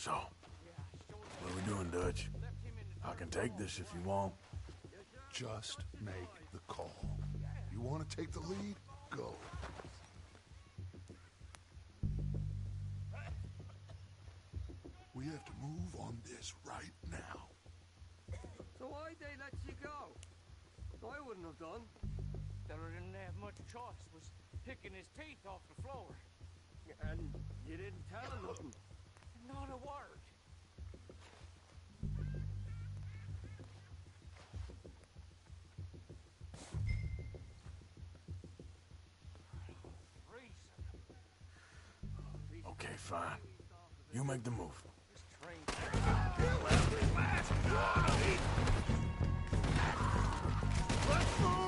So, what are we doing, Dutch? I can take this if you want. Just make the call. You want to take the lead? Go. We have to move on this right now. So why'd they let you go? I wouldn't have done. Feller didn't have much choice, was picking his teeth off the floor. And you didn't tell him nothing. Not a word. Okay, fine. You make the move. Kill every last one of these! Let's move!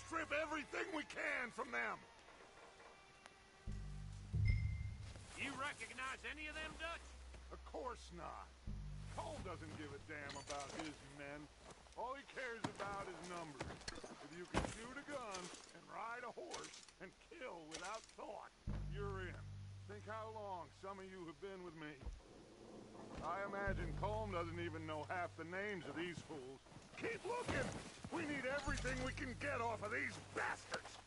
Strip everything we can from them! You recognize any of them, Dutch? Of course not. Cole doesn't give a damn about his men. All he cares about is numbers. If you can shoot a gun and ride a horse and kill without thought, you're in. Think how long some of you have been with me. I imagine Colm doesn't even know half the names of these fools. Keep looking! We need everything we can get off of these bastards!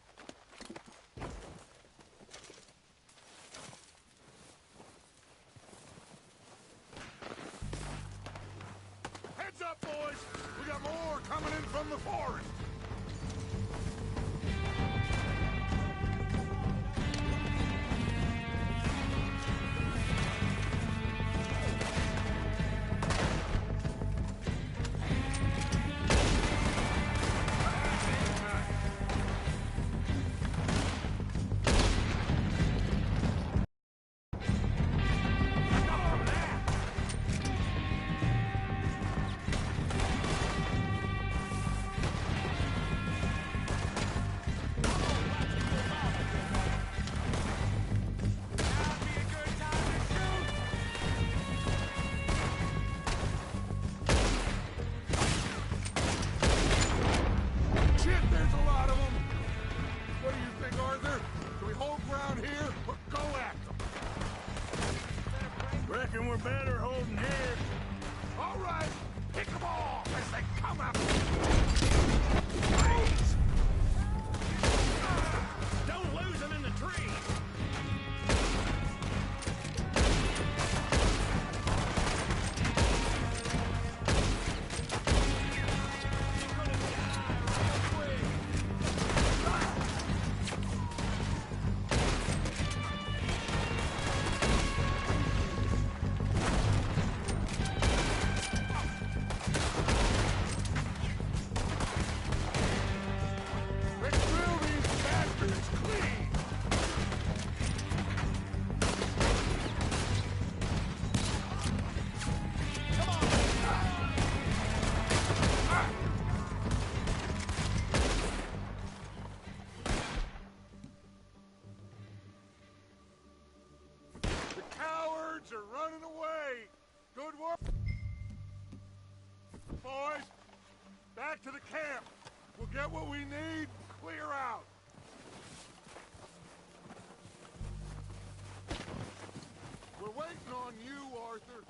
Heads up, boys! We got more coming in from the forest! birds are running away. Good work. Boys, back to the camp. We'll get what we need, clear out. We're waiting on you, Arthur.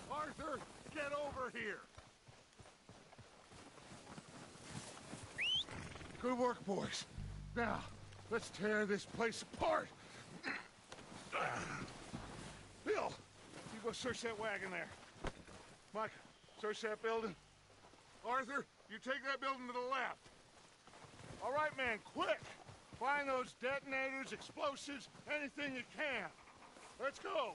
Arthur, get over here. Good work, boys. Now, let's tear this place apart. Bill, you go search that wagon there. Mike, search that building. Arthur, you take that building to the left. All right, man, quick. Find those detonators, explosives, anything you can. Let's go.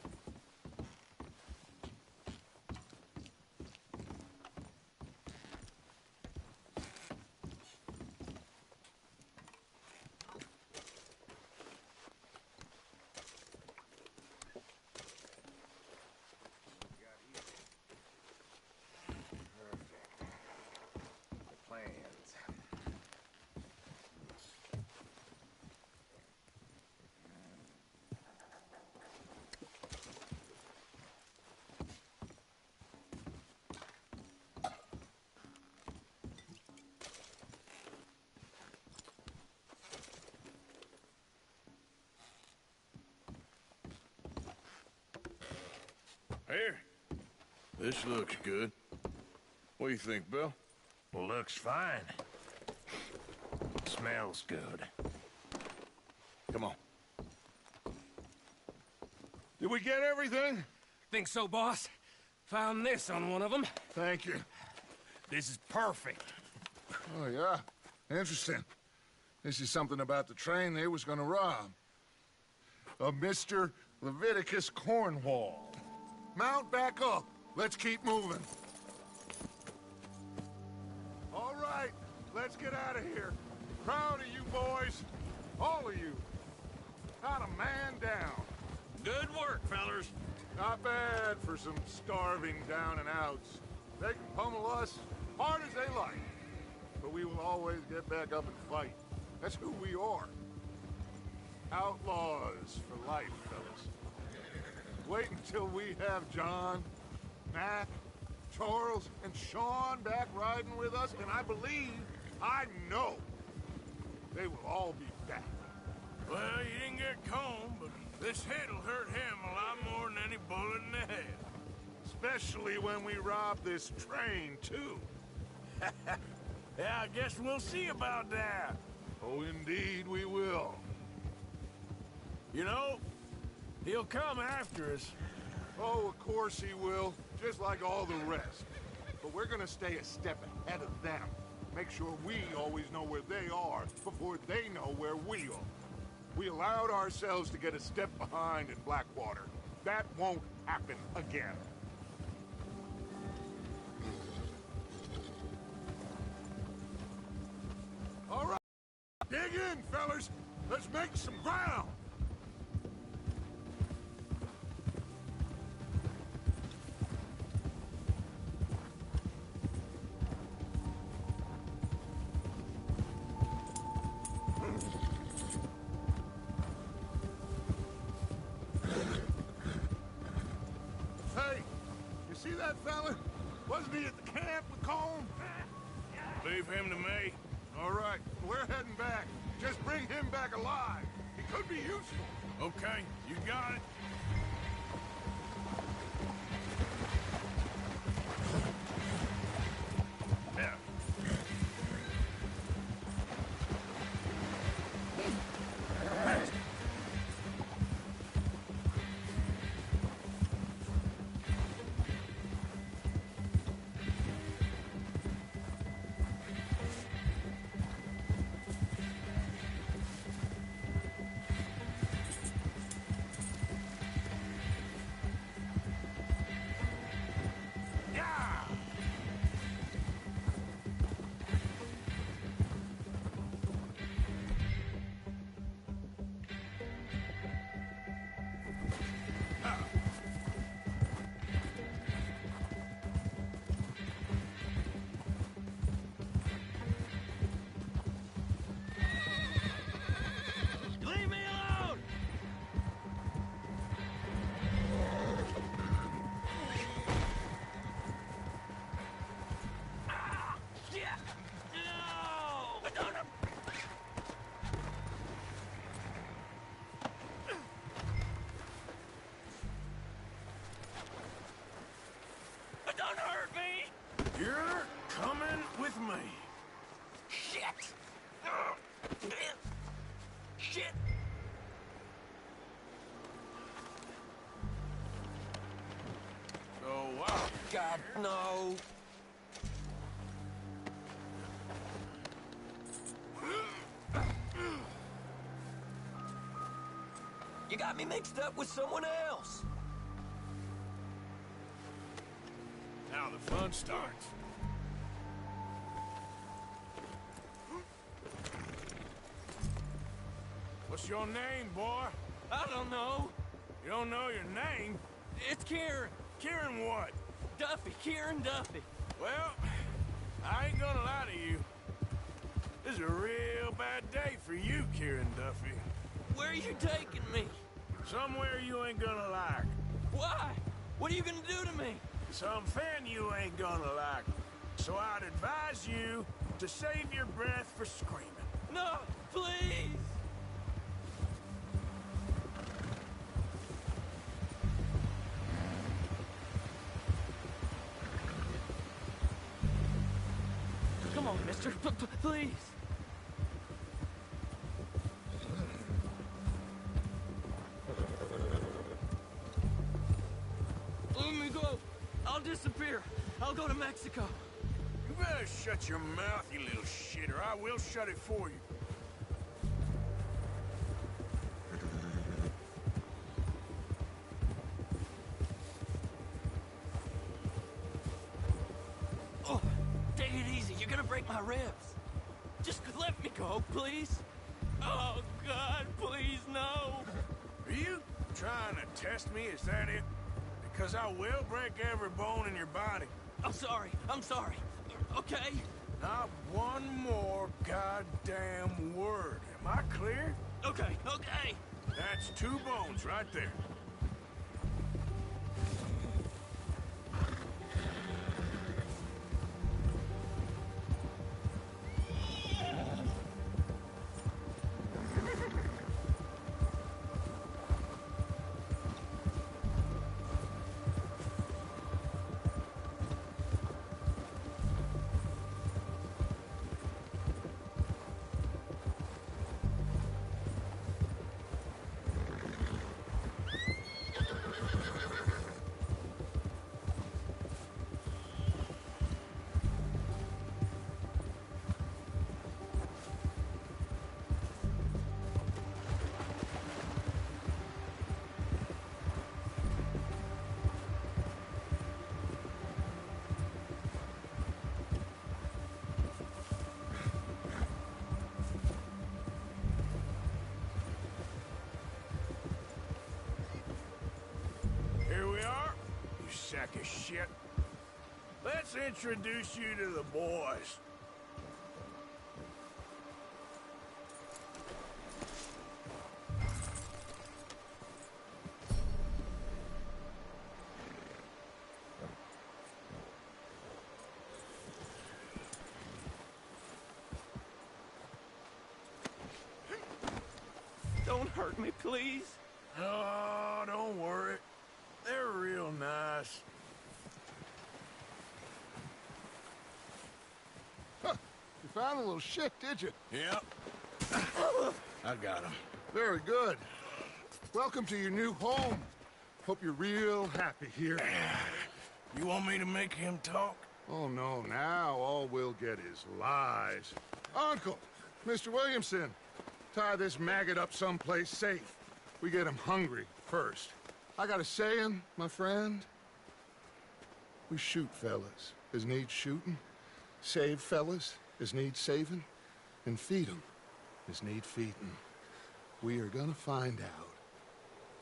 Here. This looks good. What do you think, Bill? Looks fine. Smells good. Come on. Did we get everything? Think so, boss? Found this on one of them. Thank you. This is perfect. Oh, yeah? Interesting. This is something about the train they was gonna rob. A Mr. Leviticus Cornwall. Mount back up. Let's keep moving. All right, let's get out of here. Proud of you boys. All of you. Not a man down. Good work, fellers. Not bad for some starving down and outs. They can pummel us hard as they like. But we will always get back up and fight. That's who we are. Outlaws for life, fellas. Wait until we have John, Mac, Charles, and Sean back riding with us, and I believe, I know, they will all be back. Well, you didn't get Combe, but this hit'll hurt him a lot more than any bullet in the head. Especially when we rob this train, too. Yeah, I guess we'll see about that. Oh, indeed we will. You know, he'll come after us. Oh, of course he will, just like all the rest. But we're gonna stay a step ahead of them. Make sure we always know where they are before they know where we are. We allowed ourselves to get a step behind in Blackwater. That won't happen again. All right, dig in, fellas. Let's make some ground. Hey, you see that fella? Wasn't he at the camp with Colm? Leave him to me. All right, we're heading back. Just bring him back alive. He could be useful. Okay, you got it. Yeah. coming with me. Shit! Shit! So, wow. God, no! You got me mixed up with someone else. Now the fun starts. What's your name, boy? I don't know. You don't know your name? It's Kieran. Kieran what? Duffy. Kieran Duffy. Well, I ain't gonna lie to you. This is a real bad day for you, Kieran Duffy. Where are you taking me? Somewhere you ain't gonna like. Why? What are you gonna do to me? Something you ain't gonna like. So I'd advise you to save your breath for screaming. No, please! Come on, mister. Please. Let me go. I'll disappear. I'll go to Mexico. You better shut your mouth, you little shit, or I will shut it for you. Oh, take it easy. You're gonna break my ribs. Just let me go, please. Oh, God, please, no. Are you trying to test me? Is that it? Because I will break every bone in your body. I'm sorry. I'm sorry. Okay? Not one more goddamn word. Am I clear? Okay, okay. That's 2 bones right there. Here we are, you sack of shit. Let's introduce you to the boys. Don't hurt me, please. Oh, don't worry. They're real nice. Huh. You found a little shit, did you? Yep. I got him. Very good. Welcome to your new home. Hope you're real happy here. You want me to make him talk? Oh, no, now all we'll get is lies. Uncle, Mr. Williamson, tie this maggot up someplace safe. We get him hungry first. I got a saying, my friend. We shoot fellas as need shooting, save fellas as need saving, and feed 'em as need feeding. We are gonna find out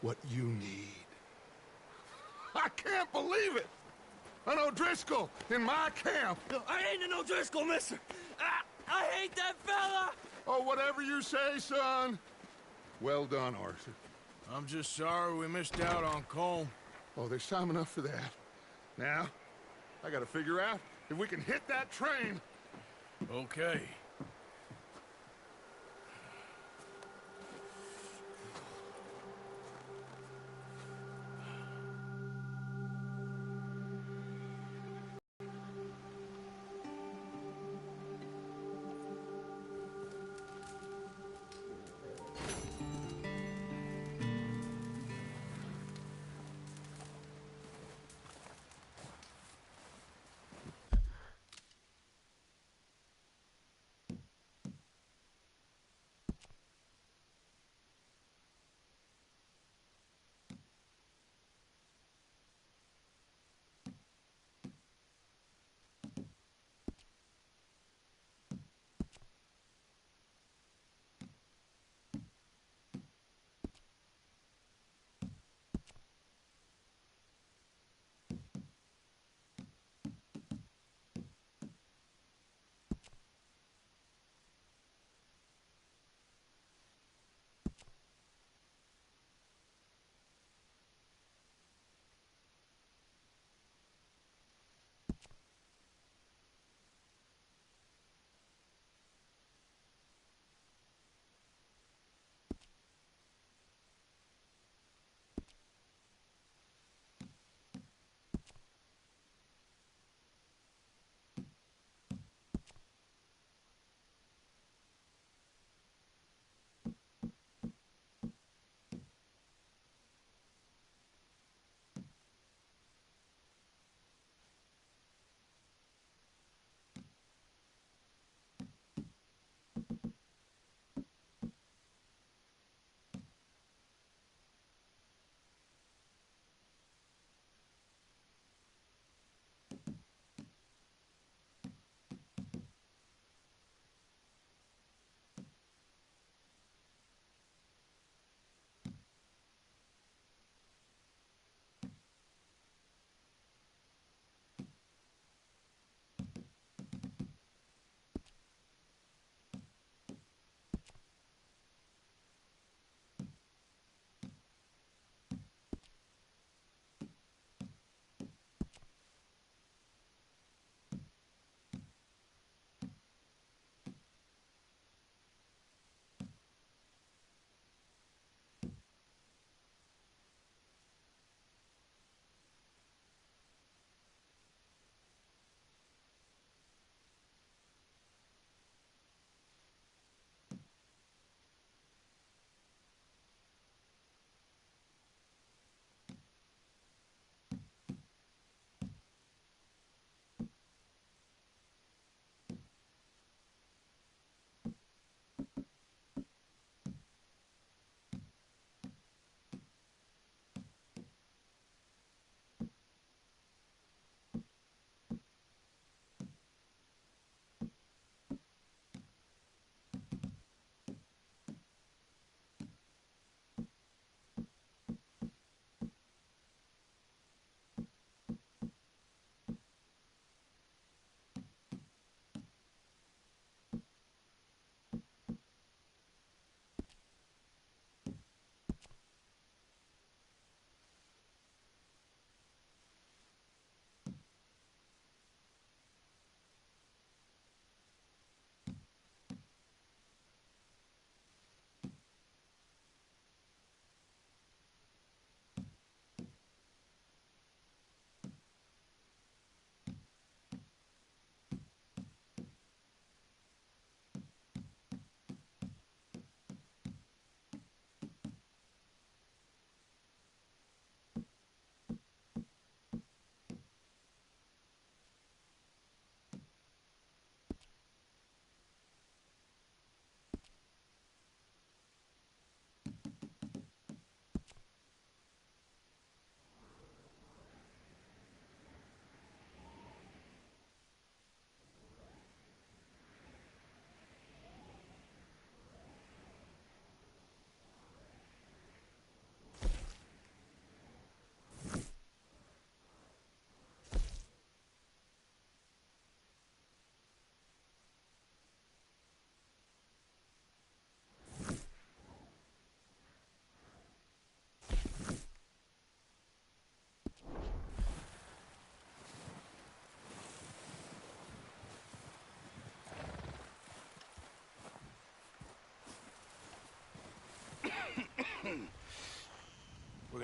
what you need. I can't believe it! An O'Driscoll in my camp! No, I ain't an O'Driscoll, mister. I hate that fella! Oh, whatever you say, son. Well done, Arthur. I'm just sorry we missed out on Colm. Oh, there's time enough for that. Now, I gotta figure out if we can hit that train. Okay.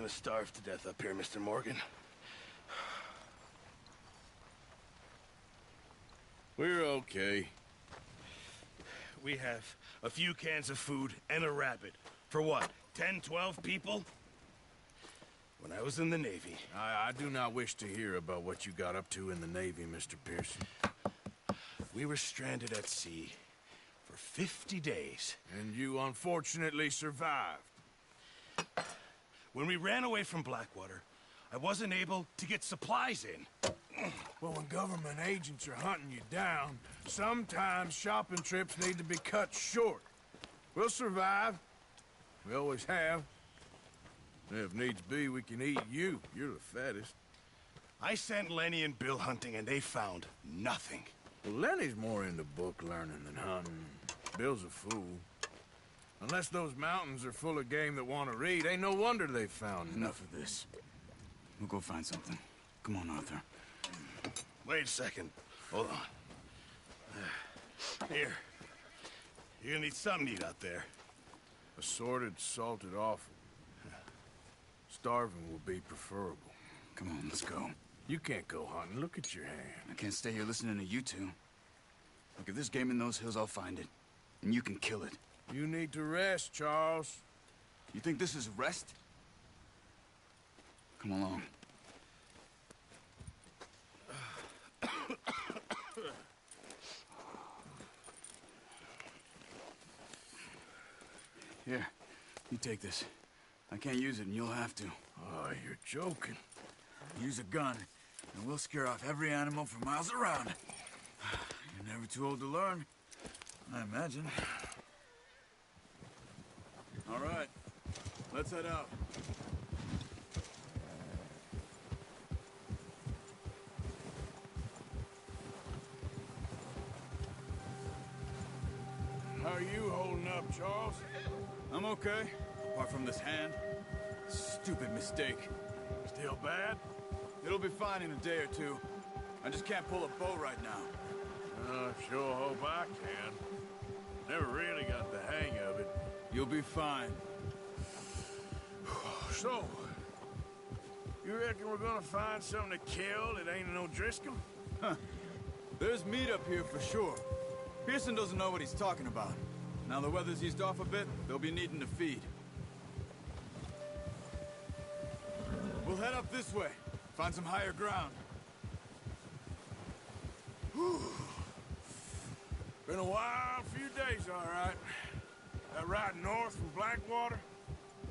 gonna starve to death up here, Mr. Morgan. We're okay. We have a few cans of food and a rabbit. For what, 10, 12 people? When I was in the Navy... I do not wish to hear about what you got up to in the Navy, Mr. Pearson. We were stranded at sea for 50 days. And you unfortunately survived. When we ran away from Blackwater, I wasn't able to get supplies in. Well, when government agents are hunting you down, sometimes shopping trips need to be cut short. We'll survive. We always have. If needs be, we can eat you. You're the fattest. I sent Lenny and Bill hunting, and they found nothing. Well, Lenny's more into book learning than hunting. Bill's a fool. Unless those mountains are full of game that want to read, ain't no wonder they found Enough of this. We'll go find something. Come on, Arthur. Wait a second. Hold on. Here. You're gonna need something to eat out there. Assorted, salted offal. Starving will be preferable. Come on, let's go. You can't go hunting. Look at your hand. I can't stay here listening to you two. Look, if there's game in those hills, I'll find it. And you can kill it. You need to rest, Charles. You think this is rest? Come along. Here, you take this. I can't use it, and you'll have to. Oh, you're joking. Use a gun, and we'll scare off every animal for miles around. You're never too old to learn, I imagine. All right, let's head out. How are you holding up, Charles? I'm okay, apart from this hand. Stupid mistake. Still bad? It'll be fine in a day or two. I just can't pull a bow right now. Sure hope I can. Never really got the hang of it. You'll be fine. So, you reckon we're gonna find something to kill that ain't no Driscoll? There's meat up here for sure. Pearson doesn't know what he's talking about. Now the weather's eased off a bit, they'll be needing to feed. We'll head up this way. Find some higher ground. Whew. Been a wild few days, all right. That ride north from Blackwater,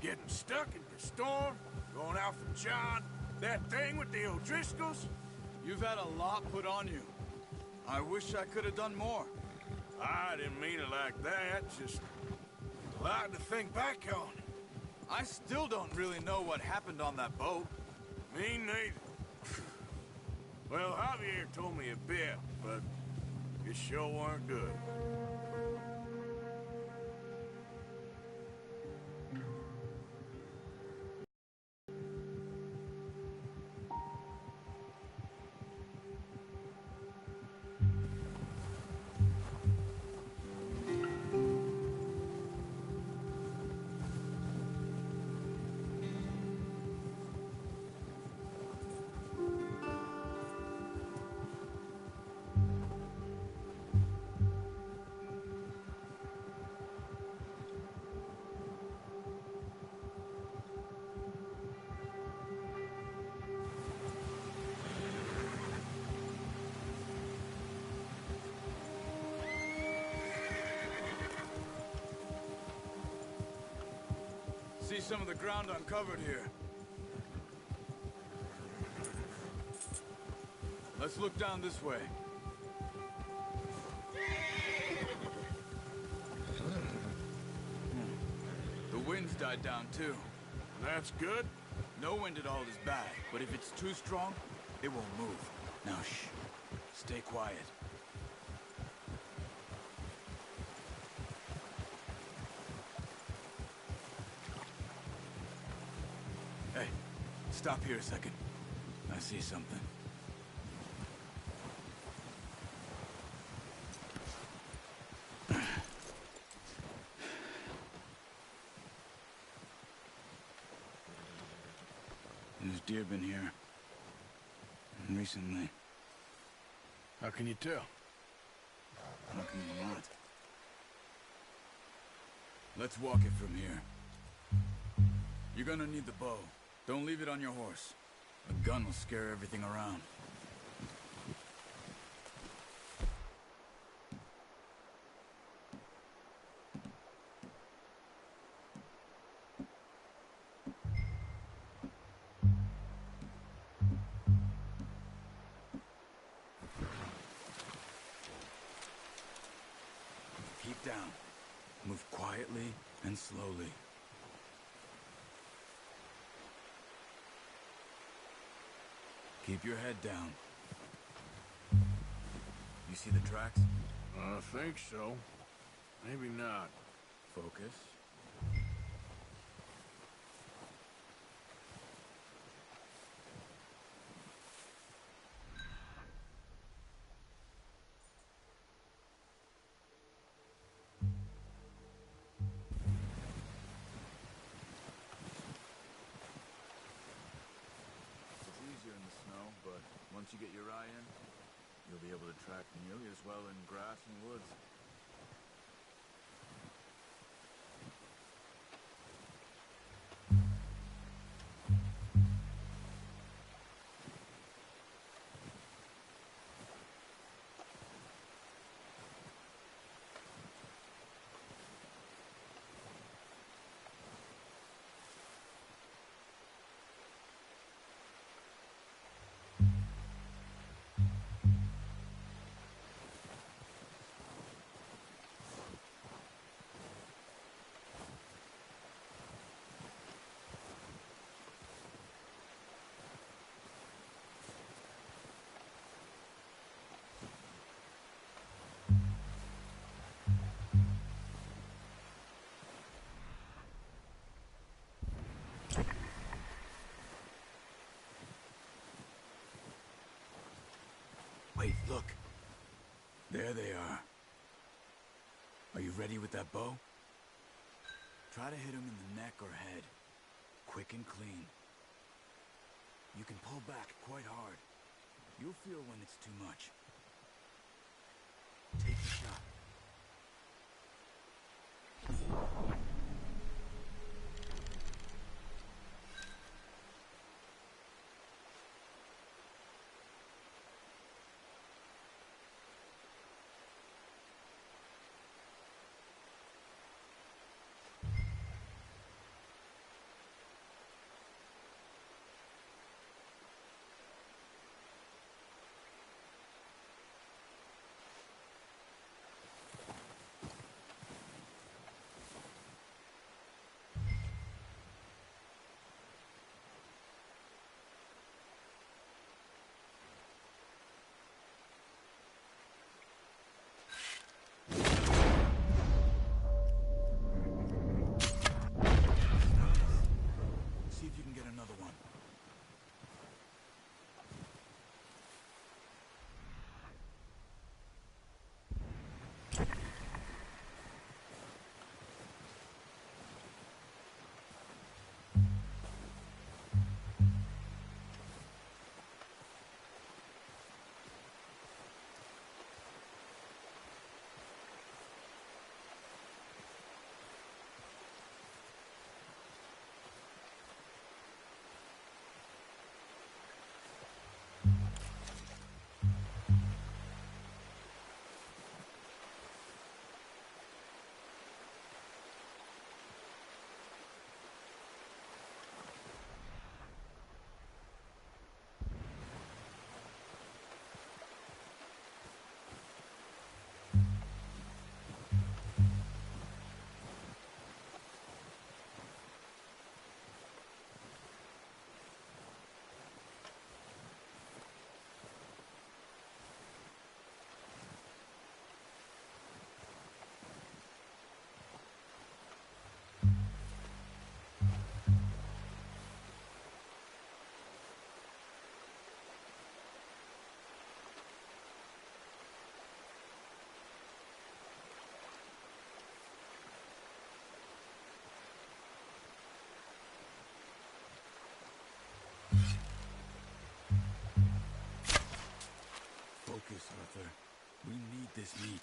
getting stuck in the storm, going out from John, that thing with the O'Driscolls. You've had a lot put on you. I wish I could have done more. I didn't mean it like that, just a lot to think back on. I still don't really know what happened on that boat. Me neither. Well, Javier told me a bit, but it sure weren't good. See some of the ground uncovered here. Let's look down this way. The wind's died down too. That's good. No wind at all is bad, but if it's too strong, it won't move. Now shh. Stay quiet. Hey, stop here a second. I see something. deer been here. Recently. How can you tell? How can you not? Let's walk it from here. You're gonna need the bow. Don't leave it on your horse. A gun will scare everything around. Keep down. Move quietly and slowly. Keep your head down. You see the tracks? I think so. Maybe not. Focus. It's easier in the snow, but once you get your eye in, you'll be able to track nearly as well in grass and woods. Wait, look. There they are. Are you ready with that bow? Try to hit him in the neck or head. Quick and clean. You can pull back quite hard. You'll feel when it's too much. Take the shot. this meat.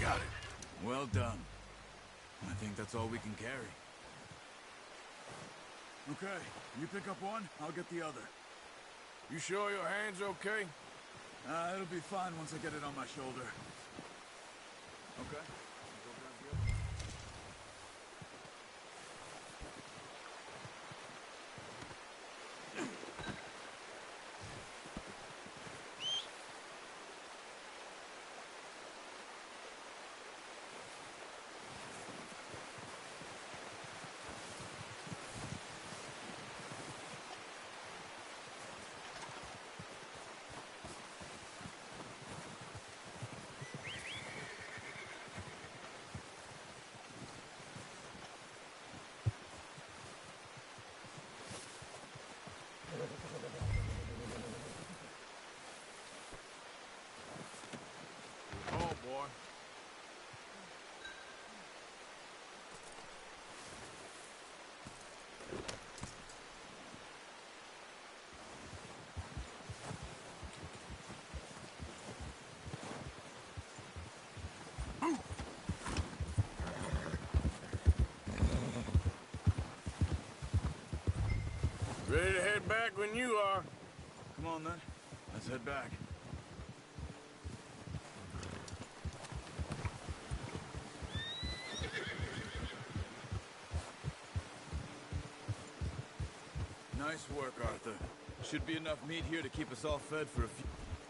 Got it. Well done. I think that's all we can carry. Okay, you pick up one, I'll get the other. You sure your hand's okay? It'll be fine once I get it on my shoulder. Okay. Go grab the other. Oh, boy. Ready to head back when you are. Come on then, let's head back. Nice work, Arthur. Should be enough meat here to keep us all fed for a few...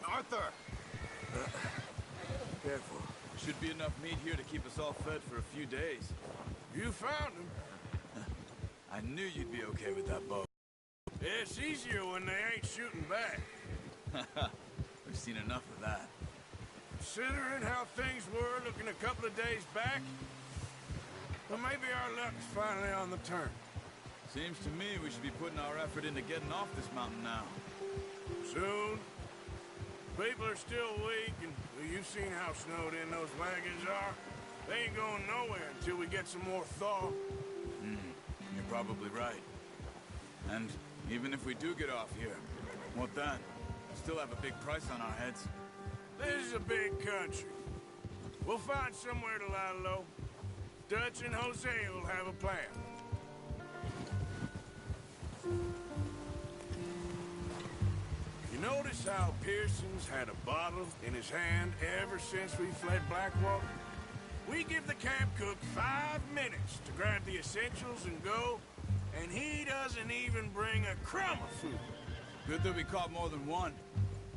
Arthur! Careful. Should be enough meat here to keep us all fed for a few days. You found him. I knew you'd be okay with that bow. It's easier when they ain't shooting back. We've seen enough of that. Considering how things were looking a couple of days back, well, maybe our luck's finally on the turn. Seems to me we should be putting our effort into getting off this mountain now. Soon. People are still weak, and well, you've seen how snowed in those wagons are. They ain't going nowhere until we get some more thaw. You're probably right. And even if we do get off here, what then? We still have a big price on our heads. This is a big country. We'll find somewhere to lie low. Dutch and Jose will have a plan. You notice how Pearson's had a bottle in his hand ever since we fled Blackwater? We give the camp cook 5 minutes to grab the essentials and go, and he doesn't even bring a crumb of food. Good that we caught more than one.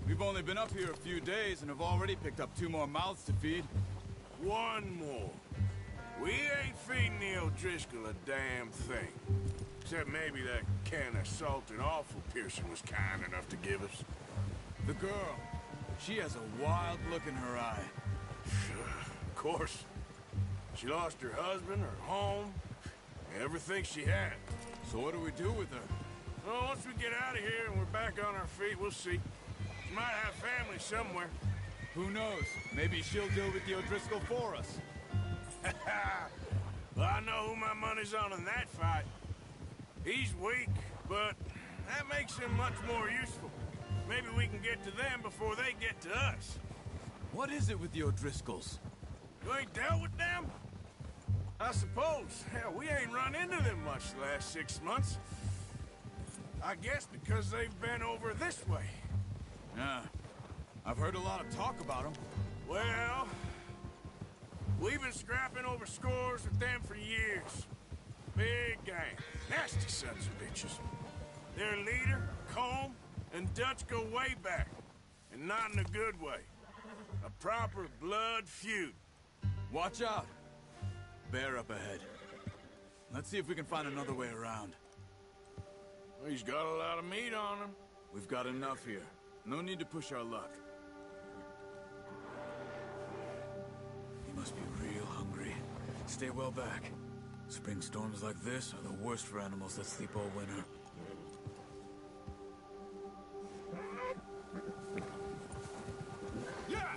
We've only been up here a few days and have already picked up 2 more mouths to feed. One more. We ain't feeding the O'Driscoll a damn thing. Except maybe that can of salted offal Pearson was kind enough to give us. The girl, she has a wild look in her eye. Of course. She lost her husband, her home, everything she had. So what do we do with her? Well, once we get out of here and we're back on our feet, we'll see. She might have family somewhere. Who knows? Maybe she'll deal with the O'Driscoll for us. Well, I know who my money's on in that fight. He's weak, but that makes him much more useful. Maybe we can get to them before they get to us. What is it with the O'Driscolls? You ain't dealt with them? I suppose. Hell, we ain't run into them much the last 6 months. I guess because they've been over this way. Yeah. I've heard a lot of talk about them. Well, we've been scrapping over scores with them for years. Big gang. Nasty sons of bitches. Their leader, Combe, and Dutch go way back. And not in a good way. A proper blood feud. Watch out. Bear up ahead. Let's see if we can find another way around. He's got a lot of meat on him. We've got enough here. No need to push our luck. He must be real hungry. Stay well back. Spring storms like this are the worst for animals that sleep all winter. Yeah!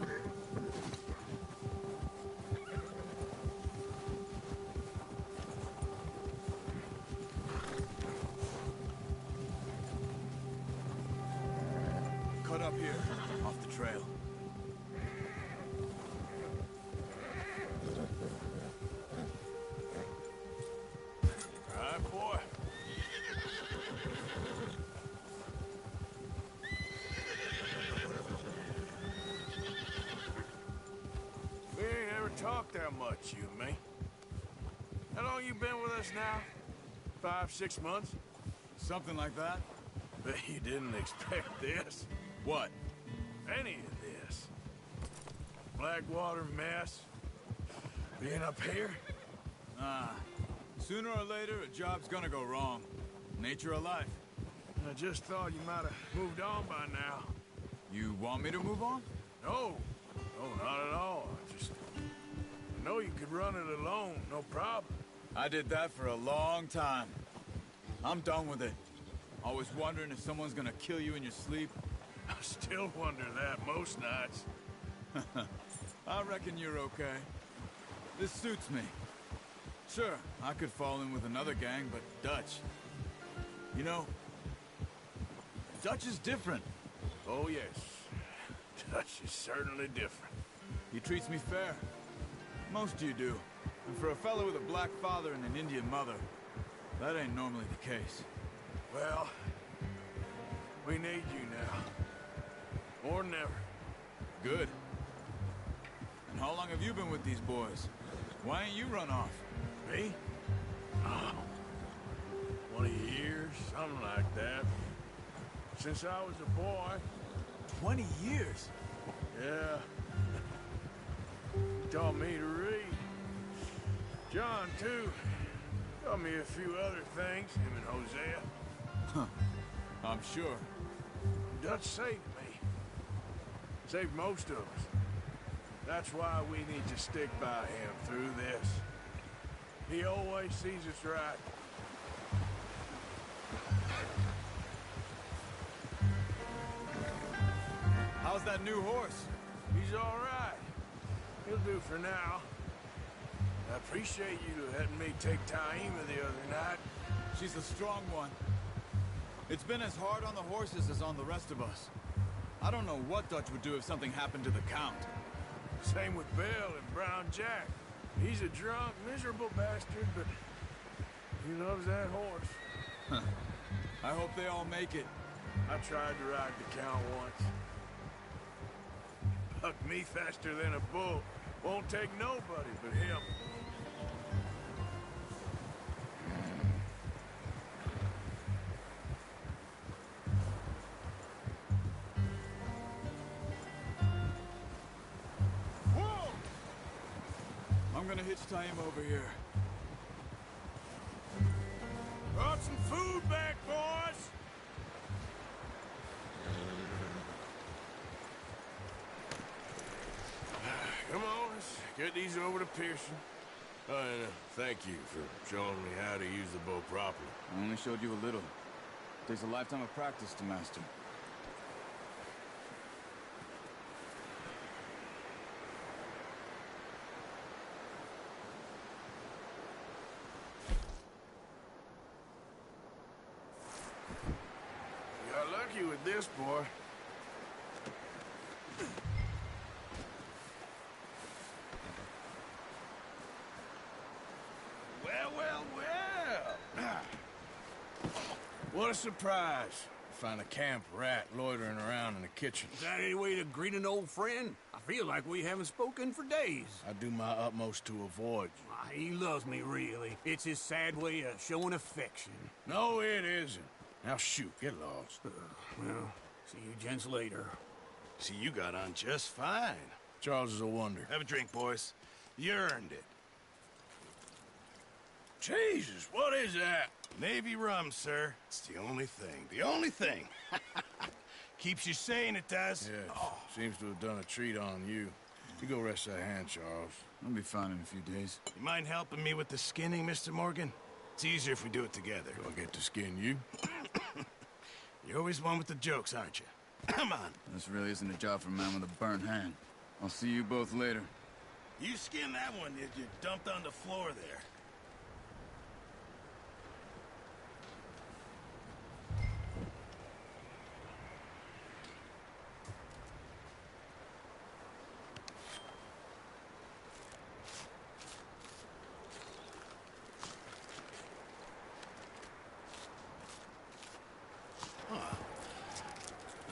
Cut up here, off the trail. All right, boy. We ain't ever talked that much, you and me. How long you been with us now? 5, 6 months? Something like that? Bet you didn't expect this. What? Any of this. Blackwater mess. Being up here? Sooner or later, a job's gonna go wrong. Nature of life. I just thought you might have moved on by now. You want me to move on? No. No, not at all. I know you could run it alone, no problem. I did that for a long time. I'm done with it. Always wondering if someone's gonna kill you in your sleep. I still wonder that most nights. I reckon you're okay. This suits me. Sure, I could fall in with another gang, but Dutch... You know, Dutch is different. Oh, yes. Dutch is certainly different. He treats me fair. Most of you do. And for a fellow with a black father and an Indian mother, that ain't normally the case. Well, we need you now. More than ever. Good. And how long have you been with these boys? Why ain't you run off? Me? Oh, 20 years, something like that. Since I was a boy. 20 years? Yeah. He taught me to read. John, too. Taught me a few other things, him and Hosea. Huh. I'm sure. Dutch saved me. Saved most of us. That's why we need to stick by him through this. He always sees us right. How's that new horse? He's all right. He'll do for now. I appreciate you letting me take Taima the other night. She's a strong one. It's been as hard on the horses as on the rest of us. I don't know what Dutch would do if something happened to the Count. Same with Bill and Brown Jack. He's a drunk, miserable bastard, but he loves that horse. I hope they all make it. I tried to ride the Count once. Bucked me faster than a bull. Won't take nobody but him. Whoa! I'm gonna hitch Taima over here. Brought some food back, boys! Come on, let's get these over to Pearson. Oh, and thank you for showing me how to use the bow properly. I only showed you a little. Takes a lifetime of practice to master. You got lucky with this, boy. What a surprise. Find a camp rat loitering around in the kitchen. Is that any way to greet an old friend? I feel like we haven't spoken for days. I do my utmost to avoid you. He loves me, really. It's his sad way of showing affection. No, it isn't. Now shoot, get lost. Well, see you gents later. See, you got on just fine. Charles is a wonder. Have a drink, boys. You earned it. Jesus, what is that? Navy rum, sir. It's the only thing. The only thing. Keeps you sane, it does. Yes, seems to have done a treat on you. You go rest that hand, Charles. I'll be fine in a few days. You mind helping me with the skinning, Mr. Morgan? It's easier if we do it together. Do I get to skin you? You're always one with the jokes, aren't you? Come on. This really isn't a job for a man with a burnt hand. I'll see you both later. You skin that one that you dumped on the floor there.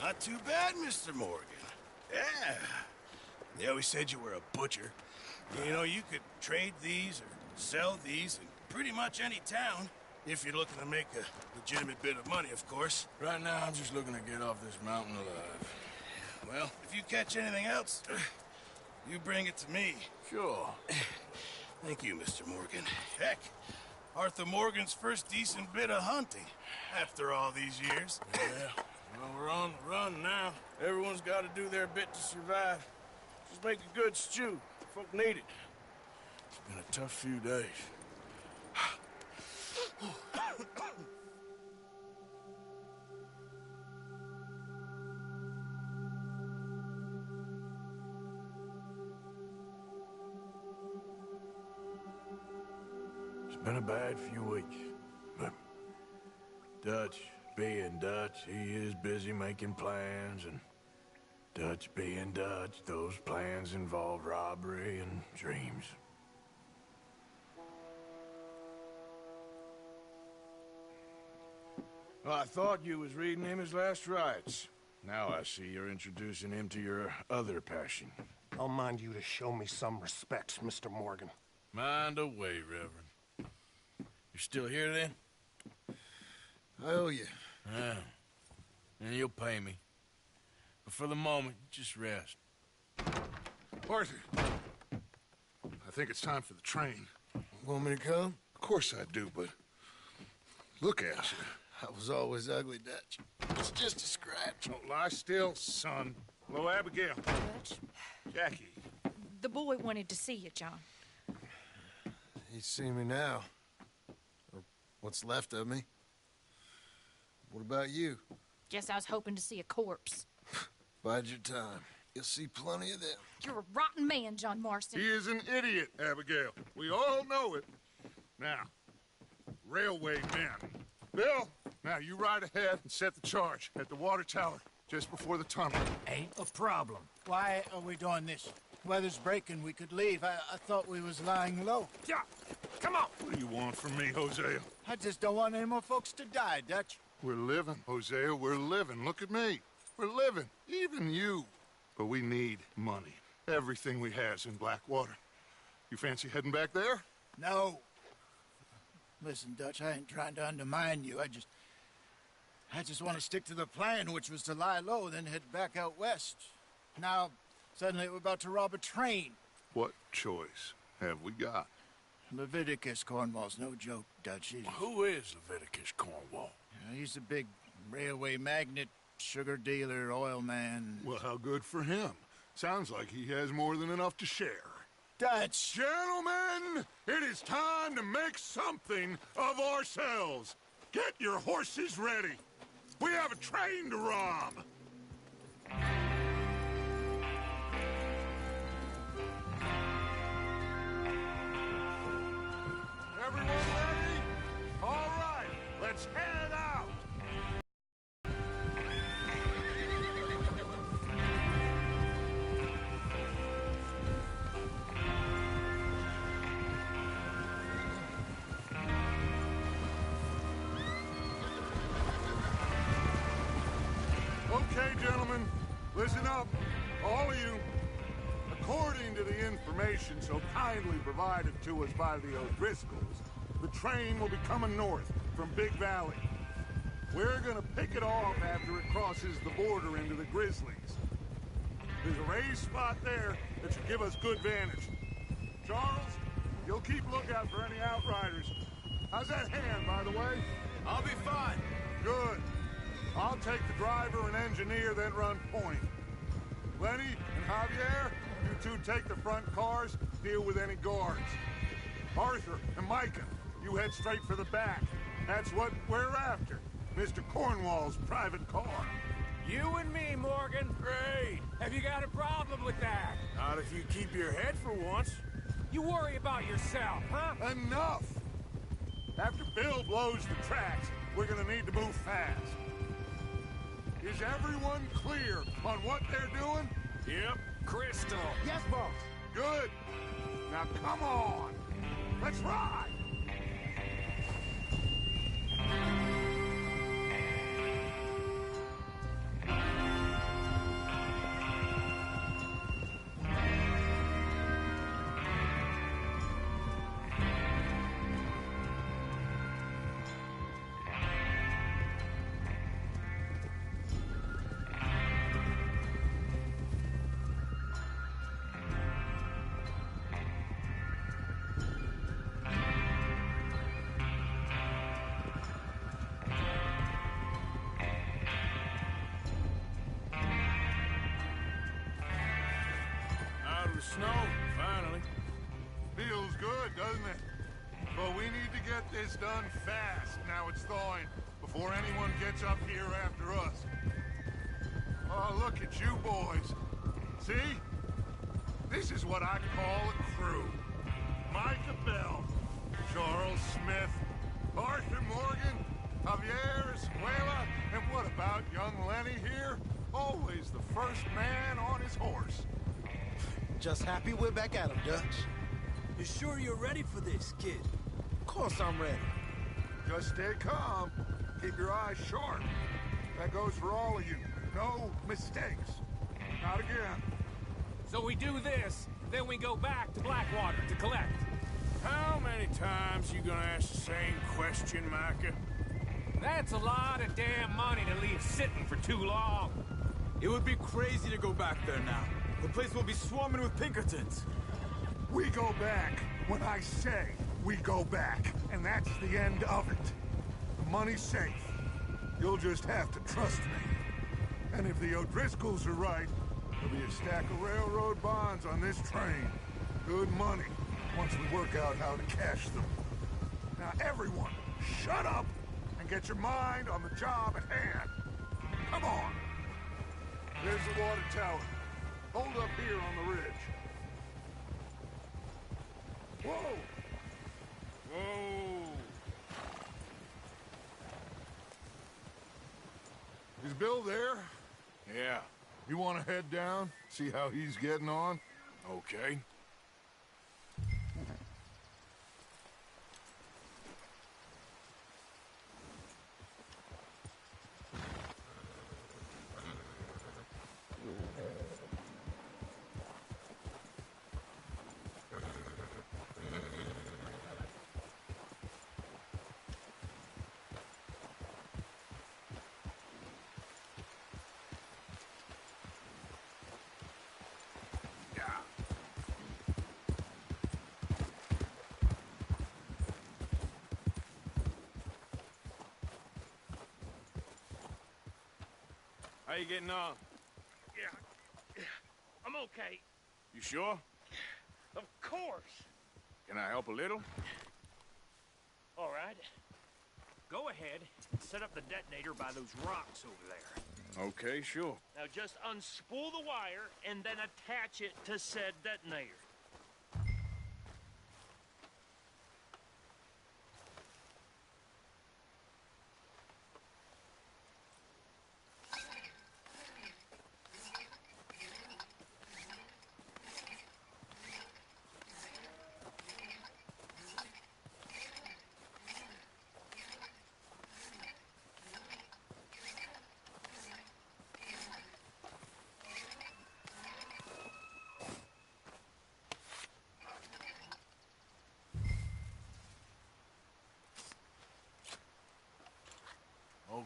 Not too bad, Mr. Morgan. Yeah. They always said you were a butcher. You know, you could trade these or sell these in pretty much any town, if you're looking to make a legitimate bit of money, of course. Right now, I'm just looking to get off this mountain alive. Well, if you catch anything else, you bring it to me. Sure. Thank you, Mr. Morgan. Heck, Arthur Morgan's first decent bit of hunting after all these years. Yeah. Well, we're on the run now. Everyone's got to do their bit to survive. Just make a good stew. Folk need it. It's been a tough few days. It's been a bad few weeks, but Dutch being Dutch, he is busy making plans, and Dutch being Dutch, those plans involve robbery and dreams. Well, I thought you was reading him his last rites. Now I see you're introducing him to your other passion. I'll mind you to show me some respect, Mr. Morgan. Mind away, Reverend. You're still here, then? I owe you. Yeah. And you'll pay me. But for the moment, just rest. Arthur, I think it's time for the train. Want me to come? Of course I do, but look at you. I was always ugly, Dutch. It's just a scratch. Don't lie still, son. Hello, Abigail. Dutch, Jackie. the boy wanted to see you, John. He's seen me now. Or what's left of me. What about you? Guess I was hoping to see a corpse. Bide your time. You'll see plenty of them. You're a rotten man, John Marston. He is an idiot, Abigail. We all know it. Now, railway men. Bill, now you ride ahead and set the charge at the water tower just before the tunnel. Ain't a problem. Why are we doing this? Weather's breaking. We could leave. I thought we was lying low. Yeah, come on. What do you want from me, Hosea? I just don't want any more folks to die, Dutch. We're living, Hosea. We're living. Look at me. We're living. Even you. But we need money. Everything we has in Blackwater. You fancy heading back there? No. Listen, Dutch, I ain't trying to undermine you. I just want to stick to the plan, which was to lie low, then head back out west. Now, suddenly we're about to rob a train. What choice have we got? Leviticus Cornwall's no joke, Dutch. Who is Leviticus Cornwall? He's a big railway magnate, sugar dealer, oil man. Well, how good for him. Sounds like he has more than enough to share. Dutch! Gentlemen, it is time to make something of ourselves. Get your horses ready. We have a train to rob. Everyone ready? All right, let's head out. Listen up, all of you. According to the information so kindly provided to us by the O'Driscolls, the train will be coming north from Big Valley. We're gonna pick it off after it crosses the border into the Grizzlies. There's a raised spot there that should give us good vantage. Charles, you'll keep lookout for any outriders. How's that hand, by the way? I'll be fine. Good. I'll take the driver and engineer, then run point. Lenny and Javier, you two take the front cars, deal with any guards. Arthur and Micah, you head straight for the back. That's what we're after. Mr. Cornwall's private car. You and me, Morgan. Great. Have you got a problem with that? Not if you keep your head for once. You worry about yourself, huh? Enough! After Bill blows the tracks, we're gonna need to move fast. Is everyone clear on what they're doing? Yep. Crystal. Yes, boss. Good. Now come on. Let's ride. Snow, finally. Feels good, doesn't it? But we need to get this done fast, now it's thawing, before anyone gets up here after us. Oh, look at you boys. See? This is what I call a crew. Micah Bell, Charles Smith, Arthur Morgan, Javier Escuela, and what about young Lenny here? Always the first man on his horse. Just happy we're back at him, Dutch. You sure you're ready for this, kid? Of course I'm ready. Just stay calm. Keep your eyes sharp. That goes for all of you. No mistakes. Not again. So we do this, then we go back to Blackwater to collect. How many times you gonna ask the same question, Micah? That's a lot of damn money to leave sitting for too long. It would be crazy to go back there now. The place will be swarming with Pinkertons. We go back when I say we go back, and that's the end of it. The money's safe. You'll just have to trust me. And if the O'Driscolls are right, there'll be a stack of railroad bonds on this train. Good money, once we work out how to cash them. Now everyone, shut up and get your mind on the job at hand. Come on. There's the water tower. Hold up here on the ridge. Whoa! Whoa! Is Bill there? Yeah. You want to head down? See how he's getting on? Okay. How you getting on? Yeah, I'm okay. You sure? Of course. Can I help a little? All right. Go ahead and set up the detonator by those rocks over there. Okay, sure. Now just unspool the wire and then attach it to said detonator.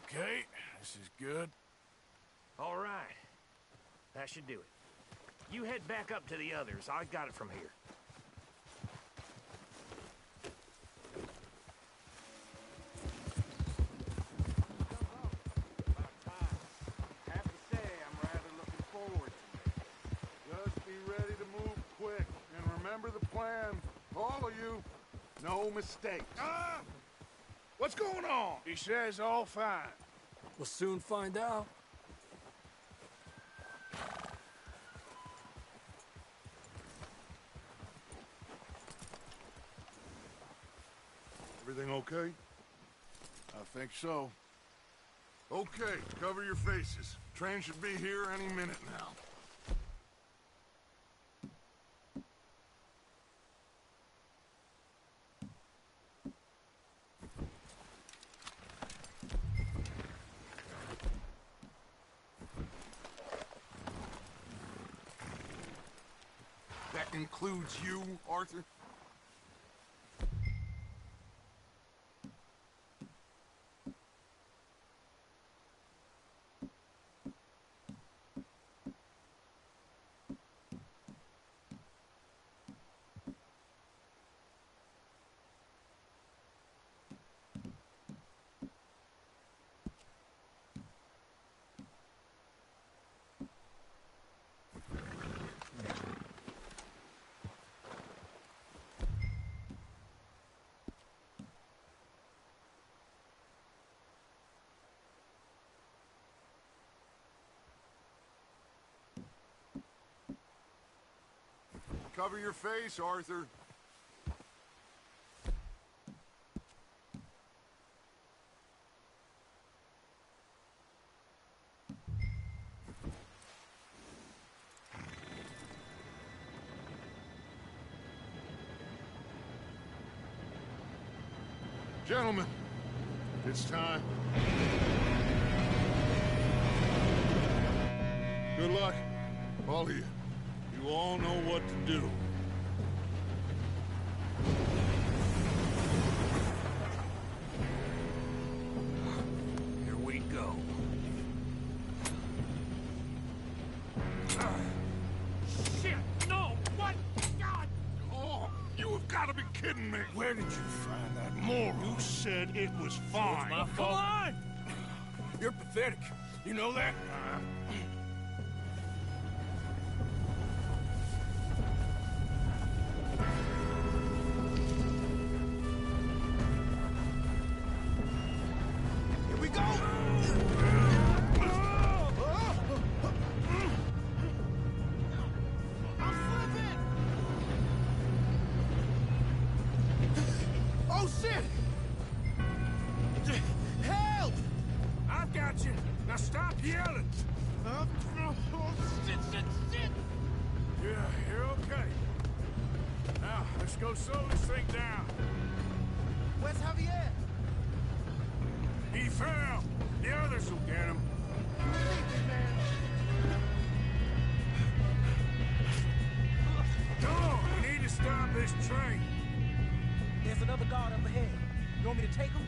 Okay, this is good. All right. That should do it. You head back up to the others. I got it from here. About time. Have to say, I'm rather looking forward to it. Just be ready to move quick. And remember the plan. All of you, no mistakes. What's going on? He says all fine. We'll soon find out. Everything okay? I think so. Okay, cover your faces. Train should be here any minute now. That includes you, Arthur? Cover your face, Arthur. Gentlemen, it's time. Good luck, all of you. You all know what to do. Here we go. Shit! No! What? God! Oh, you have got to be kidding me. Where did you find that moron? You said it was fine. My fault. Come on! You're pathetic. You know that? Here we go! I'm slipping! Oh, shit! Help! I've got you. Now stop yelling. Shit! Yeah, you're okay. Now, let's go slow this thing down. Where's Javier? He fell. The others will get him. Come on, we need to stop this train. There's another guard up ahead. You want me to take him?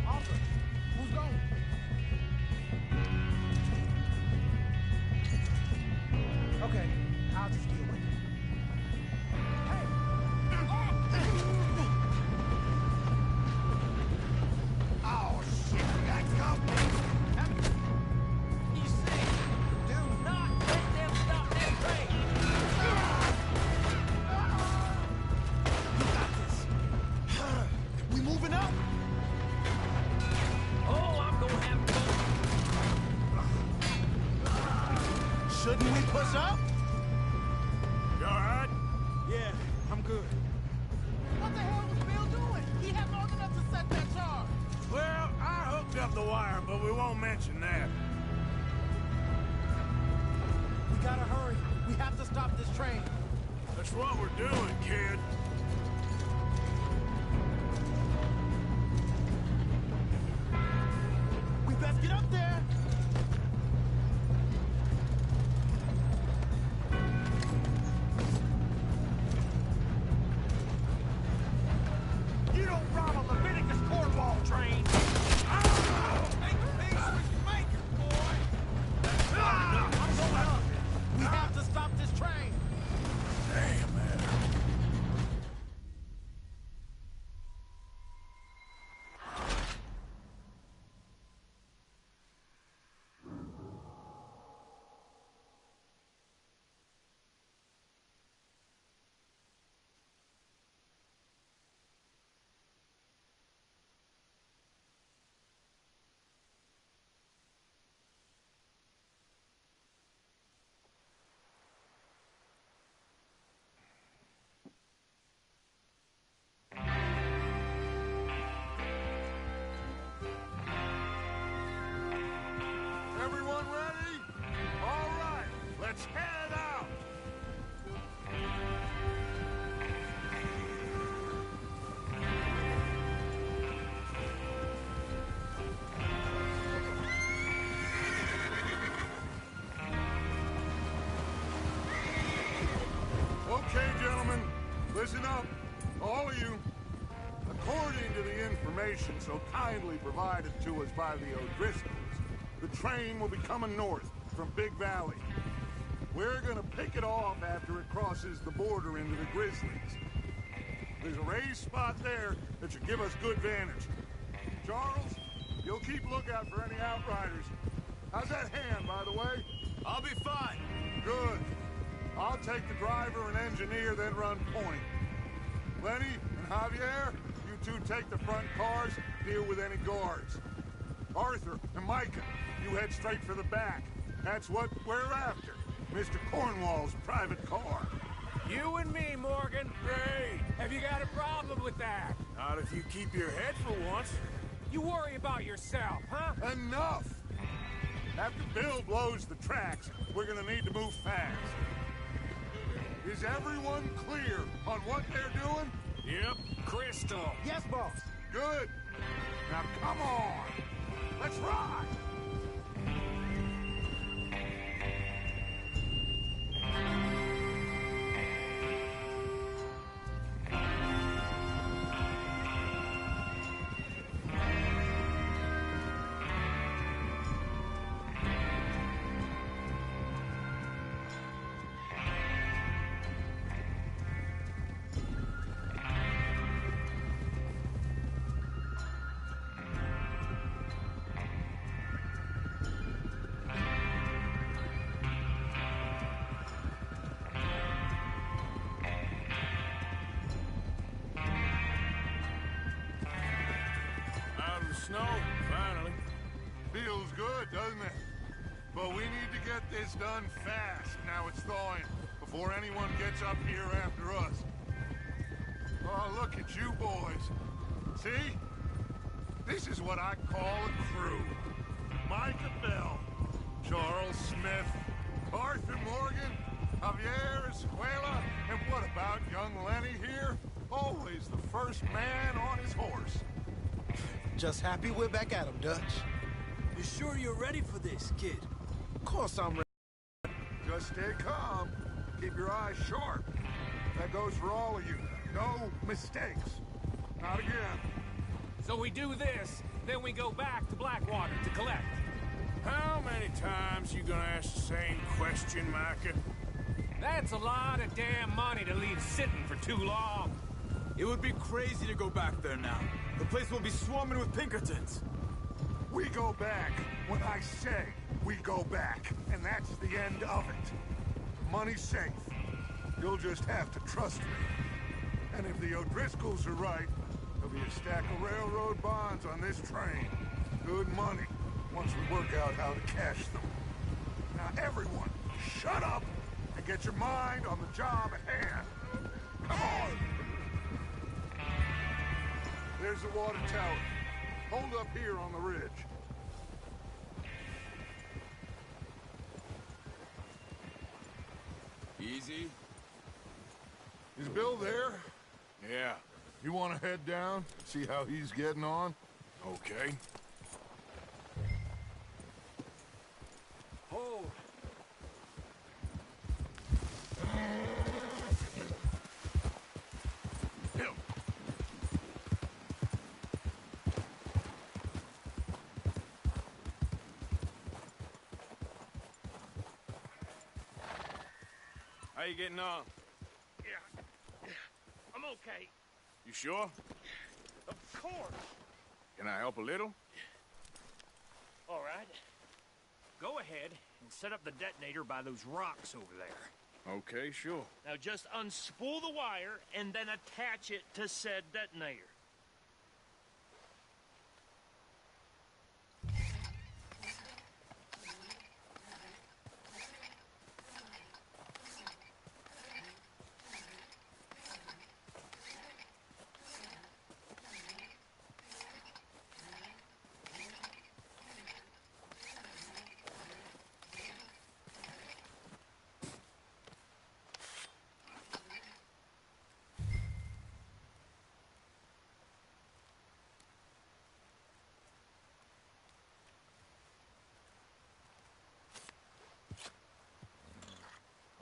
Arthur, who's going? Okay, I'll just deal with it. Hey! Oh, shit! Let's go! You see, do not let them stop that train. You got this. We moving up? Oh, I'm gonna have fun. Shouldn't we push up? You all right? Yeah, I'm good. What the hell was Bill doing? He had long enough to set that charge. Well, I hooked up the wire, but we won't mention that. We gotta hurry. We have to stop this train. That's what we're doing, kid. We best get up there. don't rob a Leviticus cornwall train! Make peace with Maker, boy! I'm going up. We have to stop this train. Damn, man. Everyone ready? All right, let's head out. Okay, gentlemen, listen up, all of you. According to the information so kindly provided to us by the O'Driscolls, the train will be coming north from Big Valley. We're gonna pick it off after it crosses the border into the Grizzlies. There's a raised spot there that should give us good vantage. Charles, you'll keep lookout for any outriders. How's that hand, by the way? I'll be fine. Good. I'll take the driver and engineer, then run point. Lenny and Javier, you two take the front cars, deal with any guards. Arthur and Micah, you head straight for the back. That's what we're after. Mr. Cornwall's private car. You and me, Morgan. Great. Have you got a problem with that? Not if you keep your head for once. You worry about yourself, huh? Enough! After Bill blows the tracks, we're gonna need to move fast. Is everyone clear on what they're doing? Yep, crystal. Yes, boss. Good. Now come on. Let's ride. Snow, finally. Feels good, doesn't it? But we need to get this done fast, now it's thawing, before anyone gets up here after us. Oh, look at you boys. See? This is what I call a crew. Micah Bell, Charles Smith, Arthur Morgan, Javier Escuela, and what about young Lenny here? Always the first man on his horse. Just happy we're back at him, Dutch. You sure you're ready for this, kid? Of course I'm ready. Just stay calm. Keep your eyes sharp. That goes for all of you. No mistakes. Not again. So we do this, then we go back to Blackwater to collect. How many times you gonna ask the same question, Micah? That's a lot of damn money to leave sitting for too long. It would be crazy to go back there now. The place will be swarming with Pinkertons. We go back when I say we go back, and that's the end of it. Money's safe. You'll just have to trust me. And if the O'Driscolls are right, there'll be a stack of railroad bonds on this train. Good money, once we work out how to cash them. Now everyone, shut up and get your mind on the job at hand. Come on! There's the water tower. Hold up here on the ridge. Easy. Is Bill there? Yeah. You want to head down, see how he's getting on? Okay. Hold. How you getting on? Yeah. I'm okay. You sure? Of course. Can I help a little? All right. Go ahead and set up the detonator by those rocks over there. Okay, sure. Now just unspool the wire and then attach it to said detonator.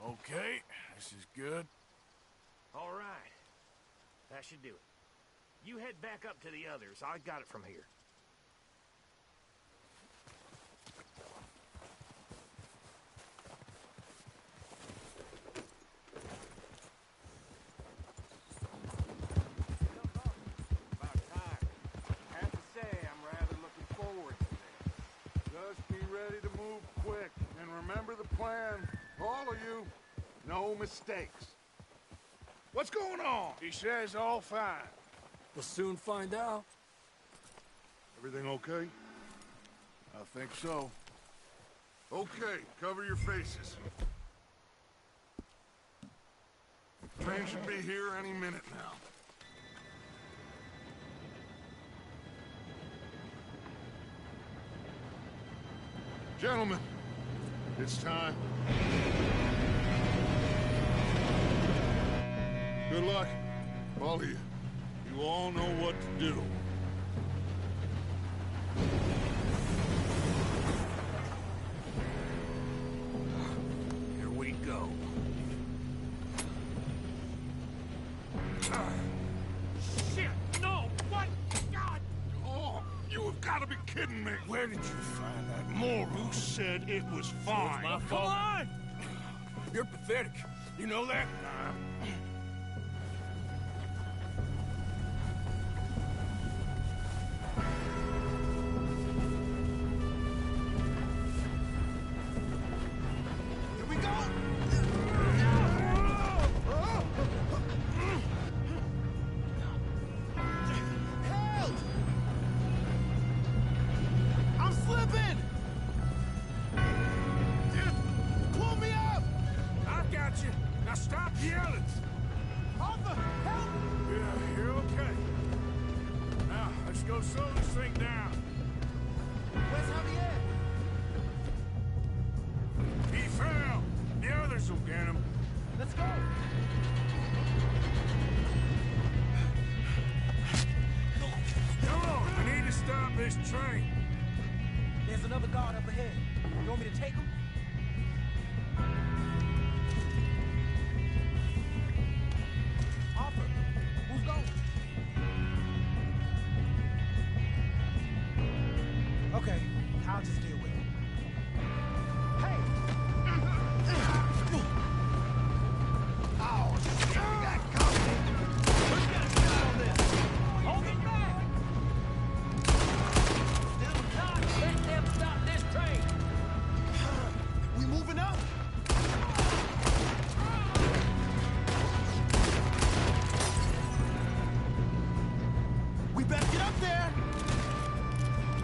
Okay, this is good. All right. That should do it. You head back up to the others. I got it from here. About time. I have to say, I'm rather looking forward to this. Just be ready to move quick, and remember the plan. All of you, no mistakes. What's going on? He says all fine. We'll soon find out. Everything okay? I think so. Okay, cover your faces. Train should be here any minute now. Gentlemen, it's time. Good luck, all of you. You all know what to do. Here we go. Shit! No! What? God! Oh, you have got to be kidding me. Where did you find that moron? Who said it was fine? My fault. Come on! You're pathetic. You know that? Here we go! Help! I'm slipping! Pull me up! I got you. Now stop yelling. Arthur, help! Yeah, you're okay. Now, let's go slow this thing down. Where's Javier? He fell. The others will get him. Let's go! Come on, we need to stop this train. There's another guard up ahead. You want me to take him? Arthur, who's going? Okay, I'll just deal with it. Hey! Oh, shit! We got company! Who's got a shot on this? Hold it back! Still not let them stop this train! We moving up? We better get up there!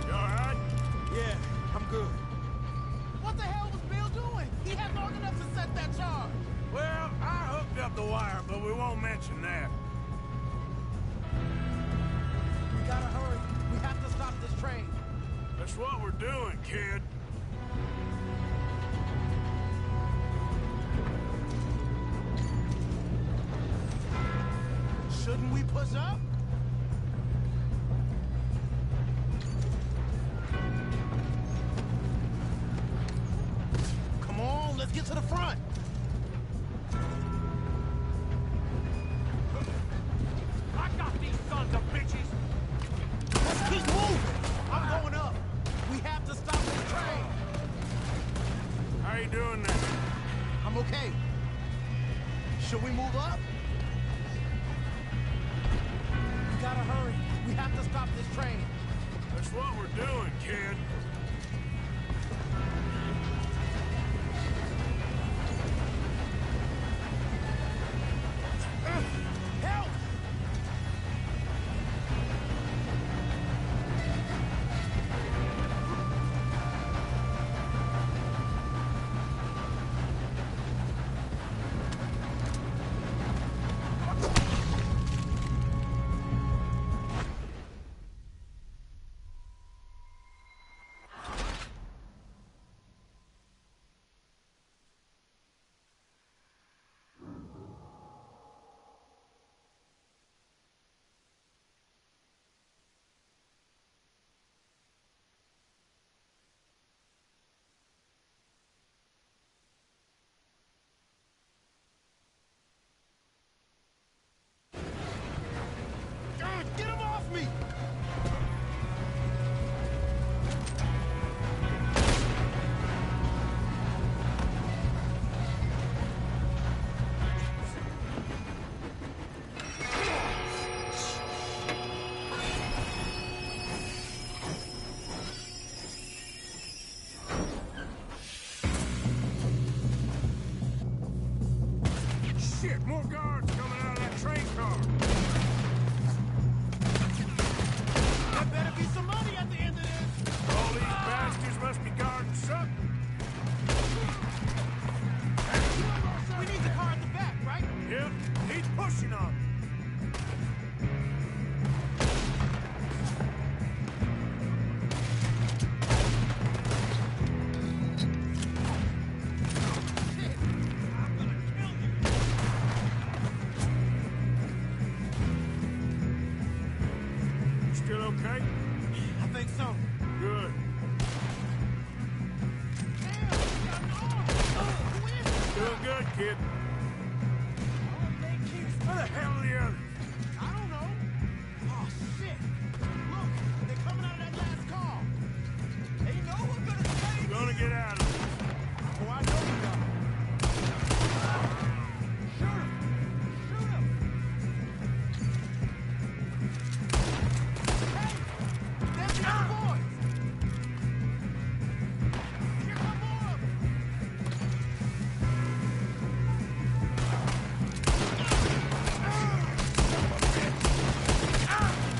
You all right? Yeah, I'm good. What the hell was Bill doing? He had long enough to set that charge. Well, I hooked up the wire, but we won't mention that. We gotta hurry. We have to stop this train. That's what we're doing, kid. Shouldn't we push up? Come on, let's get to the front. I got these sons of bitches! Let's keep moving. I'm going up. We have to stop this train. How you doing there? I'm okay. stop this train. That's what we're doing, kid. Help! Get him off me! Shit, more guards coming out of that train car. There better be some money at the end of this! All these bastards must be guarding something. We need the car at the back, right? Yep, he's pushing on me. Still okay? I think so. Good. Doing good, kid. Where the hell are the others? I don't know. Oh, shit. Look, they're coming out of that last car. They know we're gonna save Gonna get out of here. Oh, I know we are. Shoot him! Shoot him! Hey! There's the other boys! Here come more of them! Get out of there!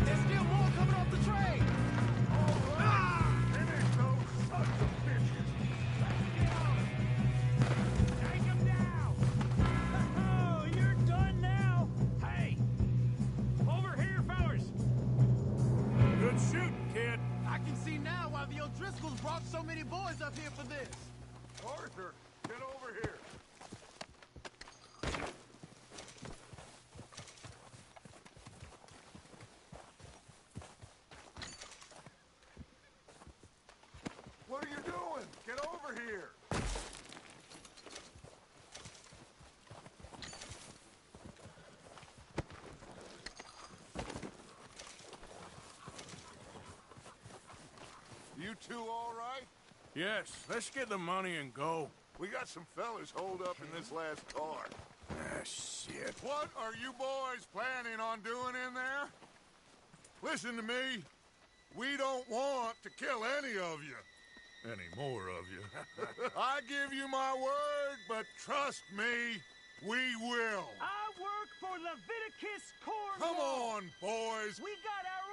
There's still more coming off the train! Finish those sons of bitches. Take him down! Oh, you're done now! Hey! Over here, fellas! Good shooting, kid. I can see now why the O'Driscolls brought so many boys up here for this. Arthur, get over here. What are you doing? Get over here. You two all right? Yes, let's get the money and go. We got some fellas holed up in this last car. Ah, shit. What are you boys planning on doing in there? Listen to me. We don't want to kill any of you. Any more of you. I give you my word, but trust me, we will. I work for Leviticus Corps. Come on, boys. We got our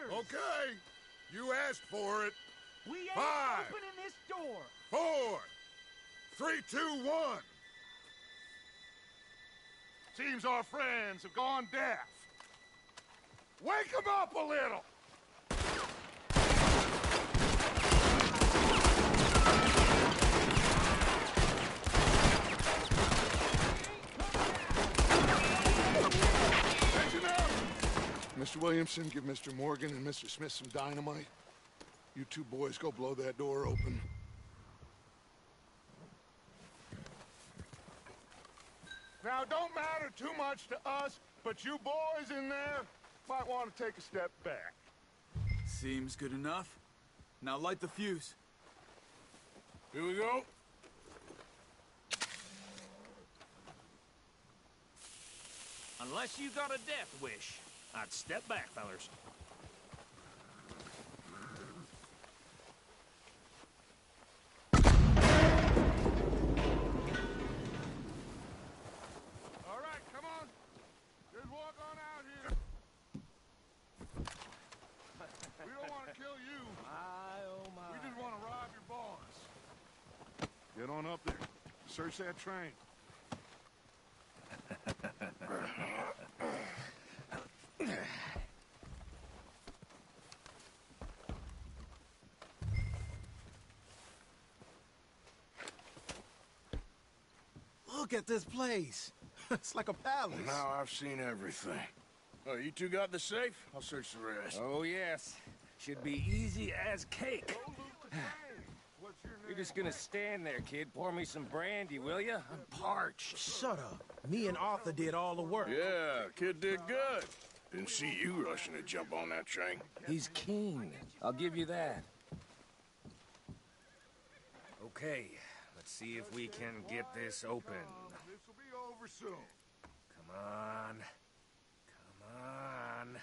orders. Okay. You asked for it. We ain't 5, opening this door. 4, 3, 2, 1. Seems our friends have gone deaf. Wake them up a little. Attention now. Mr. Williamson, give Mr. Morgan and Mr. Smith some dynamite. You two boys go blow that door open. Now, it don't matter too much to us, but you boys in there might want to take a step back. Seems good enough. Now light the fuse. Here we go. Unless you got a death wish, I'd step back, fellers. All right, come on. Just walk on out here. We don't want to kill you. My, oh my. We just want to rob your boss. Get on up there. Search that train. Look at this place. It's like a palace. Now I've seen everything. Oh, you two got the safe? I'll search the rest. Oh, yes. Should be easy as cake. What's your name? You're just gonna stand there, kid. Pour me some brandy, will you? I'm parched. Shut up. Me and Arthur did all the work. Yeah, kid did good. Didn't see you rushing to jump on that train. He's keen. I'll give you that. Okay, let's see if we can get this open. This'll be over soon. Come on. Come on.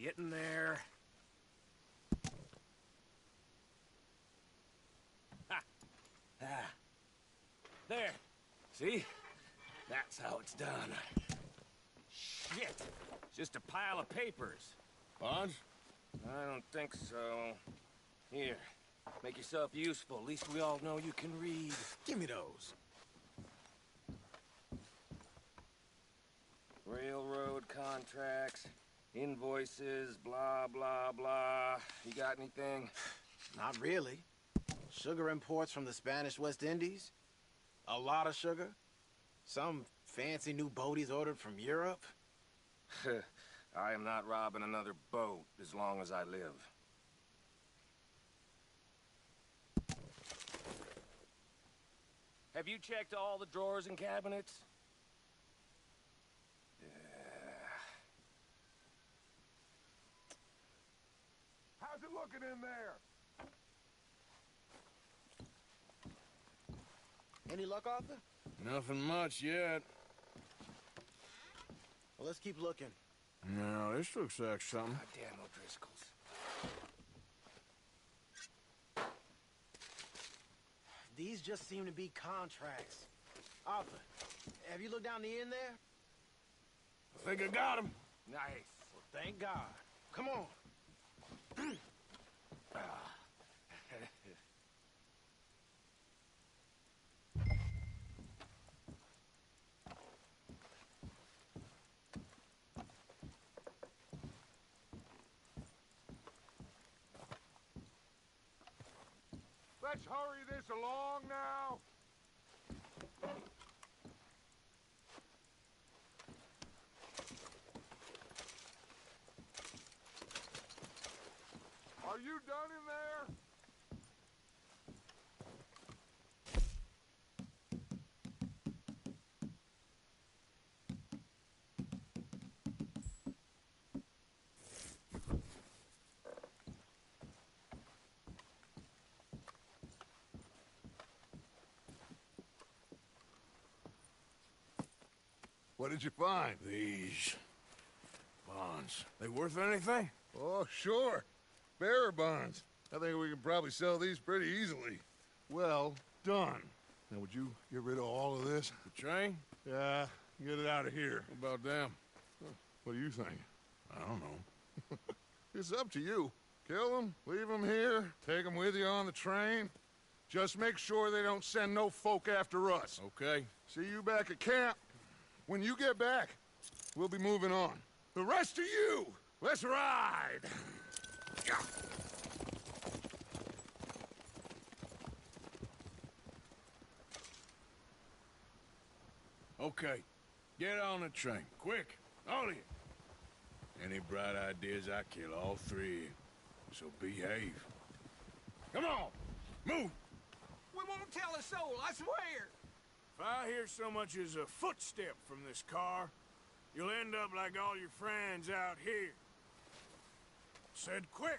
Get in there. Ha! Ah. There. See? That's how it's done. Shit! It's just a pile of papers. Bonds? I don't think so. Here. Make yourself useful. At least we all know you can read. Give me those. Railroad contracts, invoices, blah, blah, blah. You got anything? Not really. Sugar imports from the Spanish West Indies. A lot of sugar. Some fancy new boat he's ordered from Europe. I am not robbing another boat as long as I live. Have you checked all the drawers and cabinets? How's it looking in there? Any luck, Arthur? Nothing much yet. Well, let's keep looking. No, this looks like something. Goddamn O'Driscolls. These just seem to be contracts. Arthur, have you looked down the end there? I think I got him. Nice. Well, thank God. Come on. Let's hurry this along now. Are you done in there? What did you find? These bonds. They worth anything? Oh, sure. Bearer bonds. I think we can probably sell these pretty easily. Well done. Now, would you get rid of all of this? The train? Yeah, get it out of here. What about them? What do you think? I don't know. It's up to you. Kill them, leave them here, take them with you on the train. Just make sure they don't send no folk after us. Okay. See you back at camp. When you get back, we'll be moving on. The rest of you, let's ride! Okay. Get on the train. Quick. All of you. Any bright ideas, I kill all three of you. So behave. Come on. Move. We won't tell a soul, I swear. If I hear so much as a footstep from this car, you'll end up like all your friends out here. Said quick.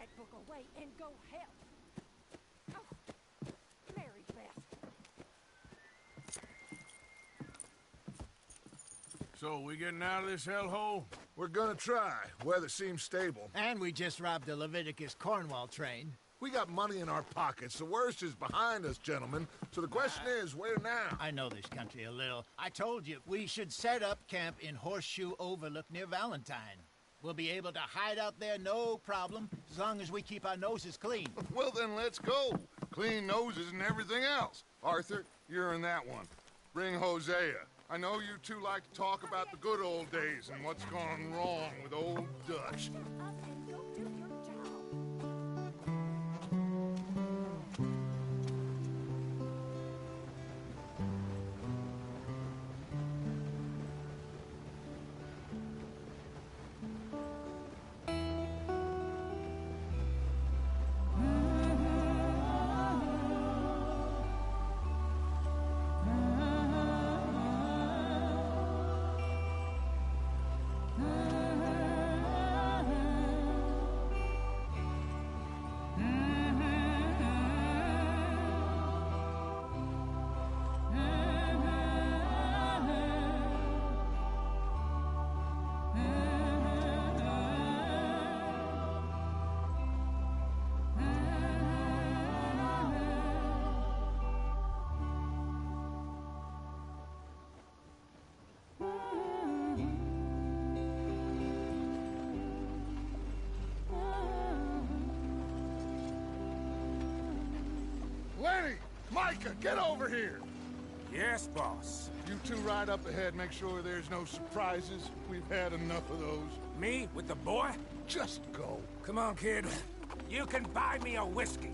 that book away and go help. Oh, Mary Beth. So, we getting out of this hellhole? We're gonna try. Weather seems stable. And we just robbed the Leviticus Cornwall train. We got money in our pockets. The worst is behind us, gentlemen. So the question is, where now? I know this country a little. I told you, we should set up camp in Horseshoe Overlook near Valentine. We'll be able to hide out there, no problem, as long as we keep our noses clean. Well, then let's go. Clean noses and everything else. Arthur, you're in that one. Bring Hosea. I know you two like to talk about the good old days and what's gone wrong with old Dutch. Lenny! Micah, get over here! Yes, boss. You two ride up ahead, make sure there's no surprises. We've had enough of those. Me with the boy? Just go. Come on, kid. You can buy me a whiskey.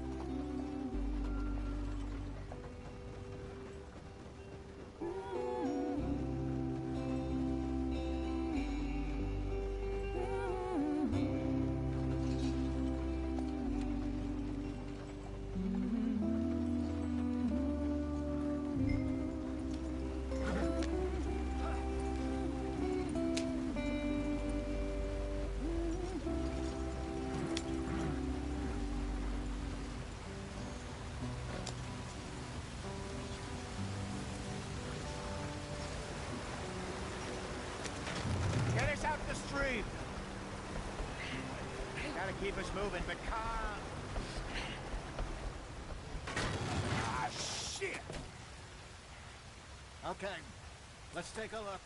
Get us out the stream. Gotta keep us moving, but calm. Ah, shit! Okay, let's take a look.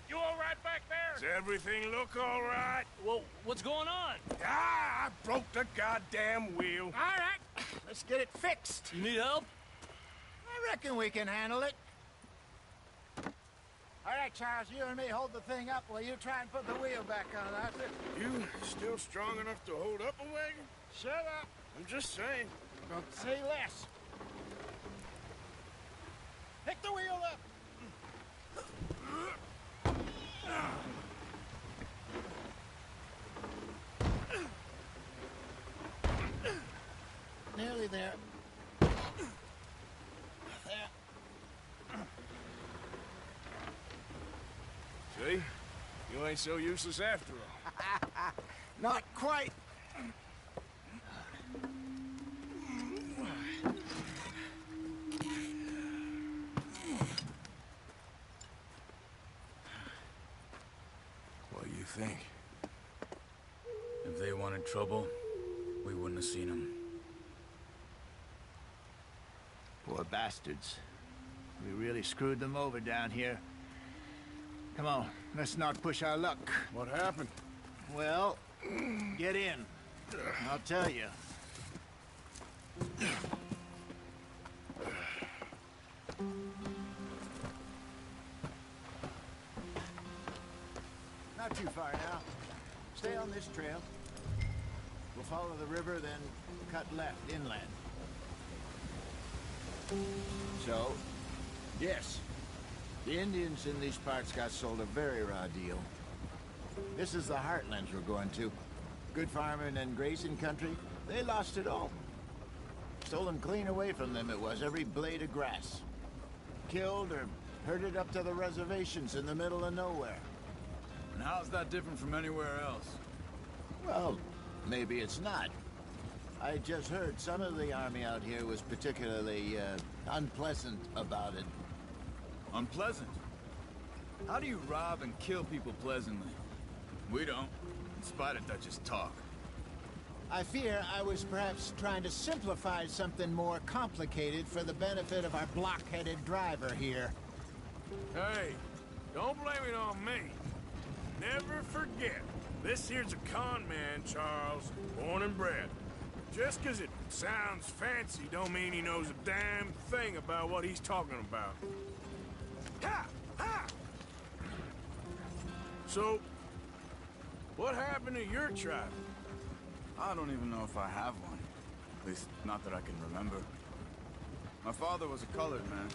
You all right back there? Does everything look all right? Well, what's going on? Ah, I broke the goddamn wheel. All right, let's get it fixed. You need help? I reckon we can handle it. All right, Charles, you and me hold the thing up while you try and put the wheel back on, Arthur. You still strong enough to hold up a wagon? Shut up. I'm just saying. Don't say less. Pick the wheel up. Nearly there. There. See? You ain't so useless after all. Not quite. What do you think? If they wanted trouble, we wouldn't have seen them. Poor bastards. We really screwed them over down here. Come on, let's not push our luck. What happened? Well, get in. I'll tell you. Not too far now. Stay on this trail. We'll follow the river, then cut left inland. So, yes, the Indians in these parts got sold a very raw deal. This is the heartlands we're going to. Good farming and grazing country, they lost it all. Stolen clean away from them it was, every blade of grass. Killed or herded up to the reservations in the middle of nowhere. And how's that different from anywhere else? Well, maybe it's not. I just heard some of the army out here was particularly, unpleasant about it. Unpleasant? How do you rob and kill people pleasantly? We don't, in spite of Dutch's talk. I fear I was perhaps trying to simplify something more complicated for the benefit of our block-headed driver here. Hey, don't blame it on me. Never forget, this here's a con man, Charles, born and bred. Just 'cause it sounds fancy don't mean he knows a damn thing about what he's talking about. Ha! Ha! So, what happened to your tribe? I don't even know if I have one. At least, not that I can remember. My father was a colored man.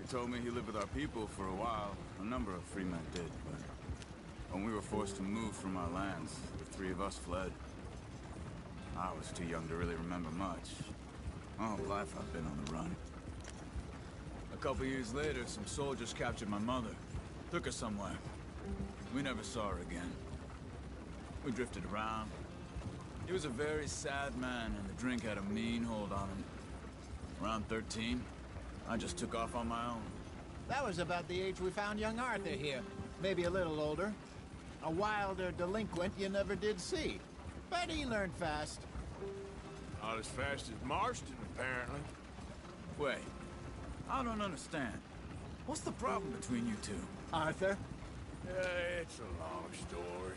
He told me he lived with our people for a while. A number of free men did, but when we were forced to move from our lands, the three of us fled. I was too young to really remember much. My whole life I've been on the run. A couple years later, some soldiers captured my mother. Took her somewhere. We never saw her again. We drifted around. He was a very sad man, and the drink had a mean hold on him. Around 13, I just took off on my own. That was about the age we found young Arthur here. Maybe a little older. A wilder delinquent you never did see. But he learned fast. Not as fast as Marston, apparently. Wait, I don't understand. What's the problem between you two? Arthur? It's a long story.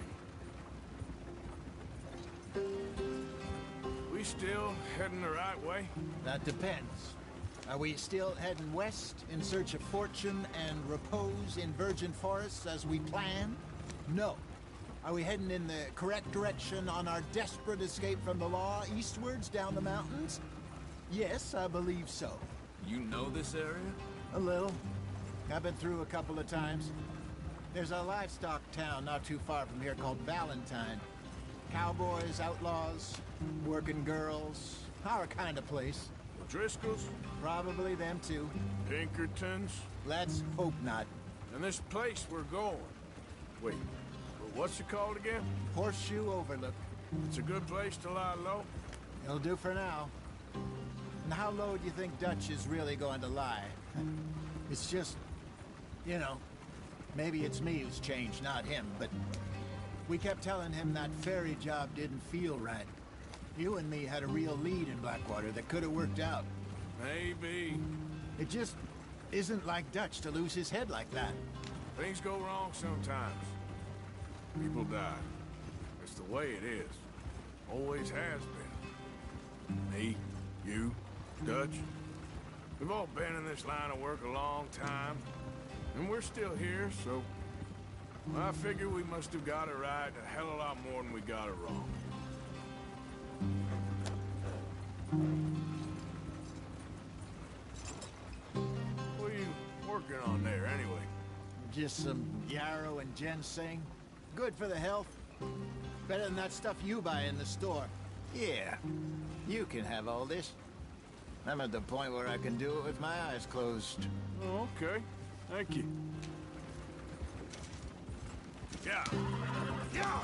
We still heading the right way? That depends. Are we still heading west in search of fortune and repose in virgin forests as we planned? No. Are we heading in the correct direction on our desperate escape from the law eastwards down the mountains? Yes, I believe so. You know this area? A little. I've been through a couple of times. There's a livestock town not too far from here called Valentine. Cowboys, outlaws, working girls, our kind of place. The Driscolls? Probably them too. Pinkertons? Let's hope not. And this place we're going. Wait, what's it called again? Horseshoe Overlook. It's a good place to lie low? It'll do for now. And how low do you think Dutch is really going to lie? It's just, you know, maybe it's me who's changed, not him, but we kept telling him that ferry job didn't feel right. You and me had a real lead in Blackwater that could have worked out. Maybe. It just isn't like Dutch to lose his head like that. Things go wrong sometimes. People die. It's the way it is. Always has been. Me, you, Dutch. We've all been in this line of work a long time. And we're still here, so I figure we must have got it right a hell of a lot more than we got it wrong. What are you working on there, anyway? Just some yarrow and ginseng. Good for the health. Better than that stuff you buy in the store. Yeah, you can have all this. I'm at the point where I can do it with my eyes closed. Oh, okay. Thank you. Yeah. Yeah!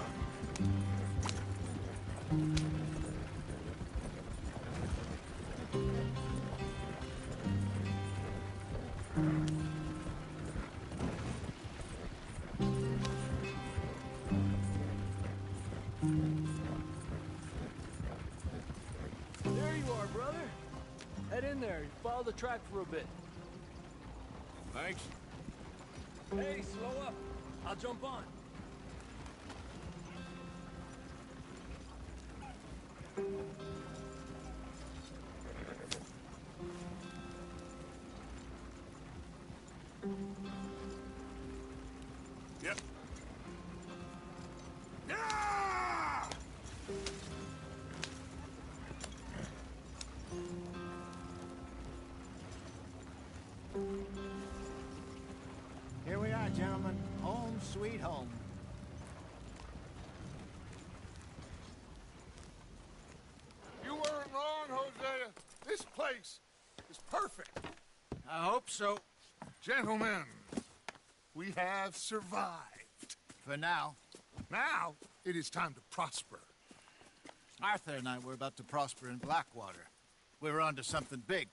There you are, brother. Head in there. Follow the track for a bit. Thanks. Hey, slow up. I'll jump on. Yep. Yeah! Here we are, gentlemen. Home sweet home. You weren't wrong, Hosea. This place is perfect. I hope so. Gentlemen, we have survived. For now. Now, it is time to prosper. Arthur and I were about to prosper in Blackwater. We were onto something big.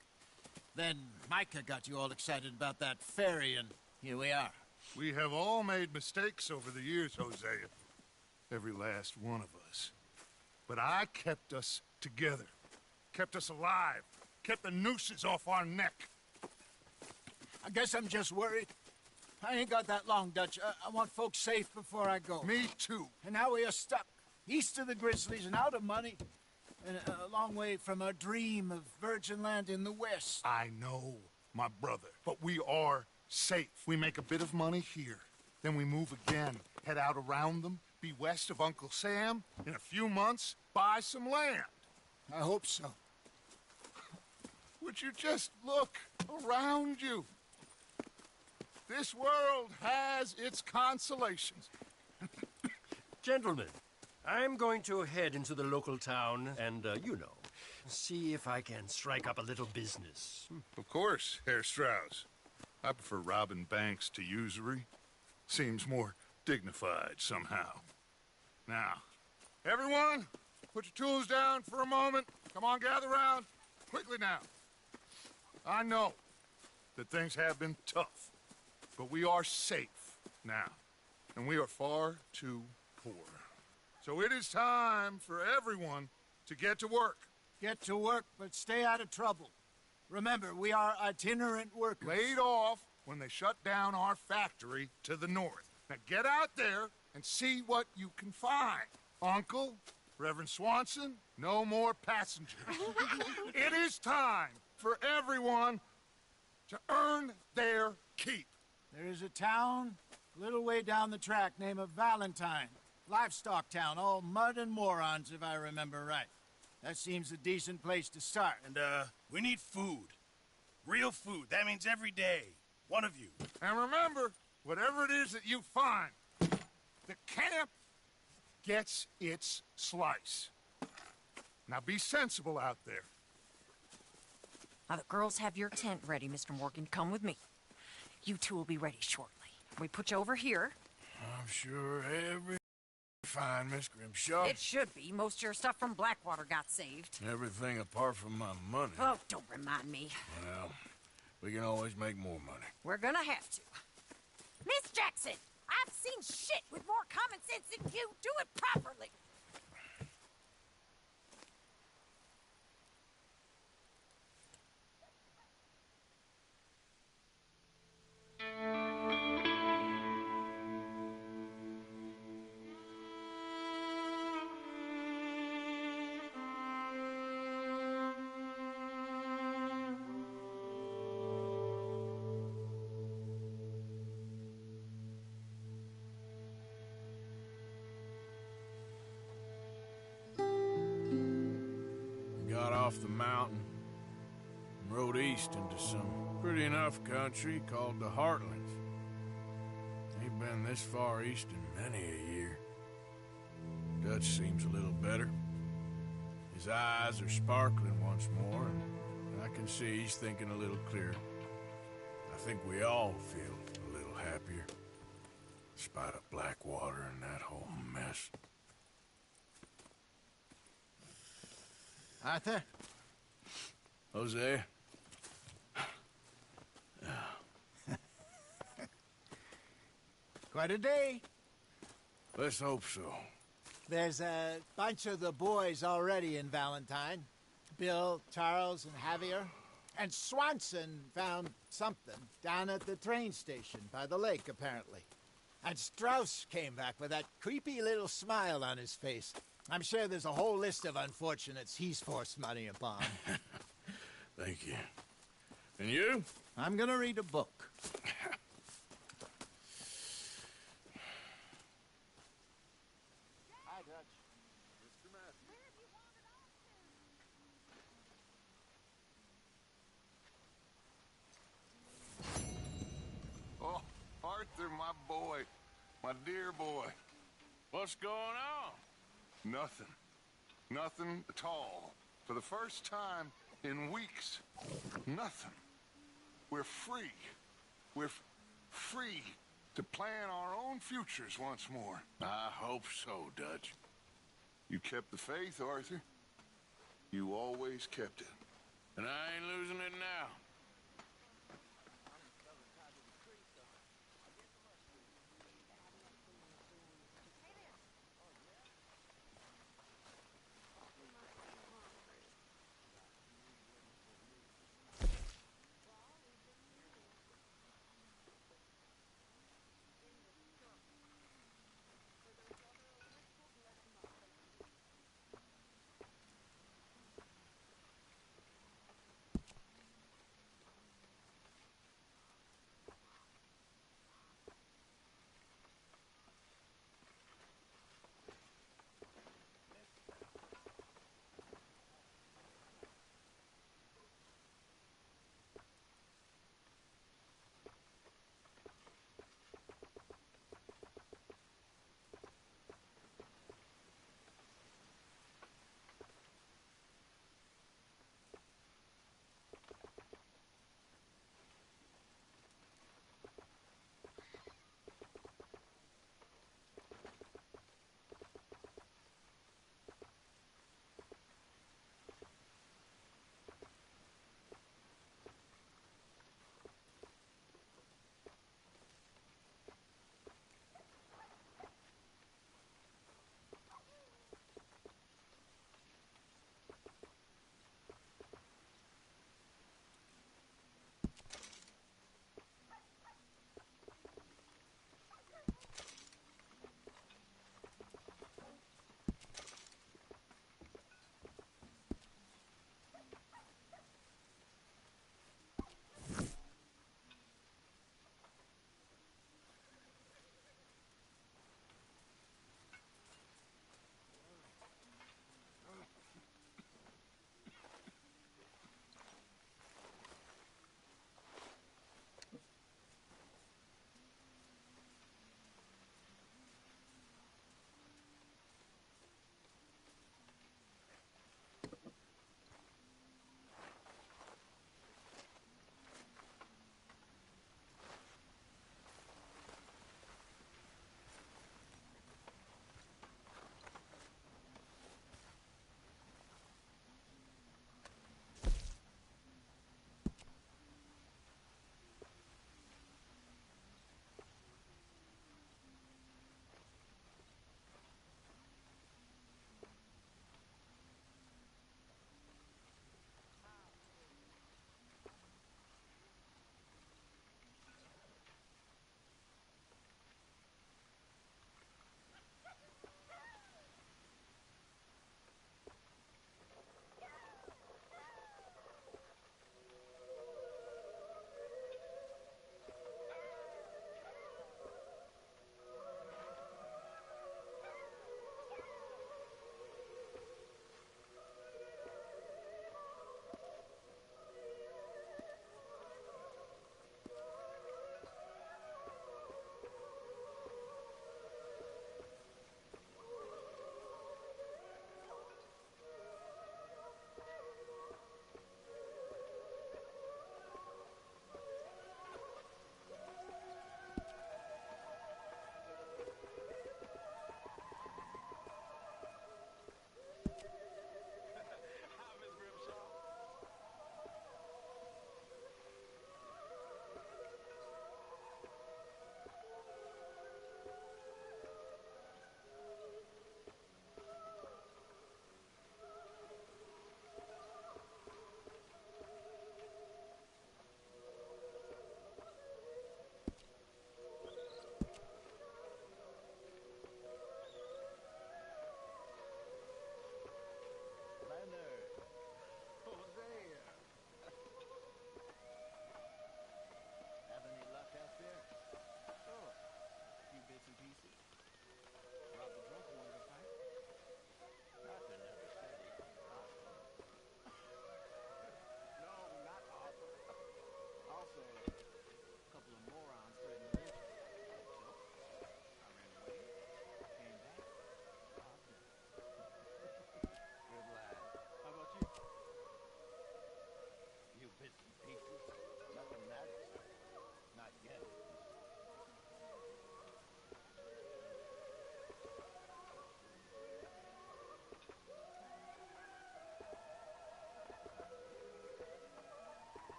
Then Micah got you all excited about that ferry, and here we are. We have all made mistakes over the years, Hosea. Every last one of us. But I kept us together. Kept us alive. Kept the nooses off our neck. I guess I'm just worried. I ain't got that long, Dutch. I want folks safe before I go. Me too. And now we are stuck. East of the Grizzlies and out of money. And a long way from our dream of virgin land in the west. I know, my brother. But we are safe. We make a bit of money here. Then we move again. Head out around them. Be west of Uncle Sam. In a few months, buy some land. I hope so. Would you just look around you? This world has its consolations. Gentlemen, I'm going to head into the local town and, see if I can strike up a little business. Of course, Herr Strauss. I prefer robbing banks to usury. Seems more dignified somehow. Now, everyone, put your tools down for a moment. Come on, gather round. Quickly now. I know that things have been tough, but we are safe now, and we are far too poor. So it is time for everyone to get to work. Get to work, but stay out of trouble. Remember, we are itinerant workers. Laid off when they shut down our factory to the north. Now get out there and see what you can find. Uncle, Reverend Swanson, no more passengers. It is time for everyone to earn their keep. There is a town a little way down the track named Valentine. Livestock town, all mud and morons, if I remember right. That seems a decent place to start. And, we need food. Real food. That means every day. One of you. And remember, whatever it is that you find, the camp gets its slice. Now be sensible out there. Now, the girls have your tent ready, Mr. Morgan. Come with me. You two will be ready shortly. We put you over here. I'm sure everything's fine, Miss Grimshaw. It should be. Most of your stuff from Blackwater got saved. Everything apart from my money. Oh, don't remind me. Well, we can always make more money. We're gonna have to. Miss Jackson, I've seen shit with more common sense than you. Do it properly. Got off the mountain and rode east into some pretty enough country called the Heartlands. Ain't been this far east in many a year. Dutch seems a little better. His eyes are sparkling once more, and I can see he's thinking a little clearer. I think we all feel a little happier, in spite of Blackwater and that whole mess. Arthur? Jose? Quite a day. Let's hope so. There's a bunch of the boys already in Valentine. Bill, Charles, and Javier. And Swanson found something down at the train station by the lake, apparently. And Strauss came back with that creepy little smile on his face. I'm sure there's a whole list of unfortunates he's forced money upon. Thank you. And you? I'm gonna read a book. Hi, Dutch. Mr. Matthews. Oh, Arthur, my boy. My dear boy. What's going on? Nothing. Nothing at all. For the first time in weeks. Nothing. We're free. We're free to plan our own futures once more. I hope so, Dutch. You kept the faith, Arthur. You always kept it. And I ain't losing it now.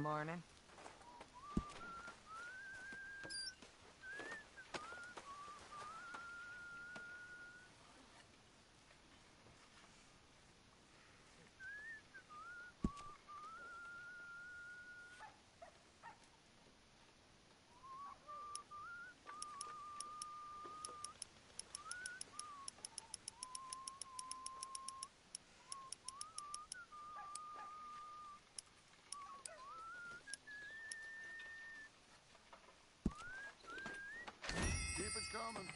Morning. Keep it coming.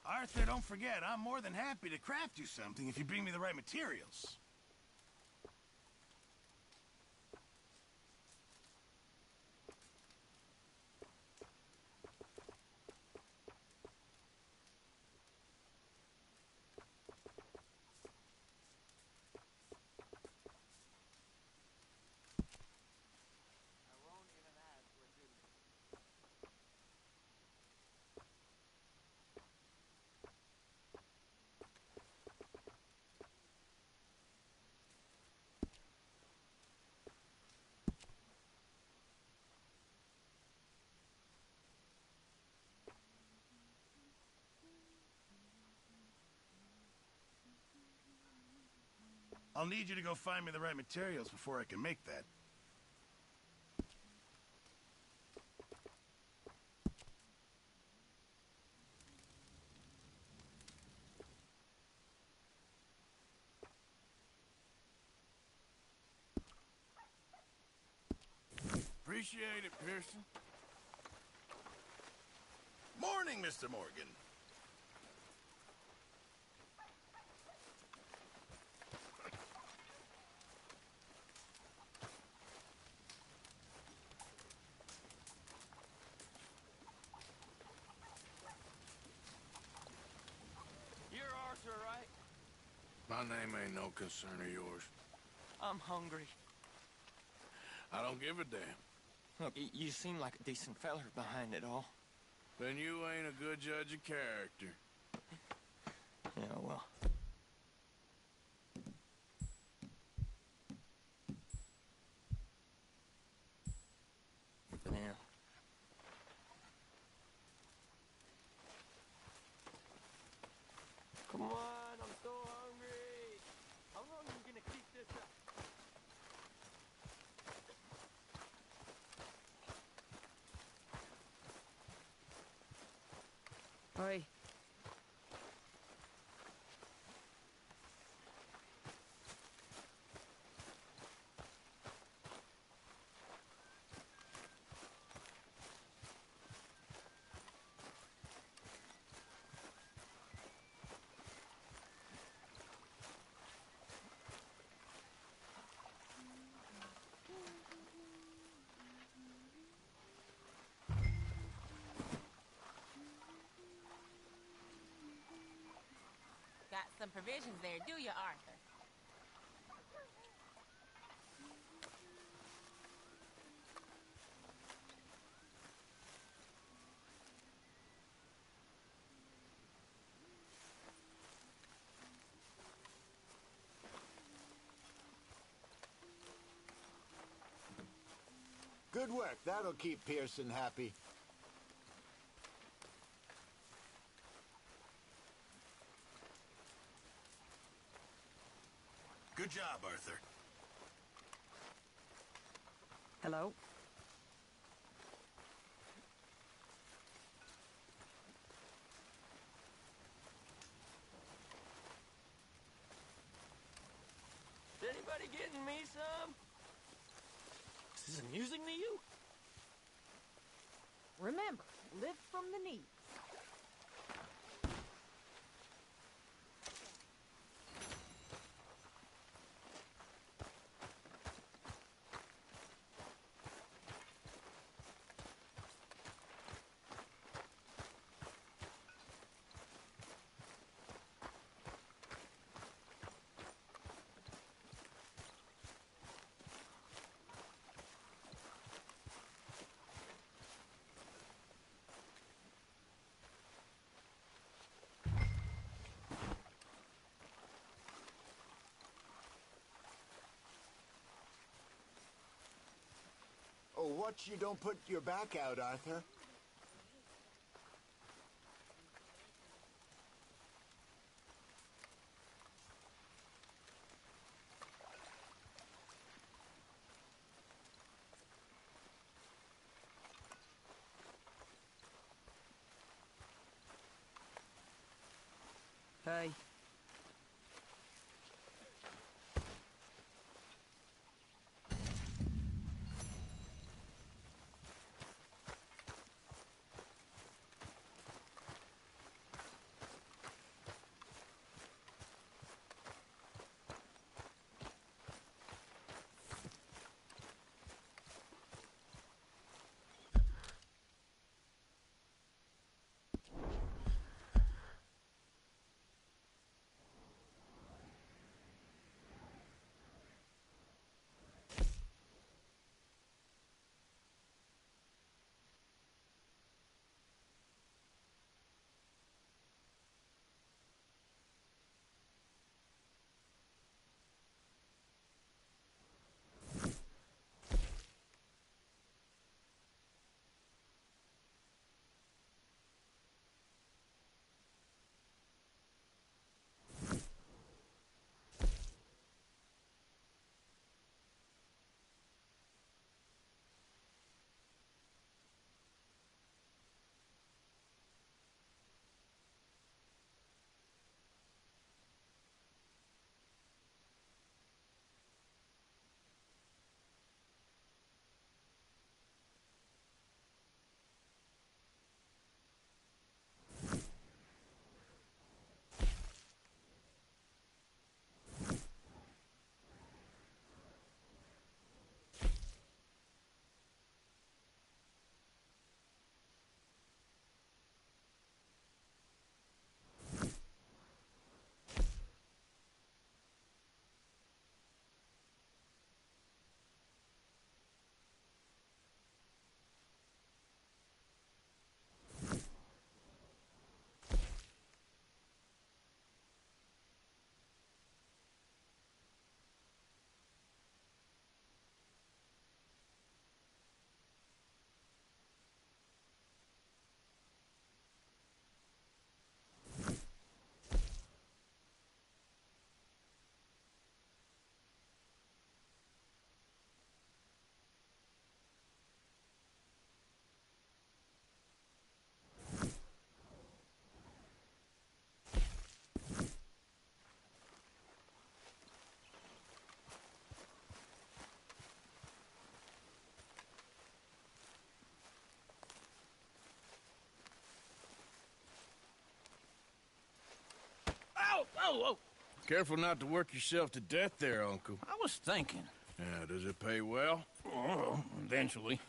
Arthur, don't forget, I'm more than happy to craft you something if you bring me the right materials. I'll need you to go find me the right materials before I can make that. Appreciate it, Pearson. Morning, Mr. Morgan. You're Arthur, right? My name ain't no concern of yours. I'm hungry. I don't give a damn. Look, you seem like a decent feller behind it all. Then you ain't a good judge of character. Yeah, well. Man. Come on, I'm so hungry. How long are you gonna keep this up? Oi. some provisions there, do you, Arthur? Good work. That'll keep Pearson happy. Good job, Arthur. Hello? Is anybody getting me some? Is this amusing to you? Remember, live from the knee. Oh, watch you don't put your back out, Arthur. Hey. Oh! Careful not to work yourself to death there, Uncle. I was thinking. Yeah, does it pay well? Oh, eventually.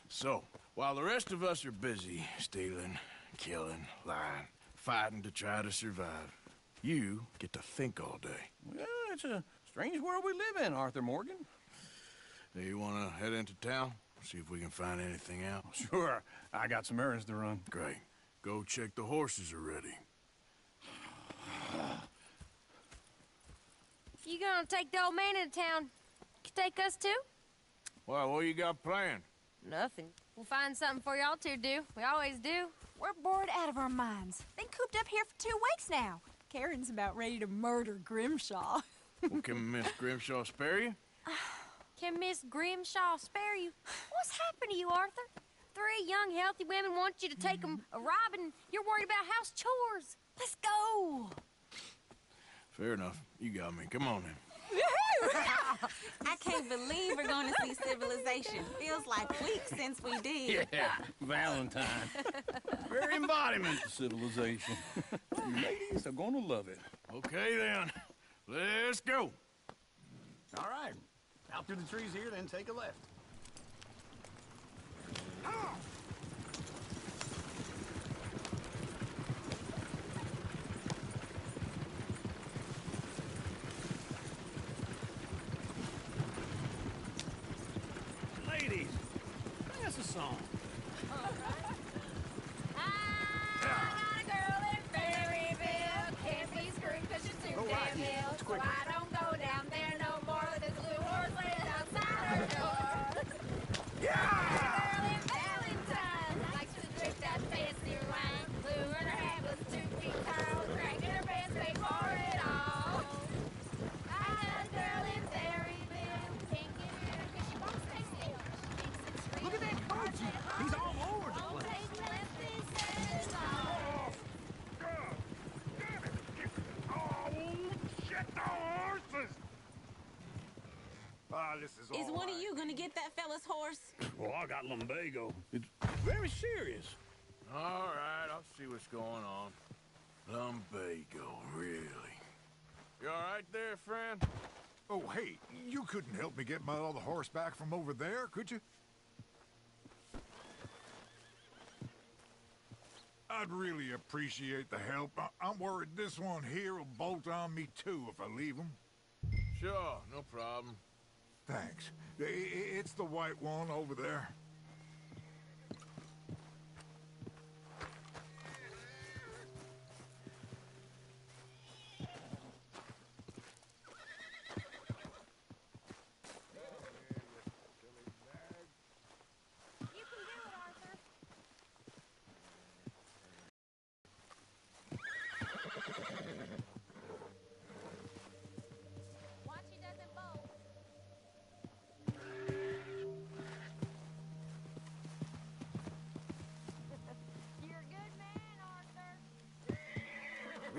So, while the rest of us are busy stealing, killing, lying, fighting to try to survive, You get to think all day. Well, it's a strange world we live in, Arthur Morgan. Do you want to head into town? See if we can find anything out? Sure. I got some errands to run. Great. Go check the horses are ready. You gonna take the old man into town? You take us too? Well, what you got planned? Nothing. We'll find something for y'all to do. We always do. We're bored out of our minds. Been cooped up here for 2 weeks now. Karen's about ready to murder Grimshaw. Well, can Miss Grimshaw spare you? Can Miss Grimshaw spare you? What's happened to you, Arthur? 3 young, healthy women want you to take them a robbing. You're worried about house chores. Let's go. Fair enough. You got me. Come on then. I can't believe we're going to see civilization. Feels like weeks since we did. Yeah, Valentine. Very embodiment of civilization. You ladies are gonna love it. Okay then. Let's go. All right. Out through the trees here, then take a left. Ladies, sing us a song. Look at that boat. He's all over the place. This is Is one of you gonna get that fella's horse? Well, I got lumbago. It's very serious. All right, I'll see what's going on. Lumbago, really? You all right there, friend? Oh, hey, you couldn't help me get my other horse back from over there, could you? I'd really appreciate the help. I'm worried this one here will bolt on me too if I leave him. Sure, no problem. Thanks. It's the white one over there.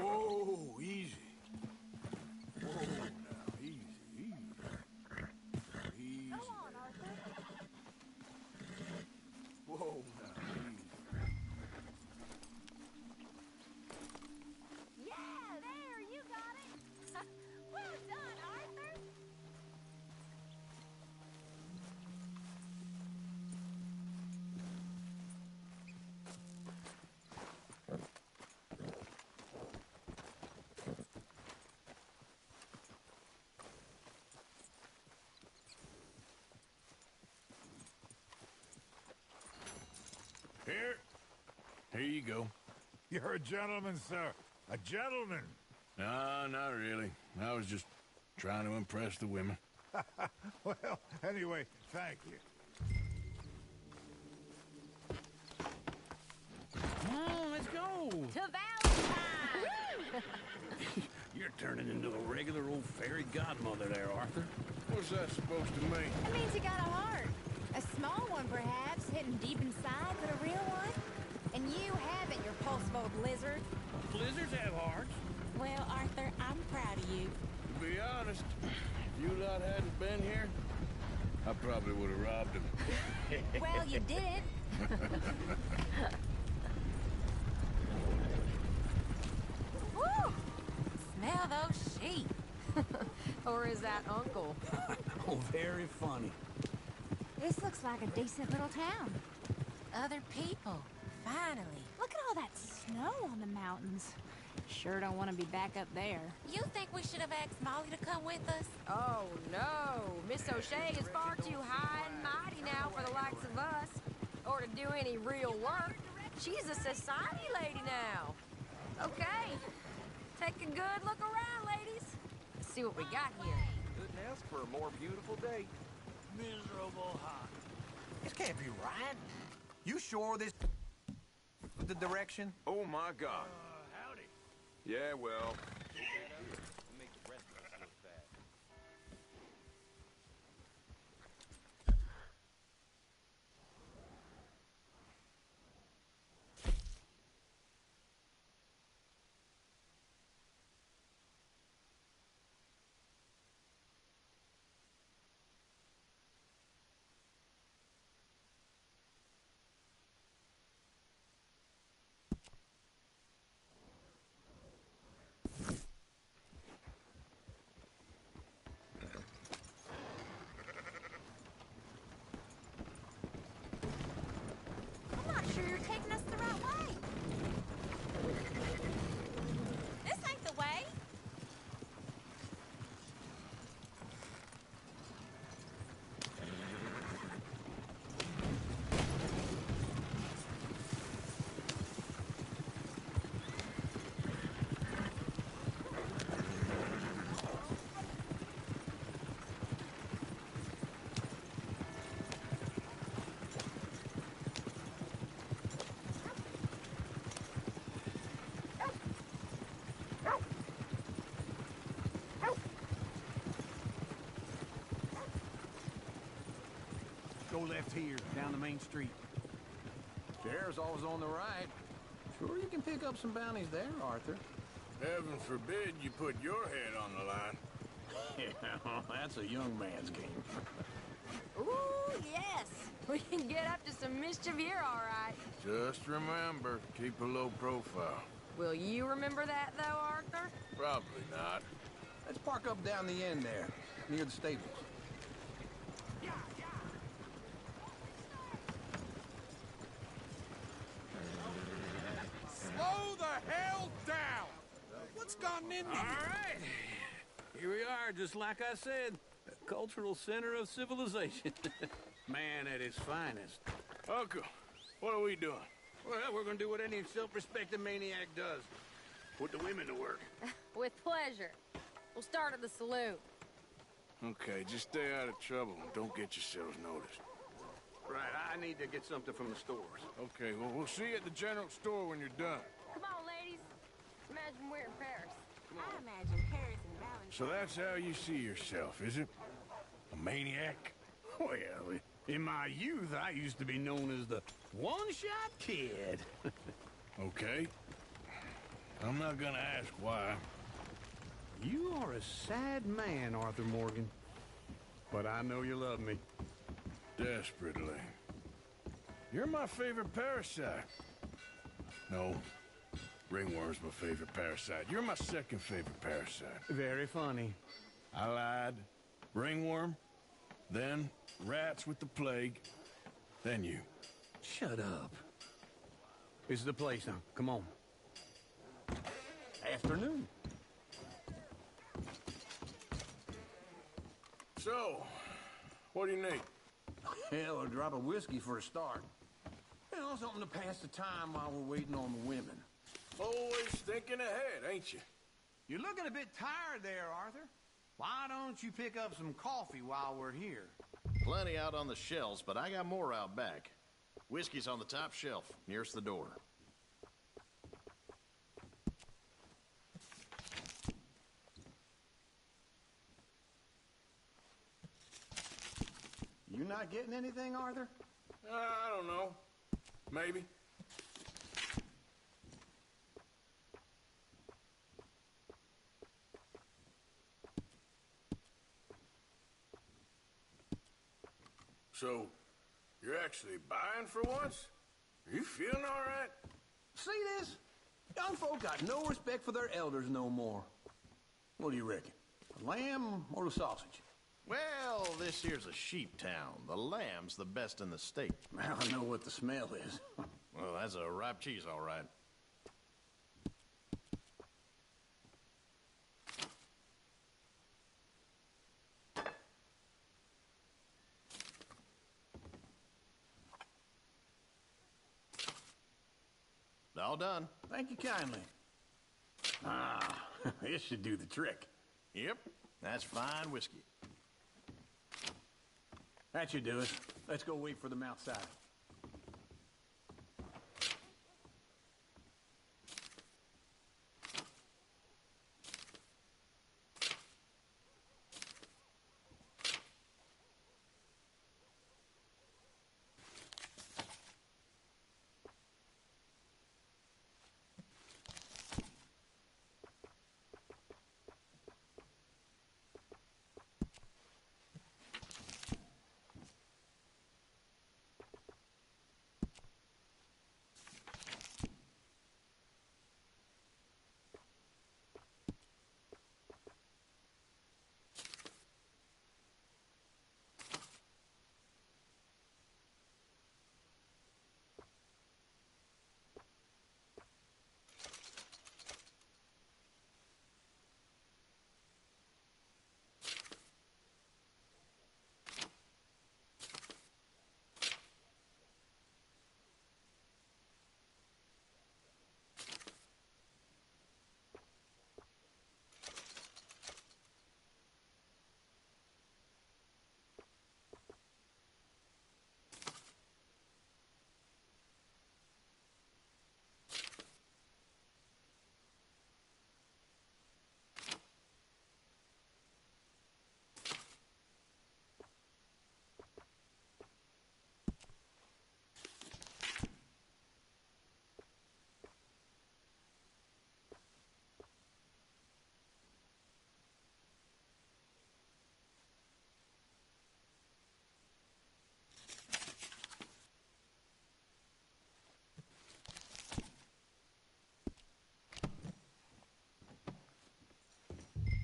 Whoa, easy. Whoa, now, easy, easy. Easy. Come on, Arthur. Whoa, now, easy. Yeah, there, you got it. Well done, Arthur. Here you go. You're a gentleman, sir. A gentleman. No, not really. I was just trying to impress the women. Well, anyway, thank you. Come on, let's go. To Valentine! You're turning into a regular old fairy godmother there, Arthur. What's that supposed to mean? It means you got a heart. A small one, perhaps, hidden deep inside, but a real one. And you haven't, your pulse-bow blizzard. Blizzards have hearts. Well, Arthur, I'm proud of you. To be honest, if you lot hadn't been here, I probably would have robbed him. Well, you did. Woo! Smell those sheep. Or is that Uncle? Oh, very funny. This looks like a decent little town. Other people. Finally. Look at all that snow on the mountains. Sure don't want to be back up there. You think we should have asked Molly to come with us? Oh, no. Miss O'Shea is far too high and mighty now for the likes of us. Or to do any real work. She's a society lady now. Okay. Take a good look around, ladies. Let's see what we got here. Couldn't ask for a more beautiful day. Miserable hot. This can't be right. You sure this the direction? Oh, my God. Howdy. Yeah, well. I'm not sure you're taking us the right way. This ain't the way. Go left here, down the main street. Sheriff's always on the right. Sure you can pick up some bounties there, Arthur. Heaven forbid you put your head on the line. Yeah, that's a young man's game. Ooh, yes. We can get up to some mischief here, all right. Just remember, keep a low profile. Will you remember that, though, Arthur? Probably not. Let's park up down the end there, near the stables. Slow the hell down! What's gotten into you? All right. Here we are, just like I said. A cultural center of civilization. Man at his finest. Uncle, what are we doing? Well, we're gonna do what any self-respecting maniac does. Put the women to work. With pleasure. We'll start at the saloon. Okay, just stay out of trouble and don't get yourselves noticed. Right, I need to get something from the stores. Okay, well, we'll see you at the general store when you're done. Come on, ladies. Imagine we're in Paris. I imagine Paris and Valentine. So that's how you see yourself, is it? A maniac? Well, in my youth, I used to be known as the one-shot kid. Okay. I'm not gonna ask why. You are a sad man, Arthur Morgan. But I know you love me. Desperately. You're my favorite parasite. No. Ringworm's my favorite parasite. You're my second favorite parasite. Very funny. I lied. Ringworm. Then rats with the plague. Then you. Shut up. This is the place now. Come on. Afternoon. So, what do you need? Hell, a drop of whiskey for a start. You know, something to pass the time while we're waiting on the women. Always thinking ahead, ain't you? You're looking a bit tired there, Arthur. Why don't you pick up some coffee while we're here? Plenty out on the shelves, but I got more out back. Whiskey's on the top shelf, nearest the door. You not getting anything, Arthur? I don't know. Maybe. So, you're actually buying for once? Are you feeling all right? See this? Young folk got no respect for their elders no more. What do you reckon? The lamb or the sausage? Well, this here's a sheep town. The lamb's the best in the state. I know what the smell is. Well, that's a ripe cheese, all right. All done. Thank you kindly. Ah, this should do the trick. Yep, that's fine whiskey. That should do it. Let's go wait for them outside.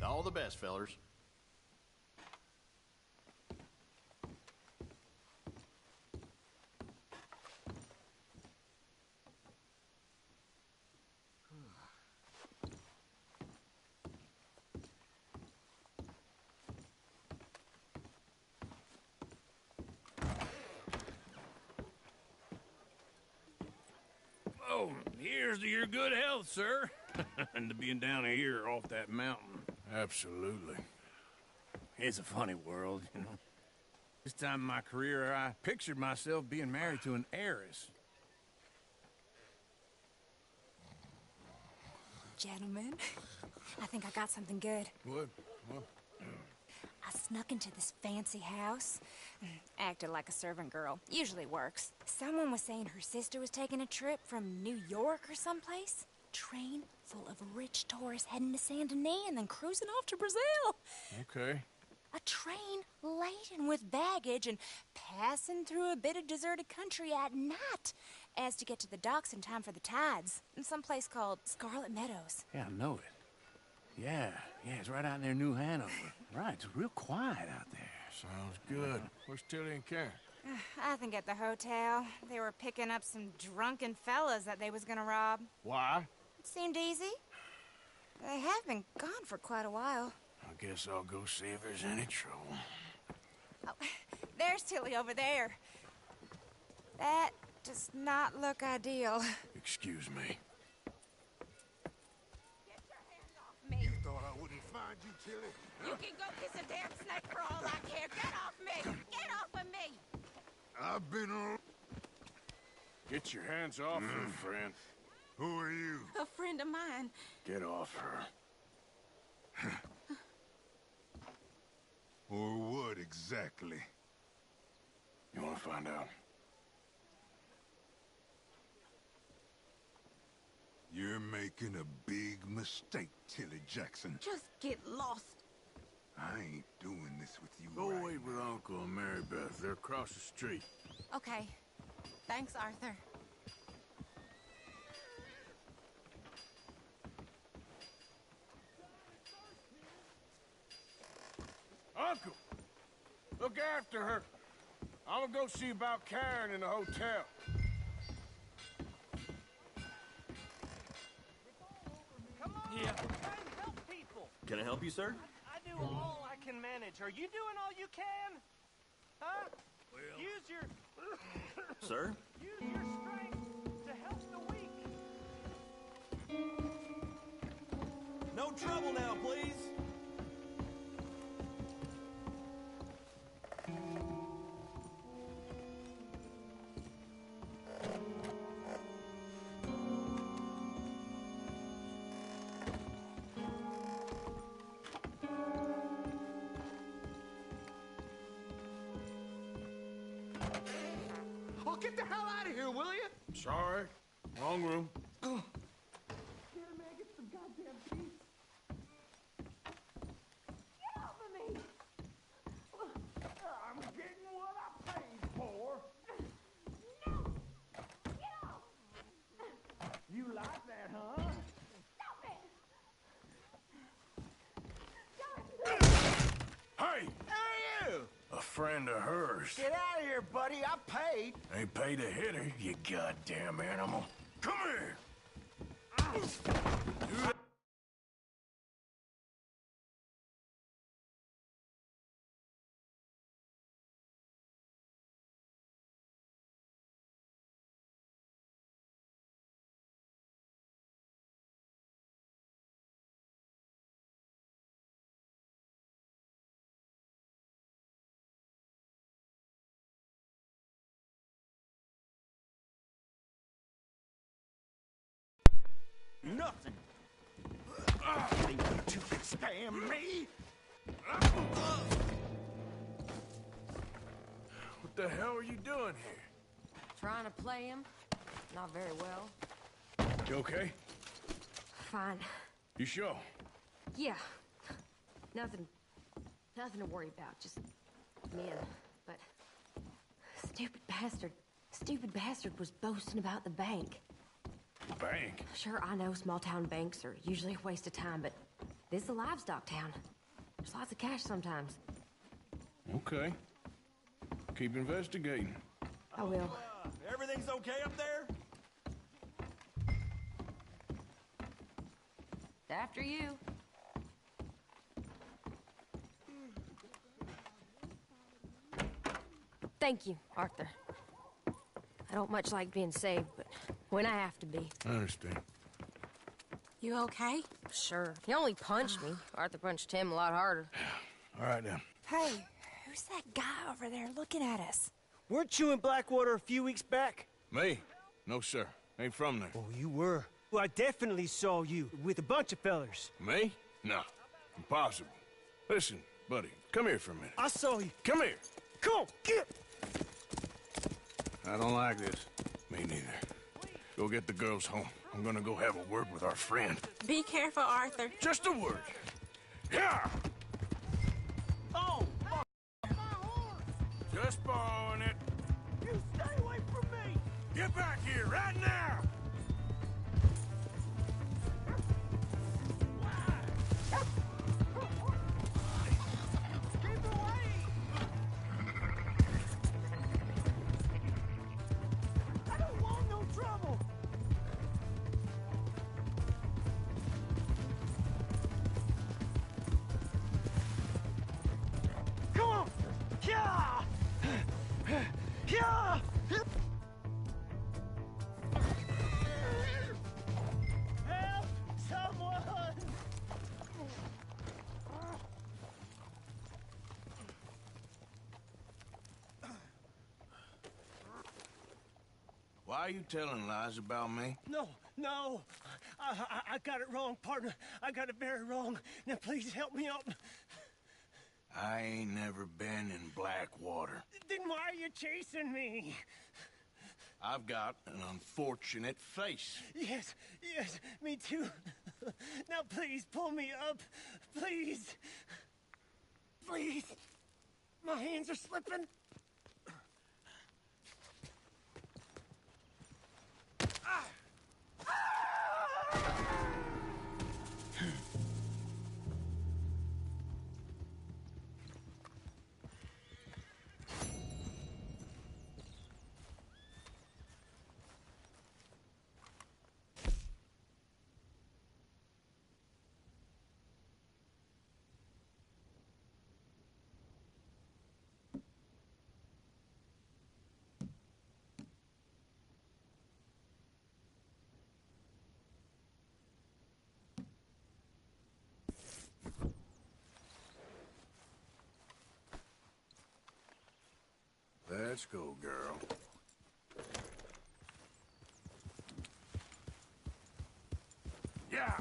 All the best, fellers. Oh, here's to your good health, sir. And to being down here off that mountain. Absolutely. It's a funny world, you know. This time in my career, I pictured myself being married to an heiress. Gentlemen, I think I got something good. What? I snuck into this fancy house, acted like a servant girl. Usually works. Someone was saying her sister was taking a trip from New York or someplace. Train full of rich tourists heading to Saint Denis and then cruising off to Brazil. Okay. A train laden with baggage and passing through a bit of deserted country at night as to get to the docks in time for the tides in some place called Scarlet Meadows. Yeah, I know it. Yeah, it's right out near New Hanover. Right, it's real quiet out there. Sounds good. Where's Tilly and Karen? I think at the hotel. They were picking up some drunken fellas that they was gonna rob. Why? It seemed easy. They have been gone for quite a while. I guess I'll go see if there's any trouble. Oh, there's Tilly over there. That does not look ideal. Excuse me. Me. Thought I wouldn't find you, Tilly? You can go kiss a damn snake for all I care. Get off me! Get off of me! I've been on... Get your hands off her, friend. Who are you? A friend of mine. Get off her. Or what exactly? You want to find out? You're making a big mistake, Tilly Jackson. Just get lost. I ain't doing this with you Go right wait with Uncle and Mary Beth. They're across the street. Okay. Thanks, Arthur. Uncle! Look after her. I'm gonna go see about Karen in the hotel. Come on, Yeah. we're trying to help people. Can I help you, sir? I do all I can manage. Are you doing all you can? Huh? Use your Sir? use your strength to help the weak. No trouble now, please. Oh, get the hell out of here, will you? Sorry. Wrong room. Get him, man. Get some goddamn peace. Get off of me! I'm getting what I paid for. No! Get off! You like that, huh? Stop it! Hey! Hey, you! A friend of hers. Get out of here, buddy. I paid. Ain't paid to hit her, you goddamn animal. Come here! Nothing. Think you can spam me? What the hell are you doing here? Trying to play him? Not very well. You okay? Fine. You sure? Yeah. Nothing to worry about. Just men. But stupid bastard was boasting about the bank. Bank? Sure, I know small town banks are usually a waste of time, but this is a livestock town. There's lots of cash sometimes. Okay. Keep investigating. I will. Everything's okay up there? After you. Thank you, Arthur. I don't much like being saved, but when I have to be. I understand. You okay? Sure. He only punched me. Arthur punched him a lot harder. All right, then. Hey, who's that guy over there looking at us? Weren't you in Blackwater a few weeks back? Me? No, sir. Ain't from there. Oh, you were. Well, I definitely saw you with a bunch of fellers. Me? No. Impossible. Listen, buddy, come here for a minute. I saw you. Come here. Come on, get! I don't like this. Me neither. Go get the girls home. I'm gonna go have a word with our friend. Be careful, Arthur. Just a word. Yeah! Oh! Just borrowing it. You stay away from me! Get back here right now! Keep away! I don't want no trouble! Come on! Yeah! Yeah! Help! Someone! Why are you telling lies about me? No, no. I got it wrong, partner. I got it very wrong. Now please help me out. I ain't never been in Blackwater. Then why are you chasing me? I've got an unfortunate face. Yes, yes, me too. Now please pull me up. Please. Please. My hands are slipping. Let's go, girl. Yeah!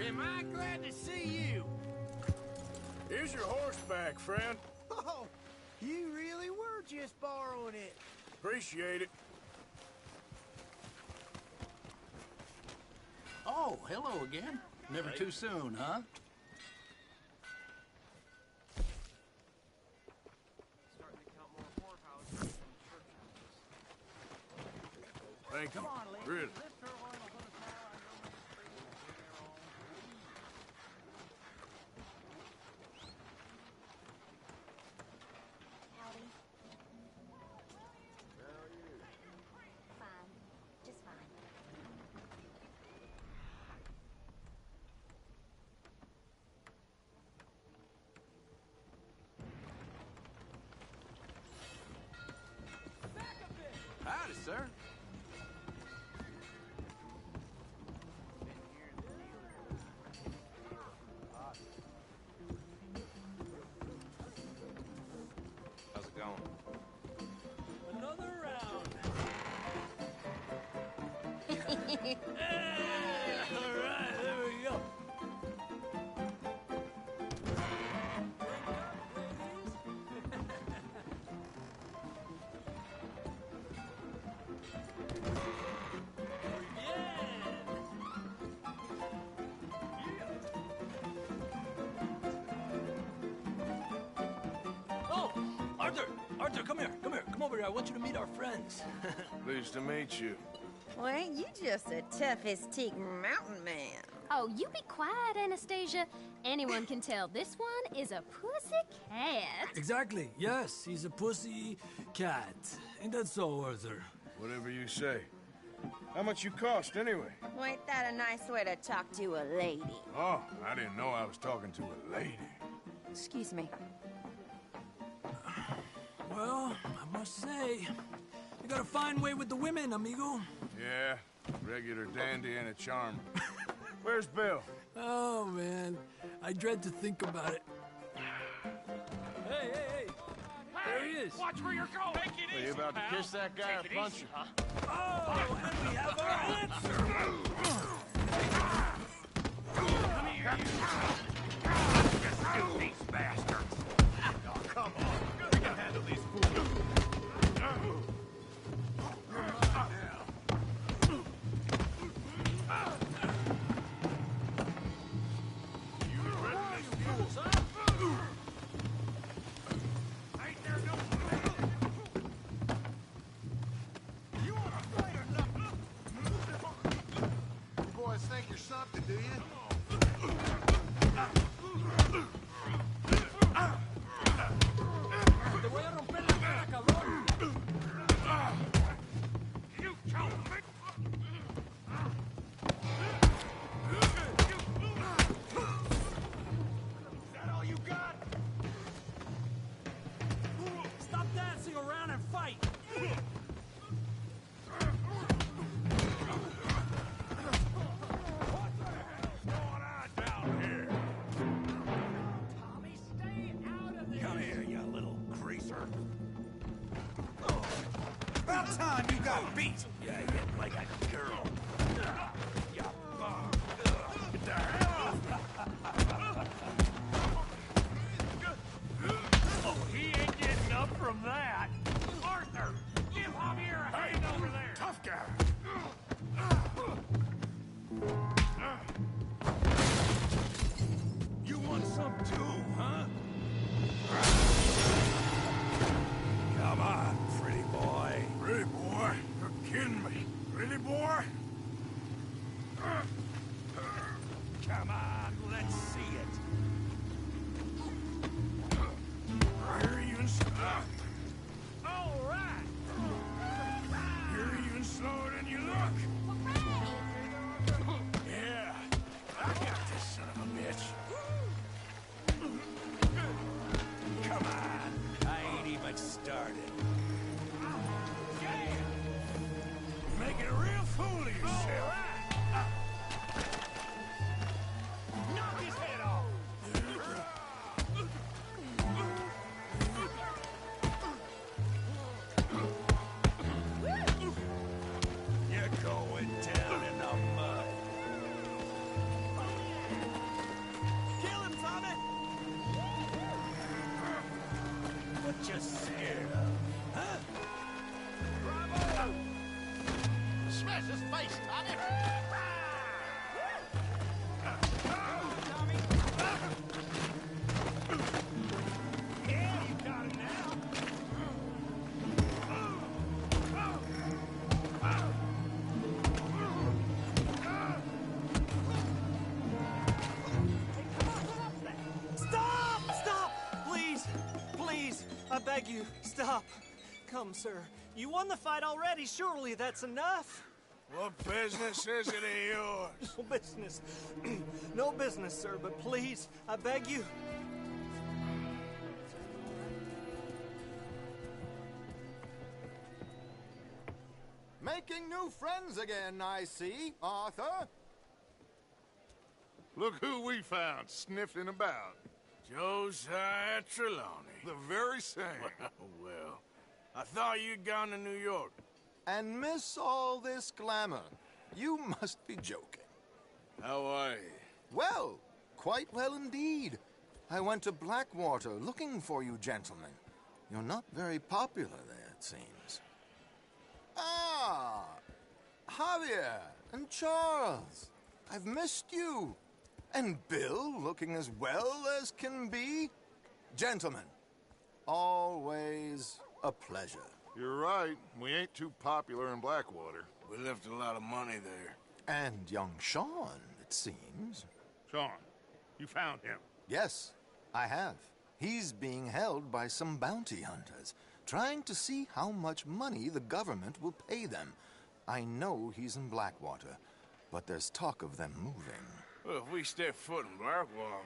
Am I glad to see you? Here's your horse back, friend. Oh, you really were just borrowing it. Appreciate it. Oh, hello again. Never too soon, huh? Thank you. Really. Howdy, sir. How's it going? Another round. All right, there we go. Oh, Arthur! Arthur, come here, come here. Come over here. I want you to meet our friends. Pleased to meet you. Well, ain't you just a toughest-teak mountain man? Oh, you be quiet, Anastasia. Anyone can tell this one is a pussy cat. Exactly. Yes, he's a pussy cat. Ain't that so, Arthur? Whatever you say. How much you cost, anyway? Well, ain't that a nice way to talk to a lady? Oh, I didn't know I was talking to a lady. Excuse me. Well, I must say, you got a fine way with the women, amigo. Yeah, regular dandy and a charm. Where's Bill? Oh, man. I dread to think about it. Hey, hey, hey. There he is. Watch where you're going. Take it Are you about to kiss that guy or punch him? Oh, and we have our answer. Come here, you these bastards. Oh, come on. We can handle these fools. Think you're something, do you? Te voy a romper la cara, cabrón. You killed me. Is that all you got? Stop dancing around and fight. About time you got beat. Yeah, you hit like a girl. Yeah. Get the hell off. Oh, he ain't getting up from that. Arthur, give Javier a hand over there. Tough guy. You want some too, huh? Come on, pretty boy. Pretty boy? You're kidding me. Really, boy? Come on, let's see it. You're even... All right. You're even slower than you look. Yeah, you scared of? Huh? Smash his face, Tommy! Yeah, you got him now. Stop! Stop! Please! Please! I beg you, stop. Come, sir. You won the fight already. Surely that's enough. What business is it of yours? No business. No business, sir, but please, I beg you. Making new friends again, I see, Arthur. Look who we found sniffing about. Josiah Trelawney. The very same. Well, I thought you'd gone to New York. And miss all this glamour. You must be joking. How are you? Well, quite well indeed. I went to Blackwater looking for you gentlemen. You're not very popular there, it seems. Ah, Javier and Charles. I've missed you. And Bill looking as well as can be. Gentlemen, always a pleasure. You're right. We ain't too popular in Blackwater. We left a lot of money there. And young Sean, it seems. Sean, you found him. Yes, I have. He's being held by some bounty hunters, trying to see how much money the government will pay them. I know he's in Blackwater, but there's talk of them moving. Well, if we step foot in Blackwater...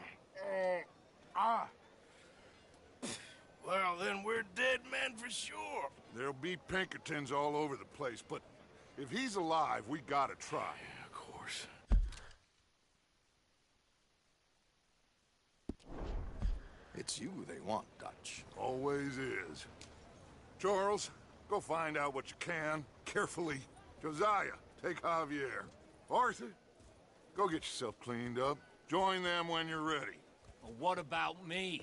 Well, then we're dead men for sure. There'll be Pinkertons all over the place, but if he's alive, we gotta try. Yeah, of course. It's you they want, Dutch. Always is. Charles, go find out what you can, carefully. Josiah, take Javier. Arthur, go get yourself cleaned up. Join them when you're ready. Well, what about me?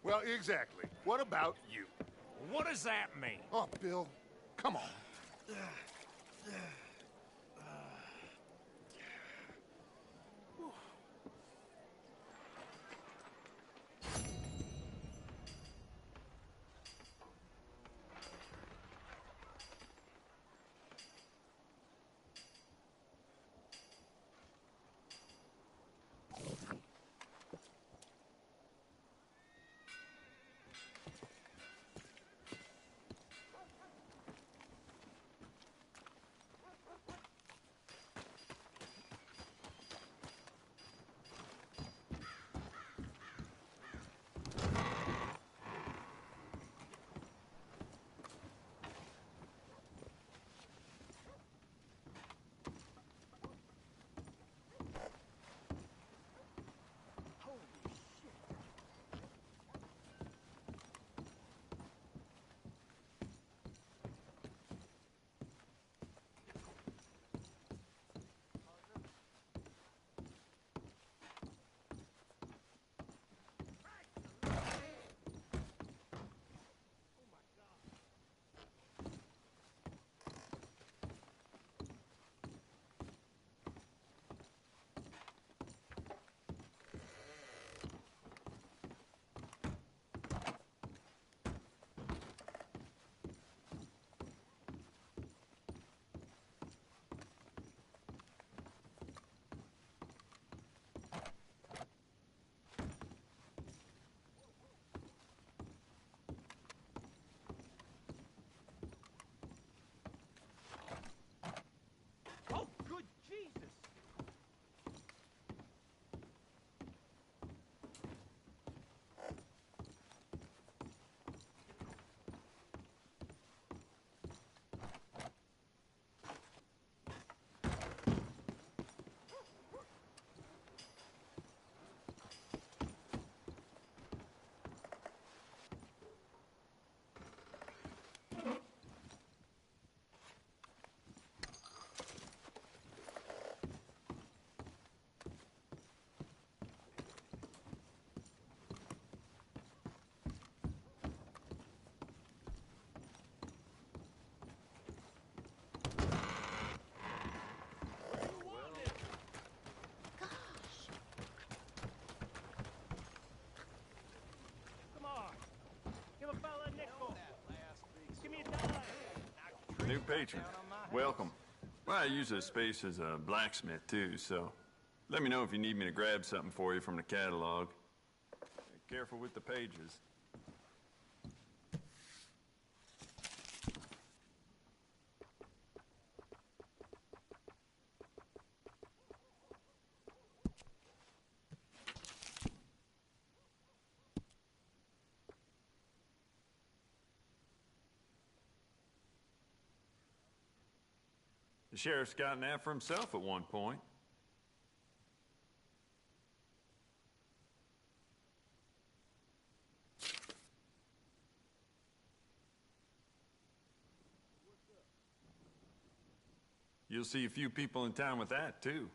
Well, exactly. What about you? What does that mean? Oh, Bill, come on. new patron. Welcome. Well, I use this space as a blacksmith, too, so let me know if you need me to grab something for you from the catalog. Careful with the pages. The sheriff's gotten that for himself at one point. You'll see a few people in town with that, too.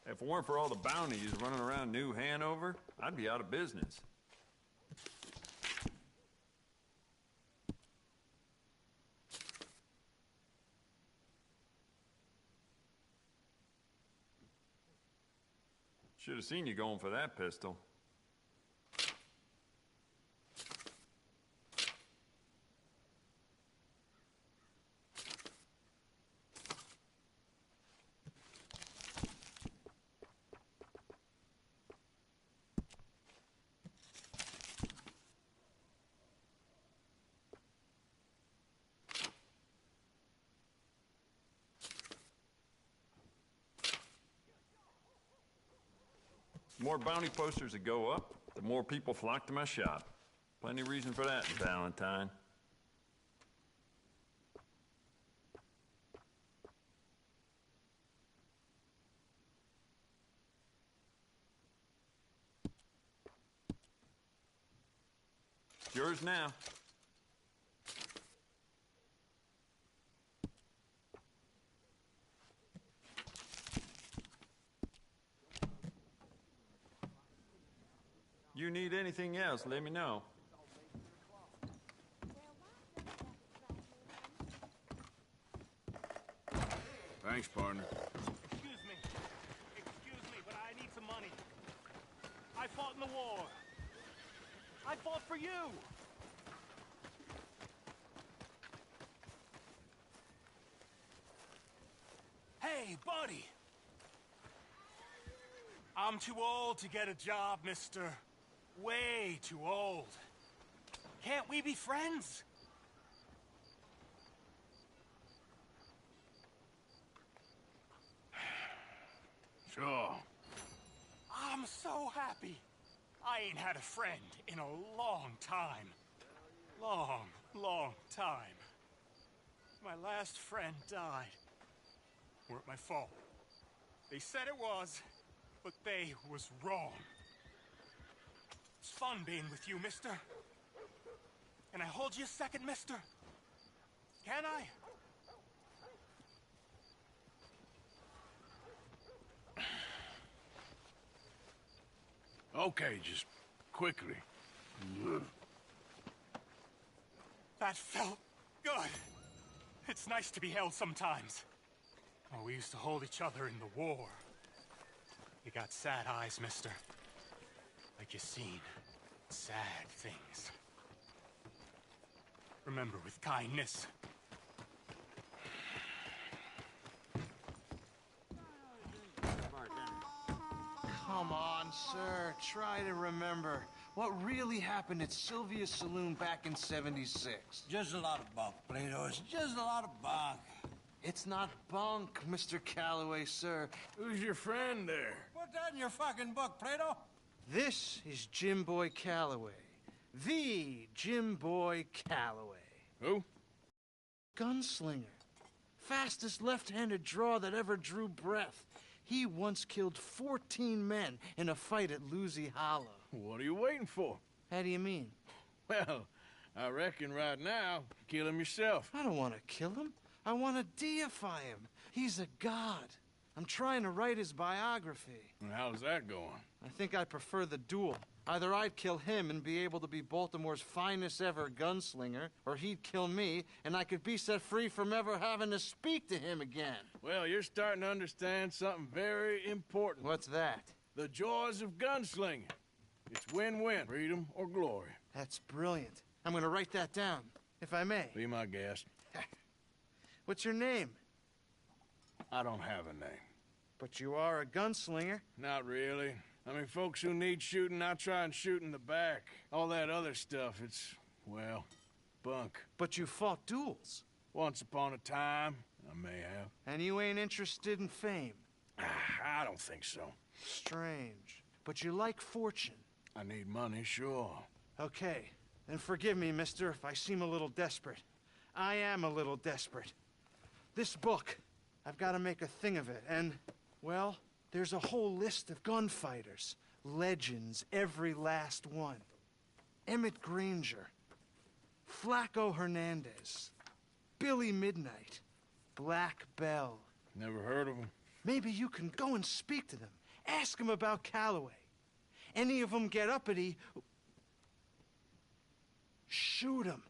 If it weren't for all the bounties running around New Hanover, I'd be out of business. Should have seen you going for that pistol. The more bounty posters that go up, the more people flock to my shop. Plenty of reason for that, Valentine. It's yours now. You need anything else, let me know. Thanks, partner. Excuse me, but I need some money. I fought in the war. I fought for you. Hey, buddy. I'm too old to get a job, mister. Way too old. Can't we be friends? Sure. I'm so happy. I ain't had a friend in a long time. Long time. My last friend died. Weren't my fault. They said it was, but they was wrong. It's fun being with you, mister. Can I hold you a second, mister? Can I? Okay, just quickly. That felt good. It's nice to be held sometimes. Oh, we used to hold each other in the war. You got sad eyes, mister. Like you seen sad things. Remember, with kindness. Come on, sir. Try to remember what really happened at Sylvia's Saloon back in '76. Just a lot of bunk, Plato. It's just a lot of bunk. It's not bunk, Mr. Calloway, sir. Who's your friend there? Put that in your fucking book, Plato. This is Jim Boy Calloway. The Jim Boy Calloway. Who? Gunslinger. Fastest left-handed draw that ever drew breath. He once killed 14 men in a fight at Lucy Hollow. What are you waiting for? How do you mean? Well, I reckon right now, kill him yourself. I don't want to kill him. I want to deify him. He's a god. I'm trying to write his biography. And how's that going? I think I prefer the duel. Either I'd kill him and be able to be Baltimore's finest ever gunslinger, or he'd kill me and I could be set free from ever having to speak to him again. Well, you're starting to understand something very important. What's that? The joys of gunslinging. It's win-win, freedom or glory. That's brilliant. I'm going to write that down, if I may. Be my guest. What's your name? I don't have a name. But you are a gunslinger. Not really. I mean, folks who need shooting, I try and shoot in the back. All that other stuff, it's, well, bunk. But you fought duels. Once upon a time, I may have. And you ain't interested in fame. I don't think so. Strange. But you like fortune. I need money, sure. Okay. Then forgive me, mister, if I seem a little desperate. I am a little desperate. This book, I've got to make a thing of it, and, well, there's a whole list of gunfighters. Legends, every last one. Emmett Granger. Flaco Hernandez. Billy Midnight. Black Bell. Never heard of them. Maybe you can go and speak to them. Ask them about Calloway. Any of them get uppity, shoot them.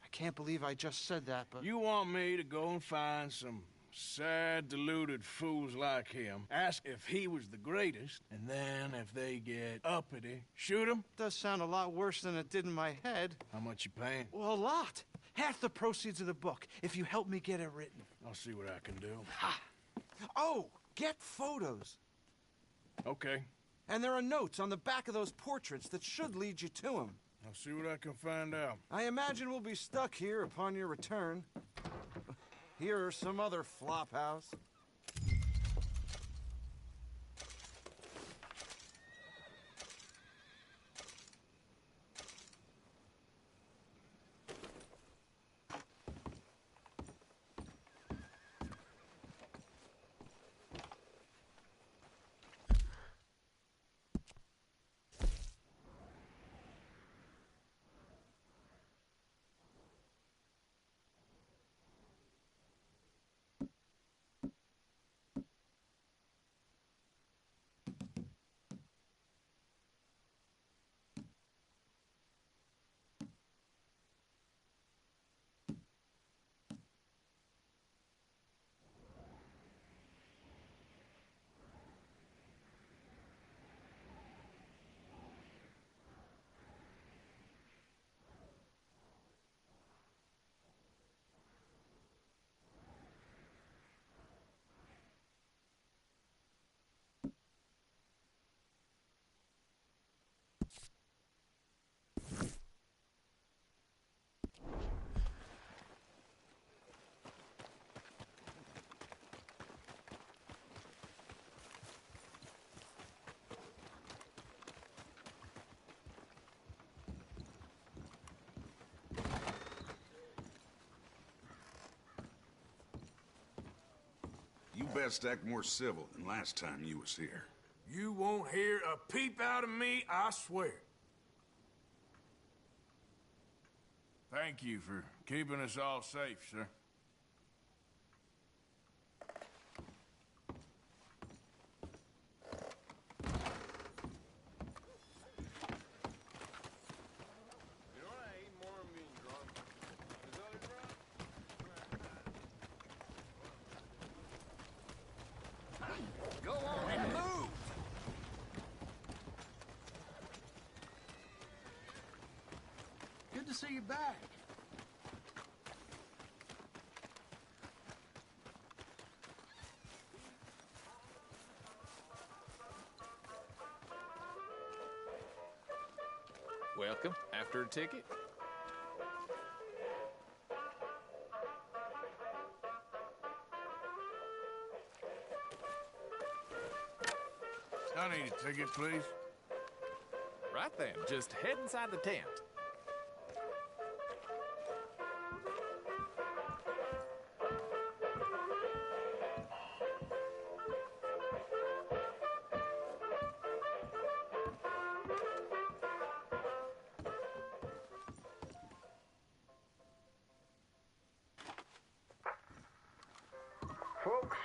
I can't believe I just said that, but... You want me to go and find some sad, deluded fools like him, ask if he was the greatest, and then if they get uppity, shoot him? Does sound a lot worse than it did in my head. How much you paying? Well, a lot. Half the proceeds of the book, if you help me get it written. I'll see what I can do. Ha! Oh, get photos. Okay. And there are notes on the back of those portraits that should lead you to him. I'll see what I can find out. I imagine we'll be stuck here upon your return. Here are some other flophouse. You best act more civil than last time you was here. You won't hear a peep out of me, I swear. Thank you for keeping us all safe, sir. Go on and move! Good to see you back. Welcome. After a ticket? I need a ticket, please. Right then. Just head inside the tent. folks.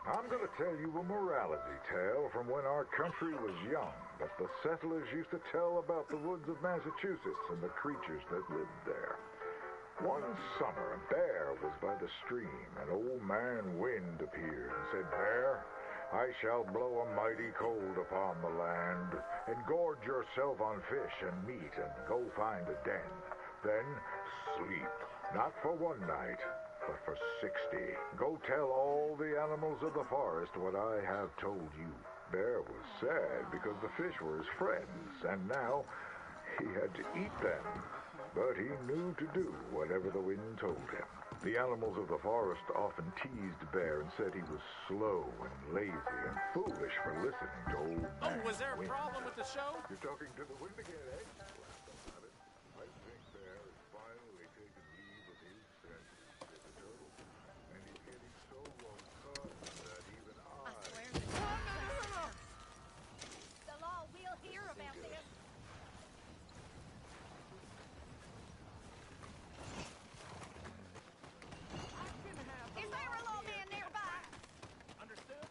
I'm gonna tell you a morality tale from when our country was young that the settlers used to tell about the woods of Massachusetts and the creatures that lived there. One summer, a bear was by the stream, and Old Man Wind appeared and said, "Bear, I shall blow a mighty cold upon the land, and gorge yourself on fish and meat, and go find a den. Then sleep, not for one night, but for 60. Go tell all the animals of the forest what I have told you." Bear was sad because the fish were his friends, and now he had to eat them. But he knew to do whatever the wind told him. The animals of the forest often teased Bear and said he was slow and lazy and foolish for listening to Old Man Oh, was there a Wind. problem with the show? You're talking to the wind again, eh? Laughed about it. I think Bear has finally taken leave of his senses, said the turtle. And he's getting so well cut that even I swear the law will hear about this. Is there a lawman nearby? Understood?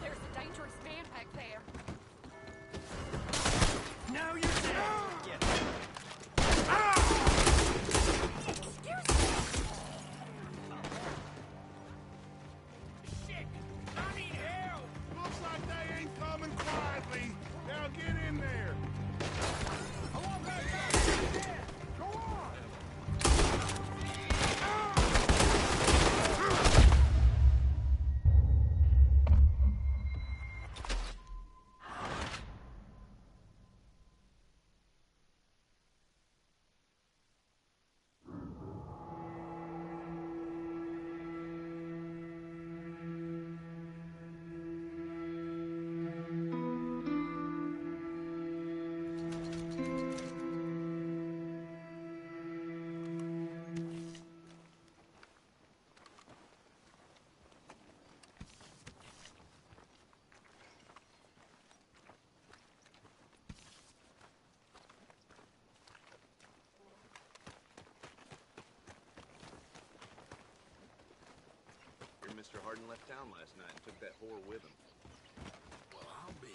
There's a dangerous man back there. Now you're dead! Get Shit! I need help! Looks like they ain't coming quietly. Now get in there. I want that guy to be dead. Go on! Hear Mr. Harden left town last night and took that whore with him. Well, I'll be.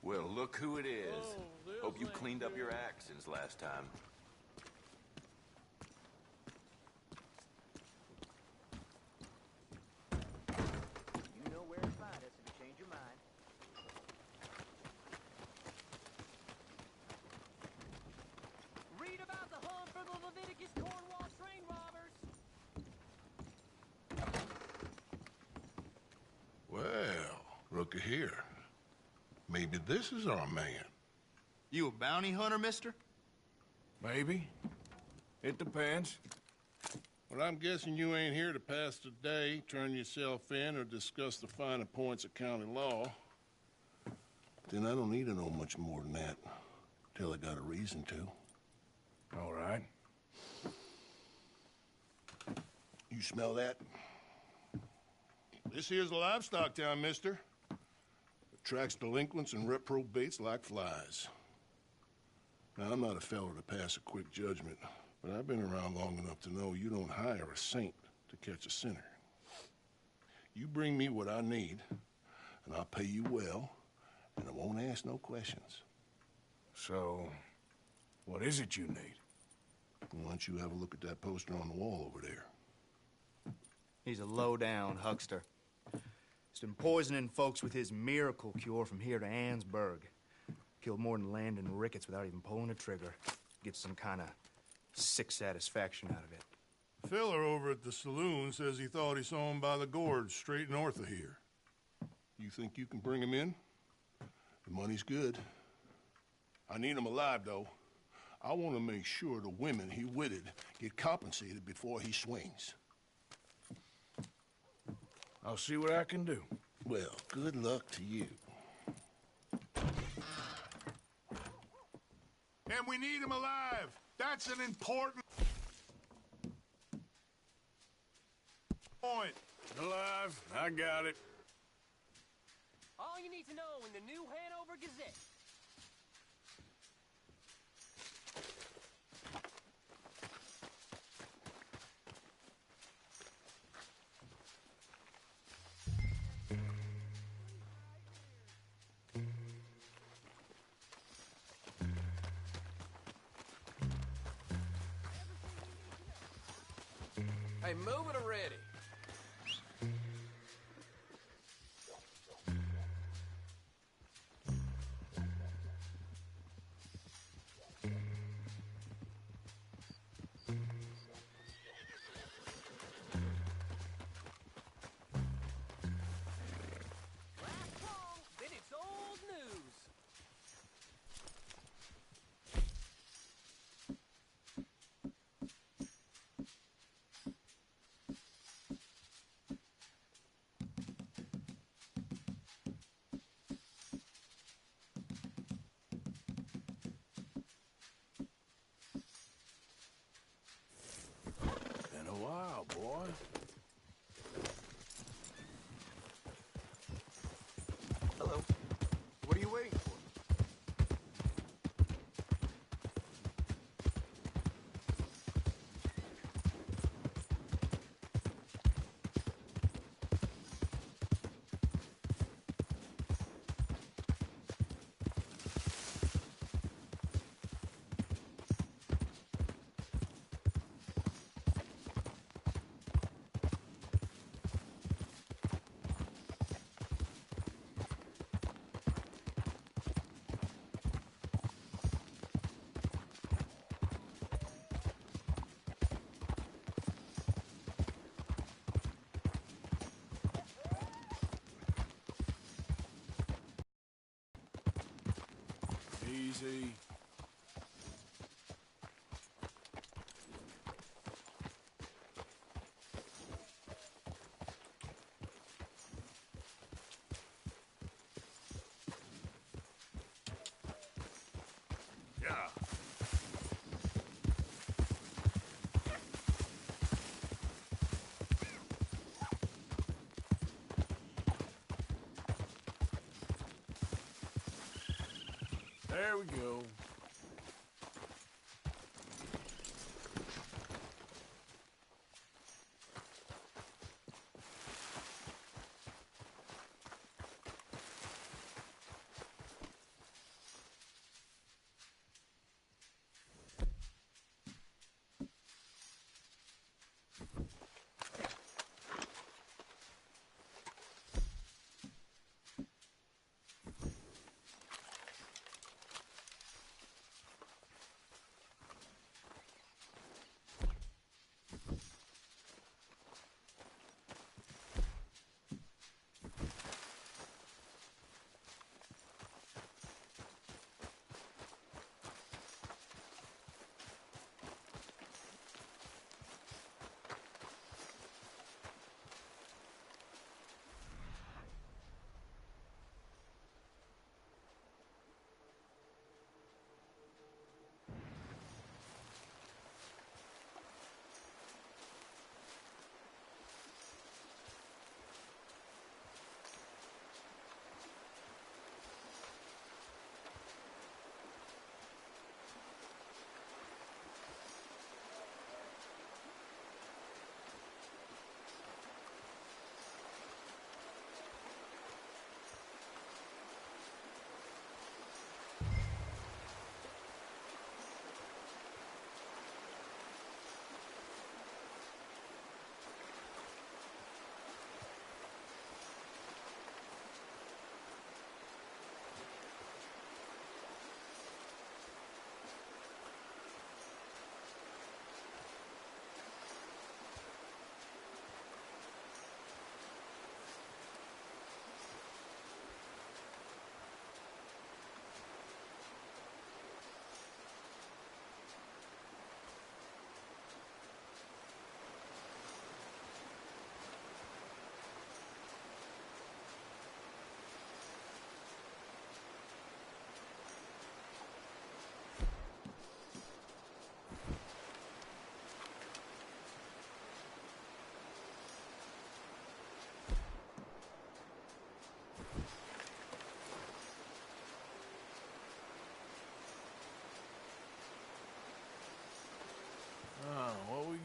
Well, look who it is. Hope you cleaned up your act since last time. You know where to find us if you change your mind. Read about the hunt for the Leviticus Cornwall train robbers. Well, looky here. Maybe this is our man. You a bounty hunter, mister? Maybe. It depends. Well, I'm guessing you ain't here to pass the day, turn yourself in, or discuss the finer points of county law. Then I don't need to know much more than that, till I got a reason to. All right. You smell that? This here's a livestock town, mister. Attracts delinquents and reprobates like flies. Now, I'm not a fellow to pass a quick judgment, but I've been around long enough to know you don't hire a saint to catch a sinner. You bring me what I need, and I'll pay you well, and I won't ask no questions. So, what is it you need? Why don't you have a look at that poster on the wall over there? He's a low-down huckster. He's been poisoning folks with his miracle cure from here to Annesburg. Killed more than Landon Ricketts without even pulling a trigger. Gets some kind of sick satisfaction out of it. The fella over at the saloon says he thought he saw him by the gorge straight north of here. You think you can bring him in? The money's good. I need him alive, though. I want to make sure the women he witted get compensated before he swings. I'll see what I can do. Well, good luck to you. And we need him alive. That's an important point. Alive? I got it. All you need to know in the new Hanover Gazette. Hey, move it already. Last call, then it's old news. Been a while, boy. Hello. What are you waiting for? Easy. Yeah. There we go.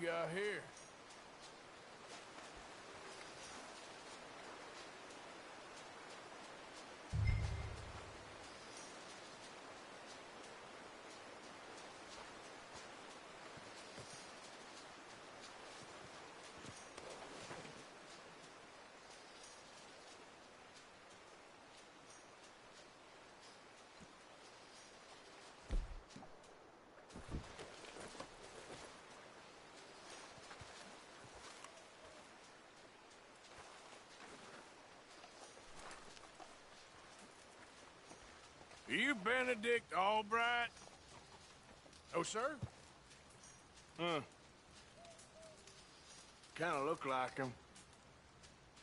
we got here? Are you Benedict Albright? Oh, sir? Huh. Kind of look like him.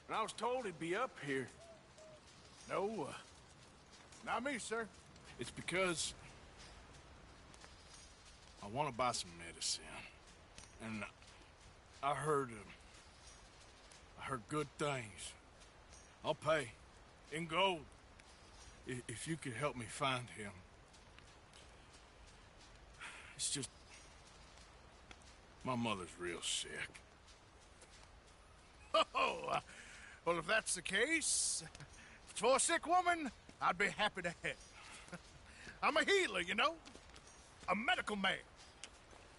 And I was told he'd be up here. No, not me, sir. It's because I want to buy some medicine. And I heard good things. I'll pay in gold. If you could help me find him. It's just... my mother's real sick. Oh, well, if that's the case, for a sick woman, I'd be happy to help. I'm a healer, you know? A medical man.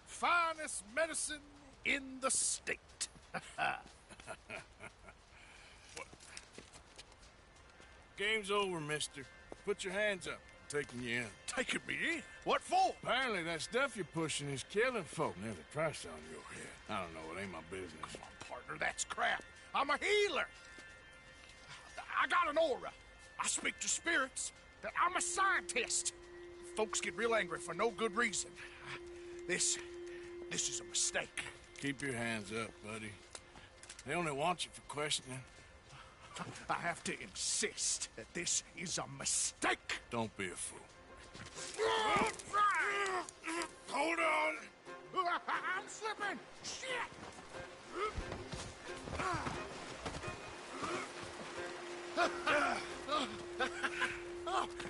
Finest medicine in the state. Game's over, mister. Put your hands up. I'm taking you in. Taking me in? What for? Apparently that stuff you're pushing is killing folk. There's a price on your head. I don't know. It ain't my business. Come on, partner. That's crap. I'm a healer. I got an aura. I speak to spirits. I'm a scientist. Folks get real angry for no good reason. This is a mistake. Keep your hands up, buddy. They only want you for questioning. I have to insist that this is a mistake. Don't be a fool. Hold on. I'm slipping. Shit.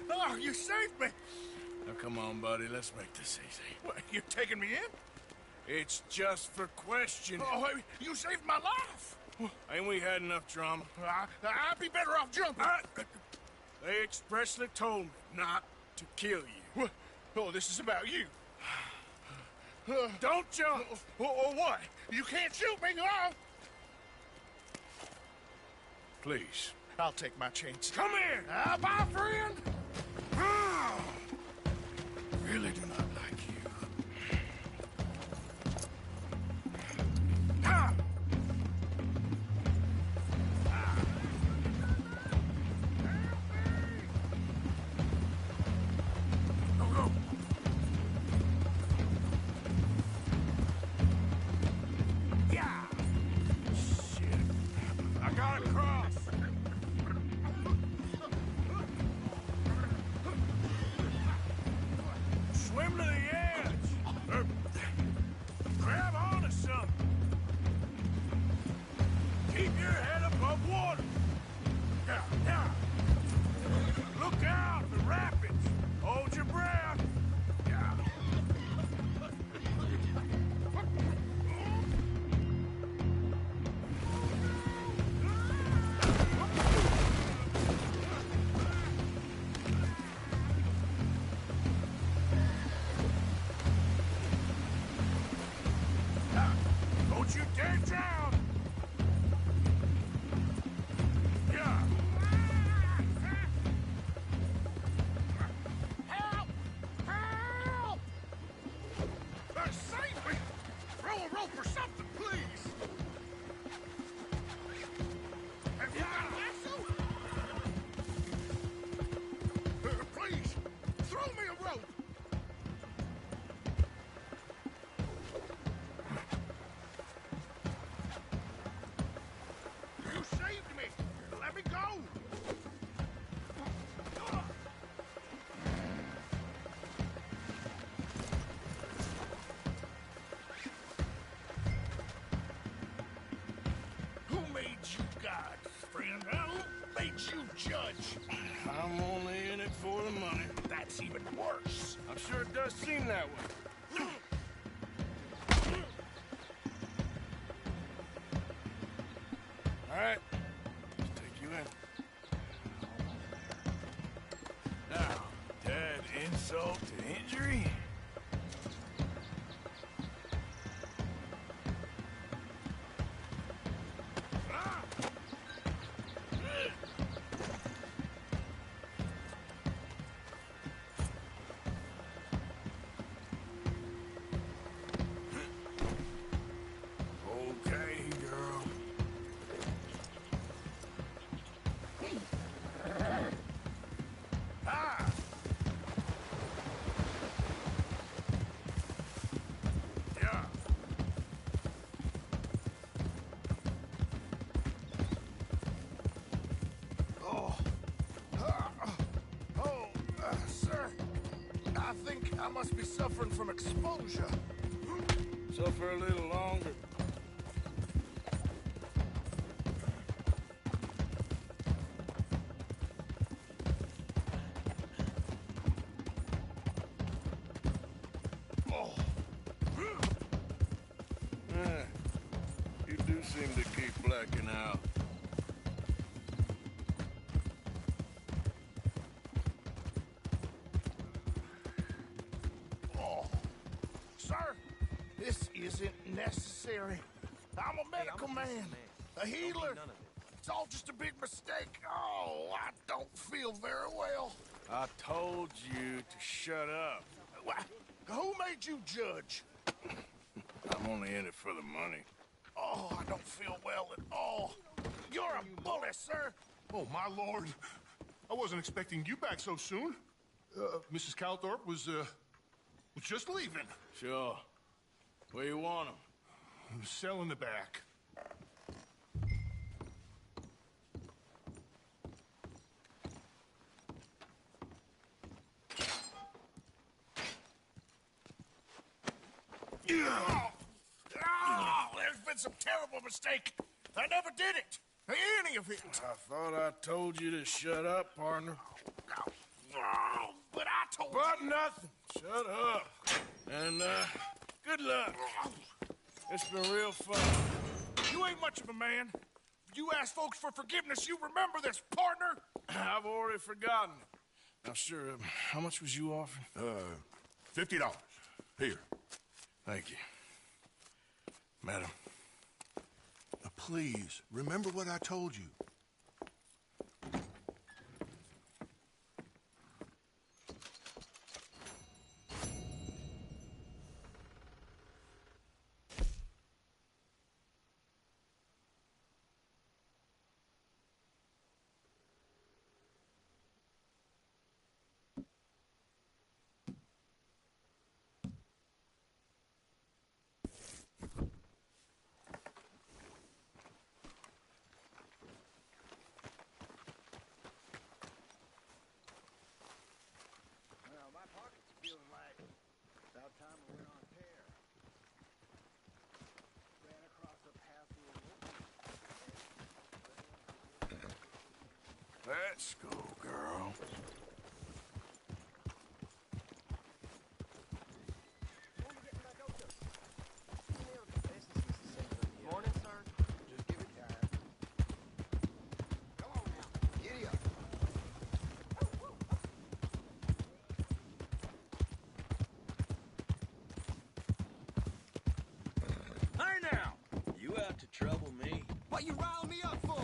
Oh, you saved me. Now, come on, buddy. Let's make this easy. What, you're taking me in? It's just for questioning. Oh, you saved my life. Ain't we had enough drama? I'd be better off jumping. They expressly told me not to kill you. Oh, this is about you. Don't jump. Or what? You can't shoot me. Please. I'll take my chance. Come here. Bye, friend. Really do not like you. Don't you dare drown! Help! Help! Save me! Throw a rope or something, please! Have you got a lasso? Please, throw me a rope! You saved me! Let me go! Who made you God, friend? Who made you judge? I'm only in it for the money. That's even worse. I'm sure it does seem that way. All right. Let's take you in. Now, to add insult to injury. Okay, girl. Ah! Yeah. Oh. Sir. I think I must be suffering from exposure. Suffer a little longer. Oh. You do seem to keep blacking out. Oh. Sir, this isn't necessary. I'm a medical man, a healer. It's all just a big mistake. Oh, I don't feel very well. I told you to shut up. Who made you judge? I'm only in it for the money. Oh, I don't feel well at all. You're a bully, sir. Oh, my lord. I wasn't expecting you back so soon. Mrs. Calthorpe was just leaving. Sure. Where you want him? Cell in the back. There's been some terrible mistake. I never did it. Any of it. I thought I told you to shut up, partner. But I told you. But nothing. Shut up. And, good luck. It's been real fun. You ain't much of a man. You ask folks for forgiveness, you remember this, partner? I've already forgotten it. Now, sure, how much was you offering? $50. Here. Thank you. Madam. Now, please, remember what I told you. Let's go, girl. Morning, sir. Just give it time. Come on now. Giddy up. Hey now! You out to trouble me? What you riling me up for?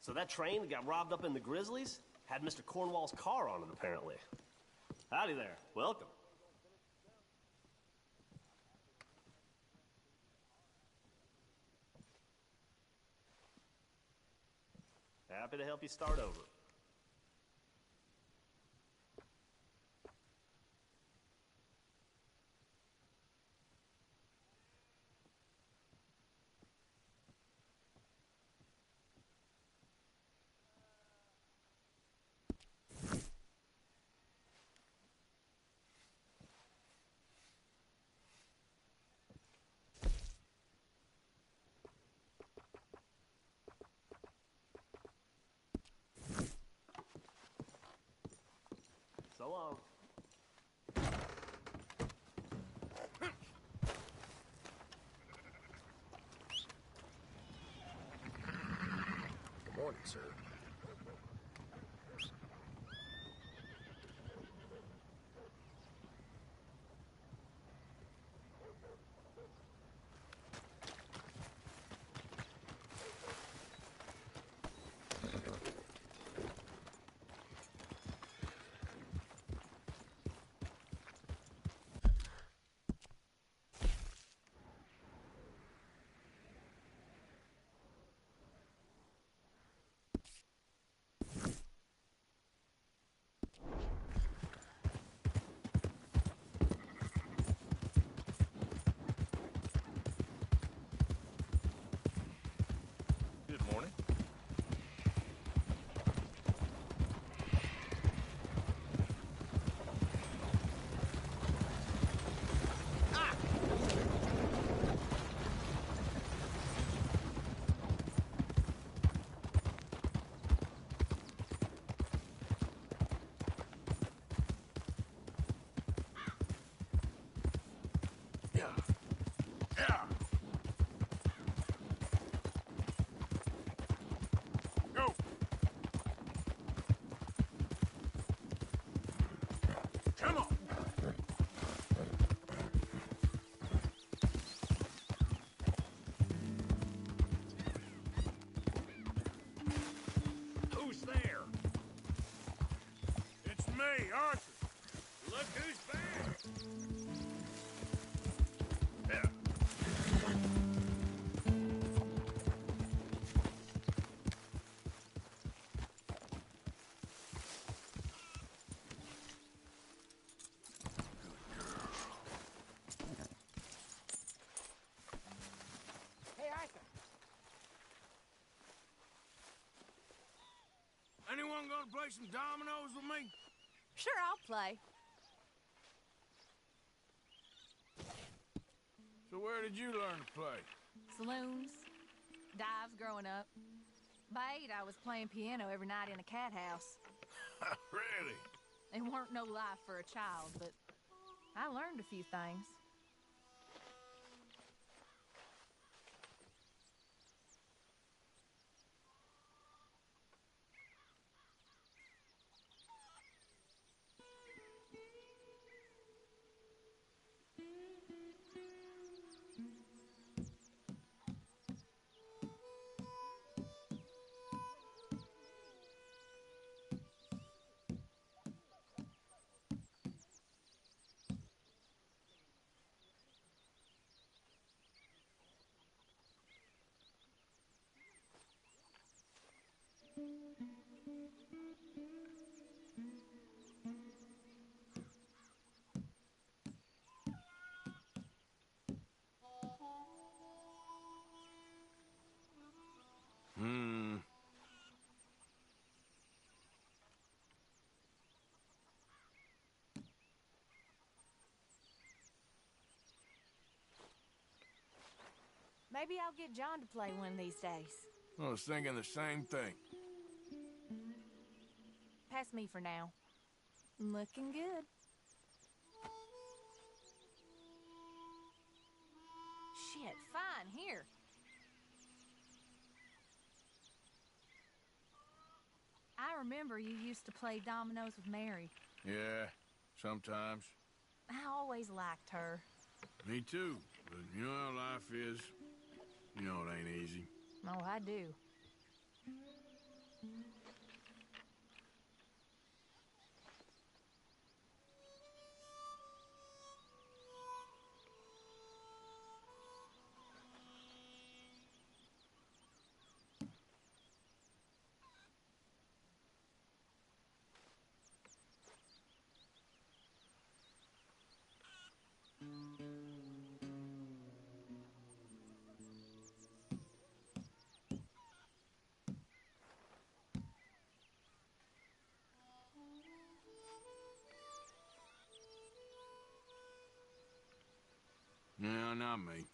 So that train that got robbed up in the Grizzlies had Mr. Cornwall's car on it, apparently. Howdy there. Welcome. Happy to help you start over. So long. Good morning, sir. Good morning. Go! Come on! Who's there? It's me, Arthur. Look who's back! Yeah. Hey, Arthur. Anyone gonna play some dominoes with me? Sure, I'll play. So where did you learn to play? Saloons, dives growing up. By 8, I was playing piano every night in a cat house. Really? It weren't no life for a child, but I learned a few things. Maybe I'll get John to play one of these days. I was thinking the same thing. Pass me for now. Looking good. Shit, fine, here. I remember you used to play dominoes with Mary. Yeah, sometimes. I always liked her. Me too, but you know how life is. You know it ain't easy. Oh, I do. Yeah, not me.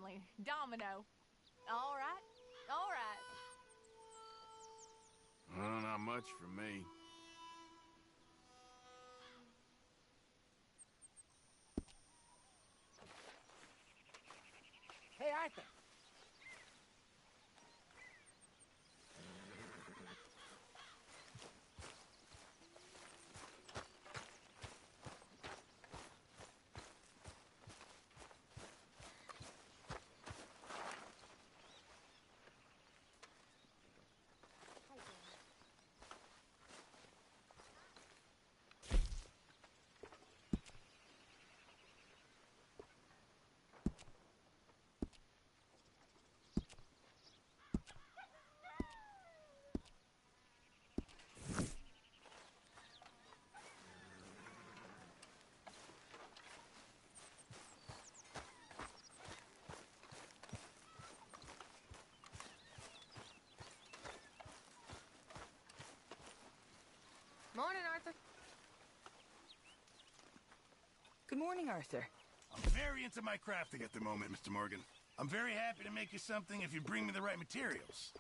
friendly. Domino. All right. All right. Well, not much for me. Hey, Arthur. Morning, Arthur. Good morning, Arthur. I'm very into my crafting at the moment, Mr. Morgan. I'm very happy to make you something if you bring me the right materials.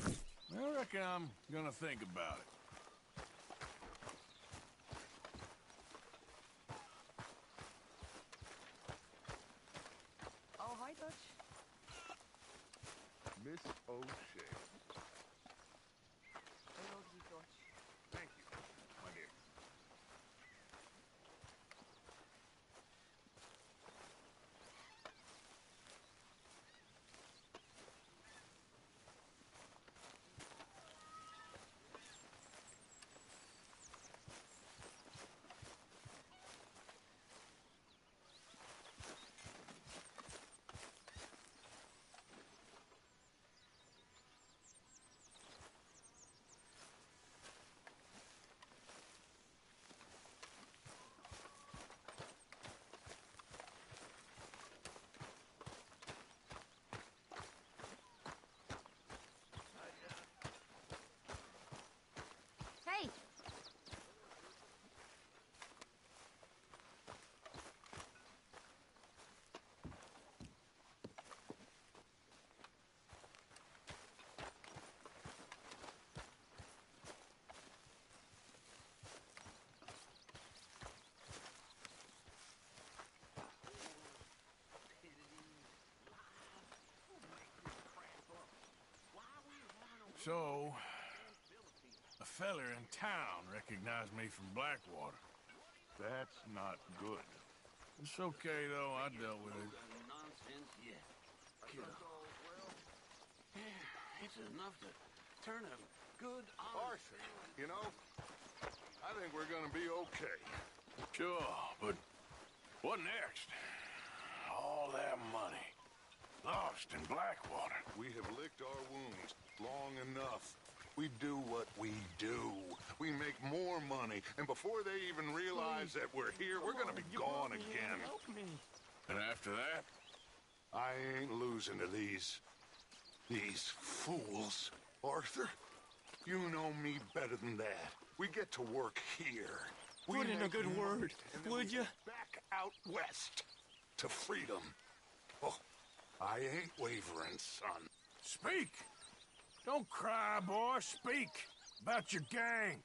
I reckon I'm gonna think about it. Oh, hi, Dutch. Miss O'Shea. Hello, Dutch. Thank you, my dear. Hey. So, a feller in town recognized me from Blackwater. That's not good. It's okay, though. I dealt with it. Nonsense yet. Kiddo. Yeah, it's enough to turn a good, honest... Arthur, you know, I think we're gonna be okay. Sure, but what next? All that money. Lost in Blackwater. We have licked our wounds long enough. We do what we do. We make more money, and before they even realize that we're here, we're gonna be gone again. Help me. And after that? I ain't losing to these fools. Arthur, you know me better than that. We get to work here. We Put in a make good money, word, and then would we you? go back out west to freedom. Oh, I ain't wavering, son. Speak! Don't cry, boy. Speak about your gang.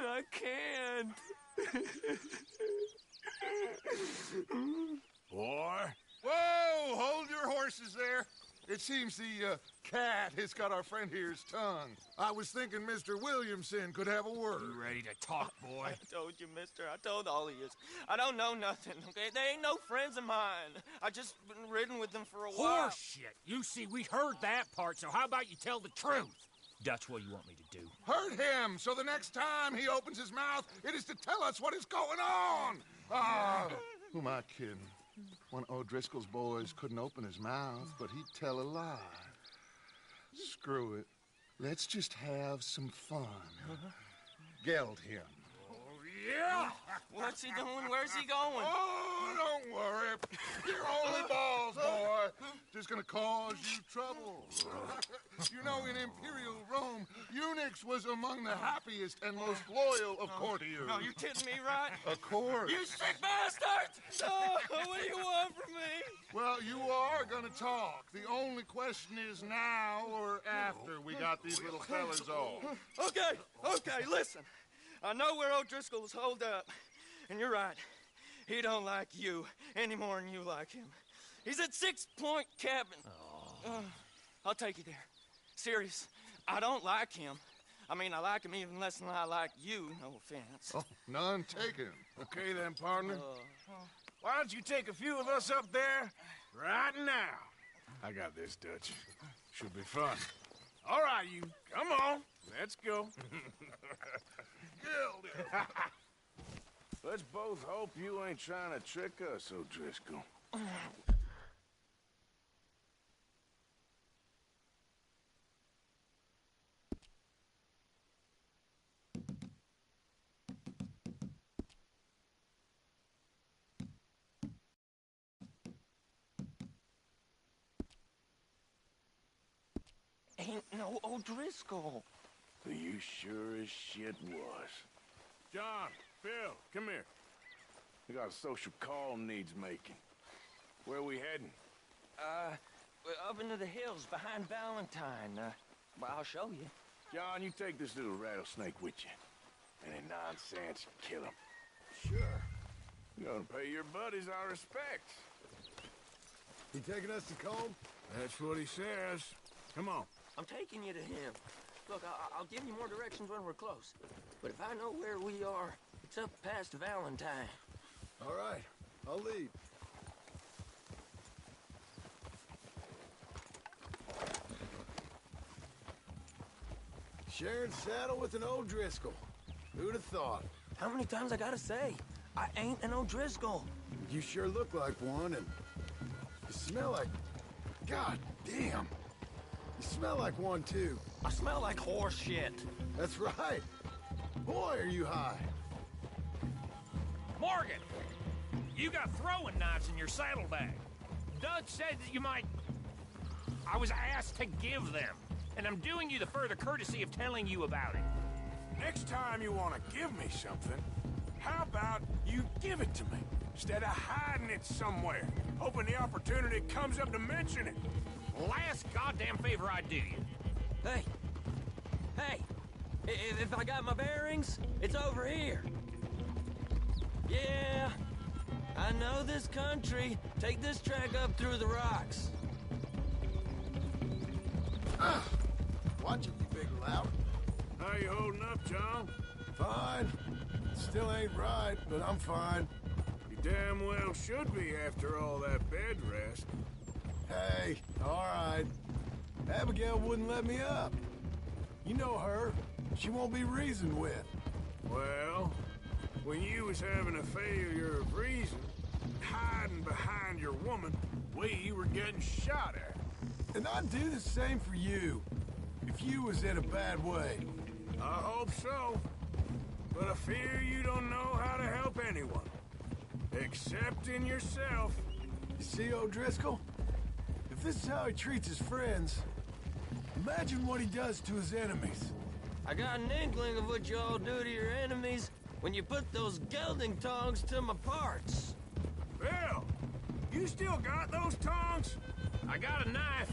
I can't. Boy. Whoa! Hold your horses there. It seems the cat has got our friend here's tongue. I was thinking Mr. Williamson could have a word. You ready to talk, boy? I told you, mister. I told all of you. I don't know nothing, okay? They ain't no friends of mine. I just been ridden with them for a while. Horseshit. You see, we heard that part, so how about you tell the truth? Dutch, what do you want me to do? Hurt him, so the next time he opens his mouth, it is to tell us what is going on. Ah, who am I kidding? One of O'Driscoll's boys couldn't open his mouth, but he'd tell a lie. Screw it. Let's just have some fun. Geld him. Oh, Yeah. What's he doing? Where's he going? Oh, don't worry. You're only balls, boy. Just gonna cause you trouble. You know, in Imperial Rome, eunuchs was among the happiest and most loyal of courtiers. No, you kidding me, right? Of course. You sick bastard! Oh, what do you want from me? Well, you are gonna talk. The only question is now or after we got these little fellas off. Okay, listen. I know where O'Driscoll's holed up, and you're right. He don't like you any more than you like him. He's at 6 Point Cabin. I'll take you there. Serious, I don't like him. I mean, I like him even less than I like you, no offense. Oh, none taken. Okay then, partner. Why don't you take a few of us up there right now? I got this, Dutch. Should be fun. All right, you. Come on. Let's go. Let's both hope you ain't trying to trick us, O'Driscoll. Ain't no O'Driscoll. You sure as shit was. John, Phil, come here. We got a social call needs making. Where are we heading? We're up into the hills behind Valentine. Well, I'll show you. John, you take this little rattlesnake with you. Any nonsense, kill him. Sure. You're gonna pay your buddies our respects. He taking us to Combe? That's what he says. Come on. I'm taking you to him. Look, I'll give you more directions when we're close. But if I know where we are, it's up past Valentine. All right, I'll lead. Sharing saddle with an O'Driscoll. Who'd have thought? How many times I gotta say? I ain't an O'Driscoll. You sure look like one, and you smell like... God damn. You smell like one, too. I smell like horse shit. That's right. Boy, are you high. Morgan! You got throwing knives in your saddlebag. Dutch said that you might... I was asked to give them, and I'm doing you the further courtesy of telling you about it. Next time you want to give me something, how about you give it to me, instead of hiding it somewhere, hoping the opportunity comes up to mention it? Last goddamn favor I do you. Hey! If I got my bearings, it's over here. Yeah, I know this country. Take this track up through the rocks. Watch it, you big lout. How you holding up, John? Fine. Still ain't right, but I'm fine. You damn well should be after all that bed rest. Hey, all right. Abigail wouldn't let me up. You know her. She won't be reasoned with. Well, when you was having a failure of reason, hiding behind your woman, we were getting shot at. And I'd do the same for you, if you was in a bad way. I hope so. But I fear you don't know how to help anyone. Except in yourself. You see, O'Driscoll? If this is how he treats his friends, imagine what he does to his enemies. I got an inkling of what you all do to your enemies when you put those gelding tongs to my parts. Bill, you still got those tongs? I got a knife.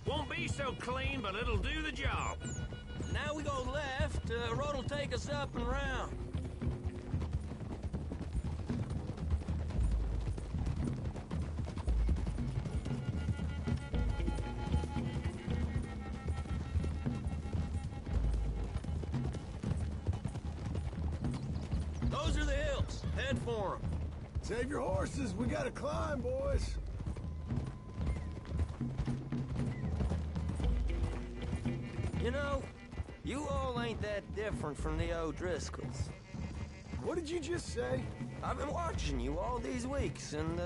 Won't be so clean, but it'll do the job. Now we go left, road'll take us up and round. Those are the hills. Head for them. Save your horses. We gotta climb, boys. You know, you all ain't that different from the O'Driscolls. What did you just say? I've been watching you all these weeks, and,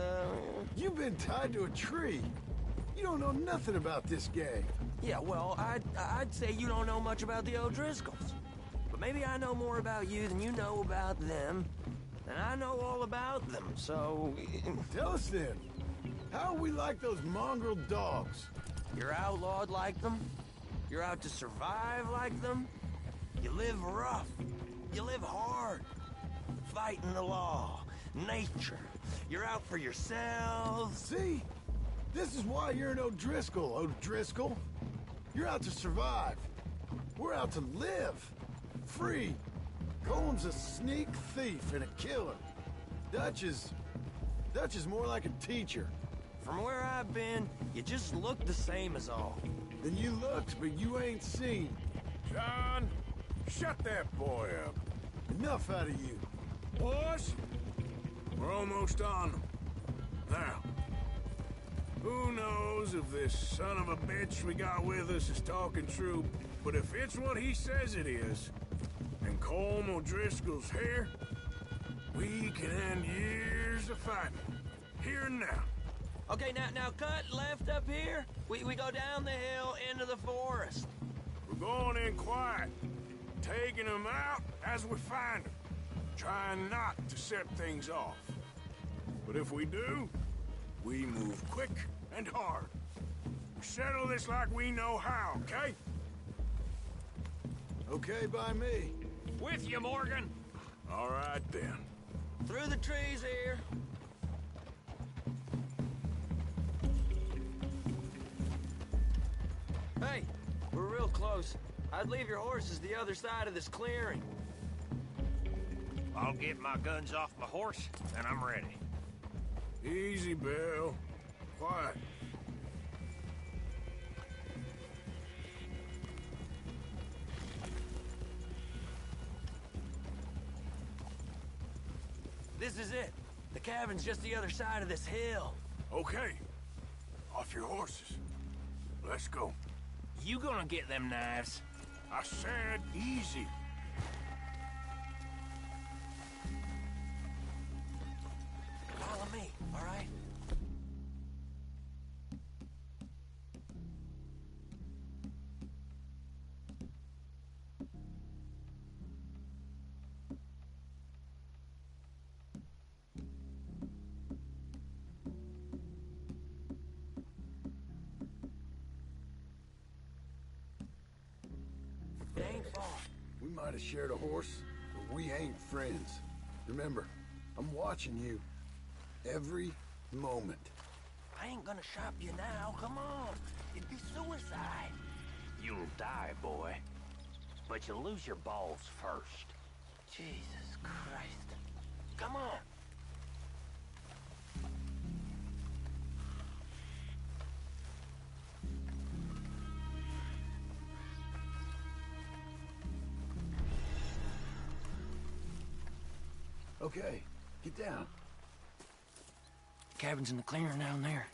You've been tied to a tree. You don't know nothing about this gang. Yeah, well, I'd say you don't know much about the O'Driscolls. But maybe I know more about you than you know about them. And I know all about them, so... Tell us then. How are we like those mongrel dogs? You're outlawed like them? You're out to survive like them? You live rough. You live hard. Fighting the law. Nature. You're out for yourselves. See? This is why you're an O'Driscoll, O'Driscoll. You're out to survive. We're out to live. Free. Cole's a sneak thief and a killer. Dutch is more like a teacher. From where I've been, you just look the same as all. Then you looked, but you ain't seen. John, shut that boy up. Enough out of you. Boys, we're almost on them. Now, who knows if this son of a bitch we got with us is talking true, but if it's what he says it is, and Colm O'Driscoll's here, we can end years of fighting. Here and now. Okay, now cut left up here. We go down the hill into the forest. We're going in quiet, taking them out as we find them, trying not to set things off. But if we do, we move quick and hard. We settle this like we know how, okay? Okay by me. With you, Morgan. All right, then. Through the trees here. Hey, we're real close. I'd leave your horses the other side of this clearing. I'll get my guns off my horse, and I'm ready. Easy, Bill. Quiet. This is it. The cabin's just the other side of this hill. Okay. Off your horses. Let's go. You gonna get them knives? I said easy. Follow me, all right? It ain't far. We might have shared a horse, but we ain't friends. Remember, I'm watching you. Every moment. I ain't gonna shop you now. Come on. It'd be suicide. You'll die, boy. But you'll lose your balls first. Jesus Christ. Come on. Okay, get down. Cabin's in the clearing down there.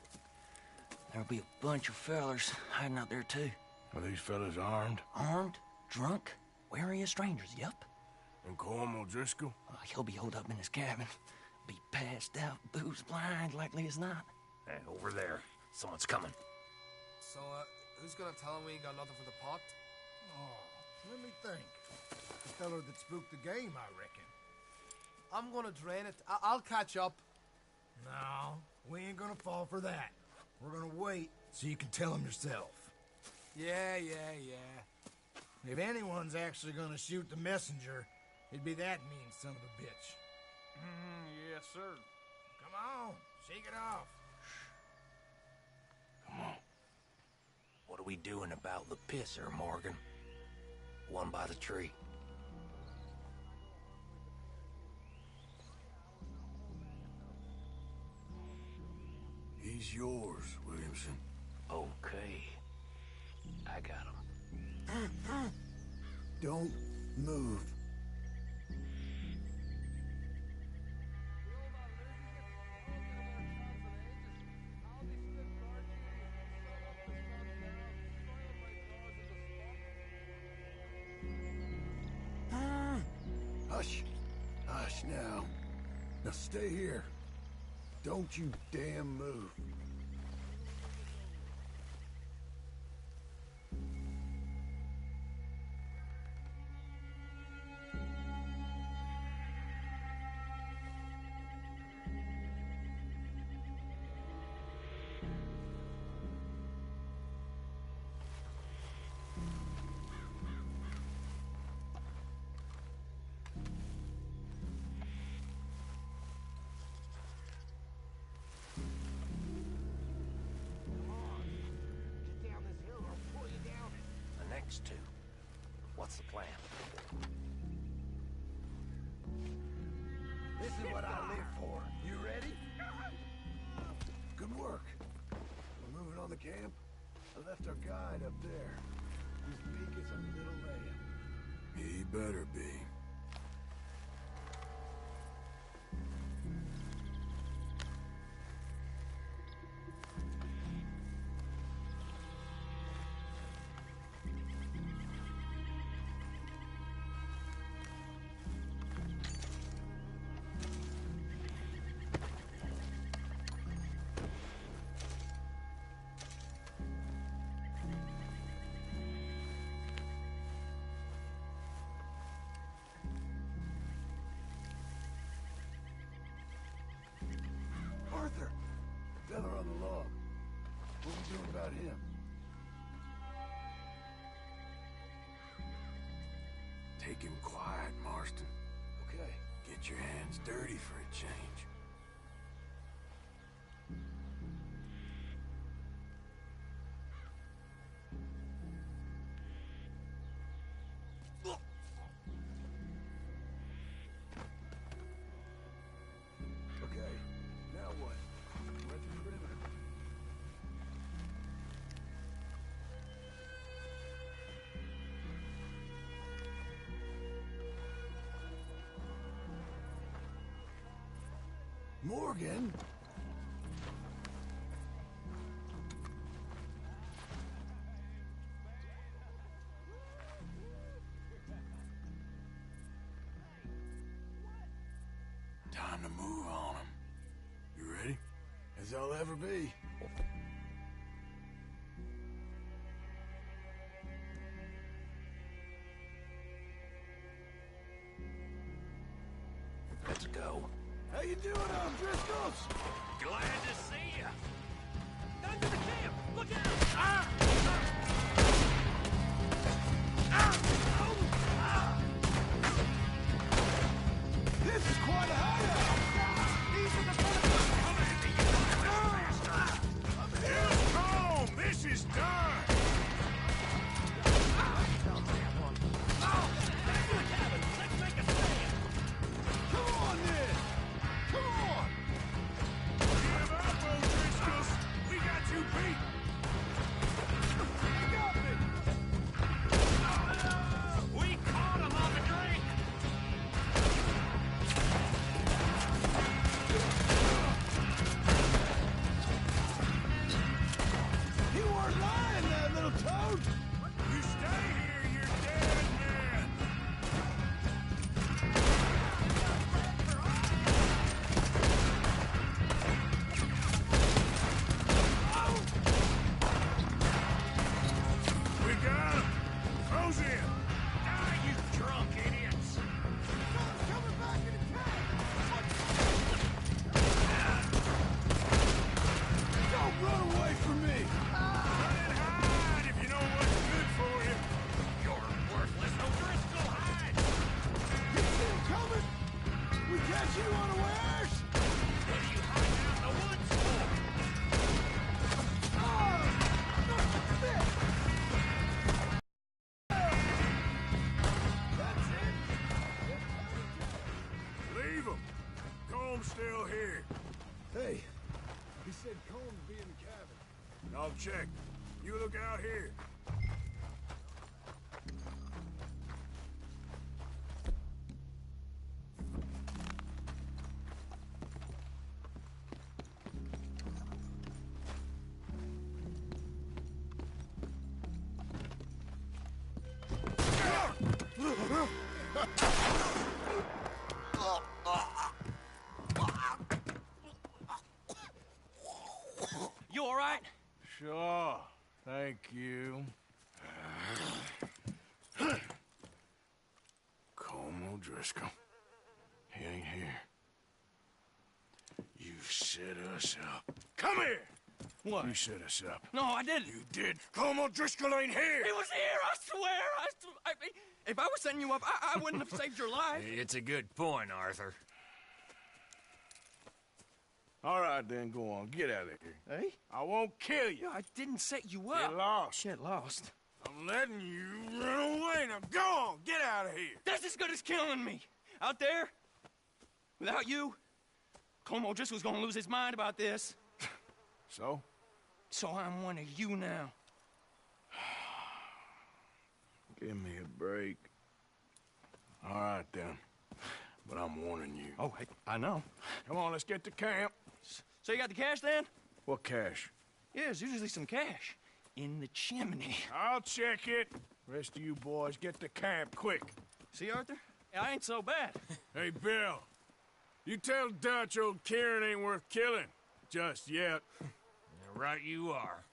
There'll be a bunch of fellers hiding out there, too. Are these fellas armed? Armed? Drunk? Wary of strangers, yup. And Colm O'Driscoll? He'll be holed up in his cabin. Be passed out, booze blind, likely as not. Hey, over there. Someone's coming. So, who's gonna tell him we ain't got nothing for the pot? Oh, let me think. The feller that spooked the game, I reckon. I'm gonna drain it. I'll catch up. No, we ain't gonna fall for that. We're gonna wait so you can tell him yourself. Yeah. If anyone's actually gonna shoot the messenger, it'd be that mean son of a bitch. Yes, sir. Come on, shake it off. Come on. What are we doing about the pisser, Morgan? One by the tree. He's yours, Williamson. Okay. I got him. Don't move. Hush. Hush now. Now stay here. Don't you damn move. next to. What's the plan? This is what I live for. You ready? Good work. We're moving on the camp. I left our guide up there. His beak is a little lad. He better be. Arthur! The fella on the log. What are we doing about him? Take him quiet, Marston. Okay. Get your hands dirty for a change. Okay, now what? Right through the perimeter. Morgan? Time to move on him. You ready? As I'll ever be. Let's go. How you doing, O'Driscolls? Glad to see ya. Guns in the camp! Look out! Ah! This is quite a hideout! These are the Home! This is done! Let's make a stand! Come on, then! Come on! Give up, O'Driscolls! We got you beat! You got me! We caught him on the drink! You weren't lying, that little toad! You stay here, you're dead man! We got him! Throws in! Die, you drunk idiots! Coming back in attack! Don't run away from me! Run and hide if you know what's good for you! You're worthless, O'Driscoll! Hide! You see him coming? We catch you unawares? What are you hiding out in the woods for? That's it! Leave him! Comb's still here. Hey, he said Combs be in the cabin. I'll check. You look out here. You all right? Sure. Thank you. Colm O'Driscoll. He ain't here. You set us up. Come here! What? You set us up. No, I didn't. You did. Colm O'Driscoll ain't here! He was here, I swear. If I was setting you up, I wouldn't have saved your life. It's a good point, Arthur. All right, then, go on. Get out of here. Hey? I won't kill you. I didn't set you up. Get lost. Get lost. I'm I'm letting you run away. Now go on, get out of here. That's as good as killing me. Out there, without you, Colm O'Driscoll's gonna lose his mind about this. So? So I'm one of you now. Give me a break. All right, then. But I'm warning you. Oh, hey, I know. Come on, let's get to camp. So you got the cash, then? What cash? Yeah, there's usually some cash in the chimney. I'll check it. Rest of you boys, get to camp, quick. See, Arthur? I ain't so bad. Hey, Bill. You tell Dutch old Kieran ain't worth killing. Just yet. Yeah, right you are.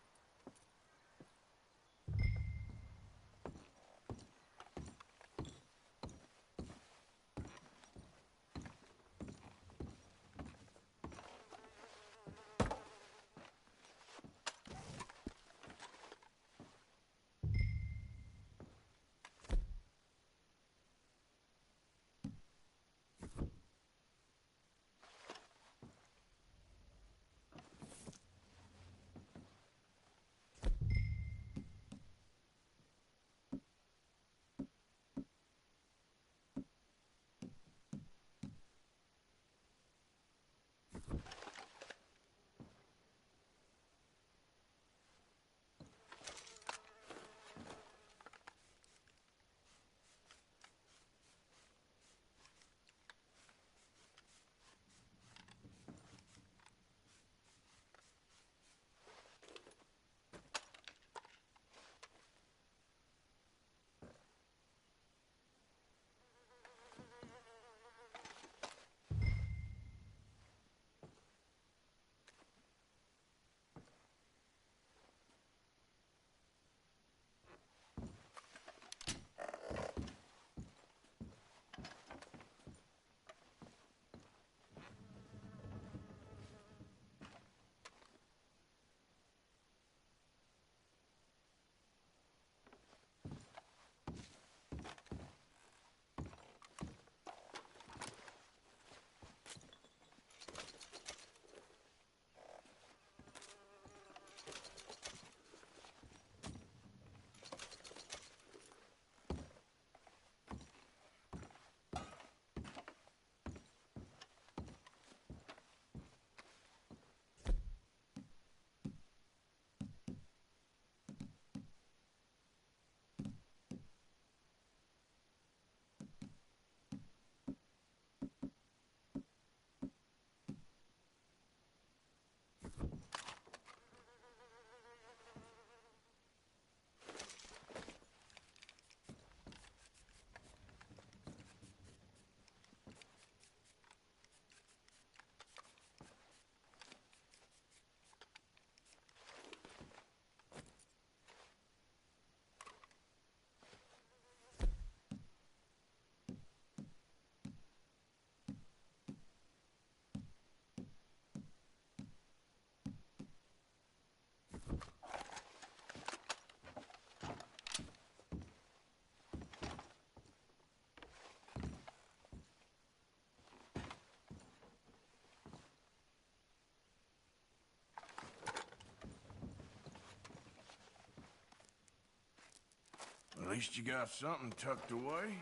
At least you got something tucked away.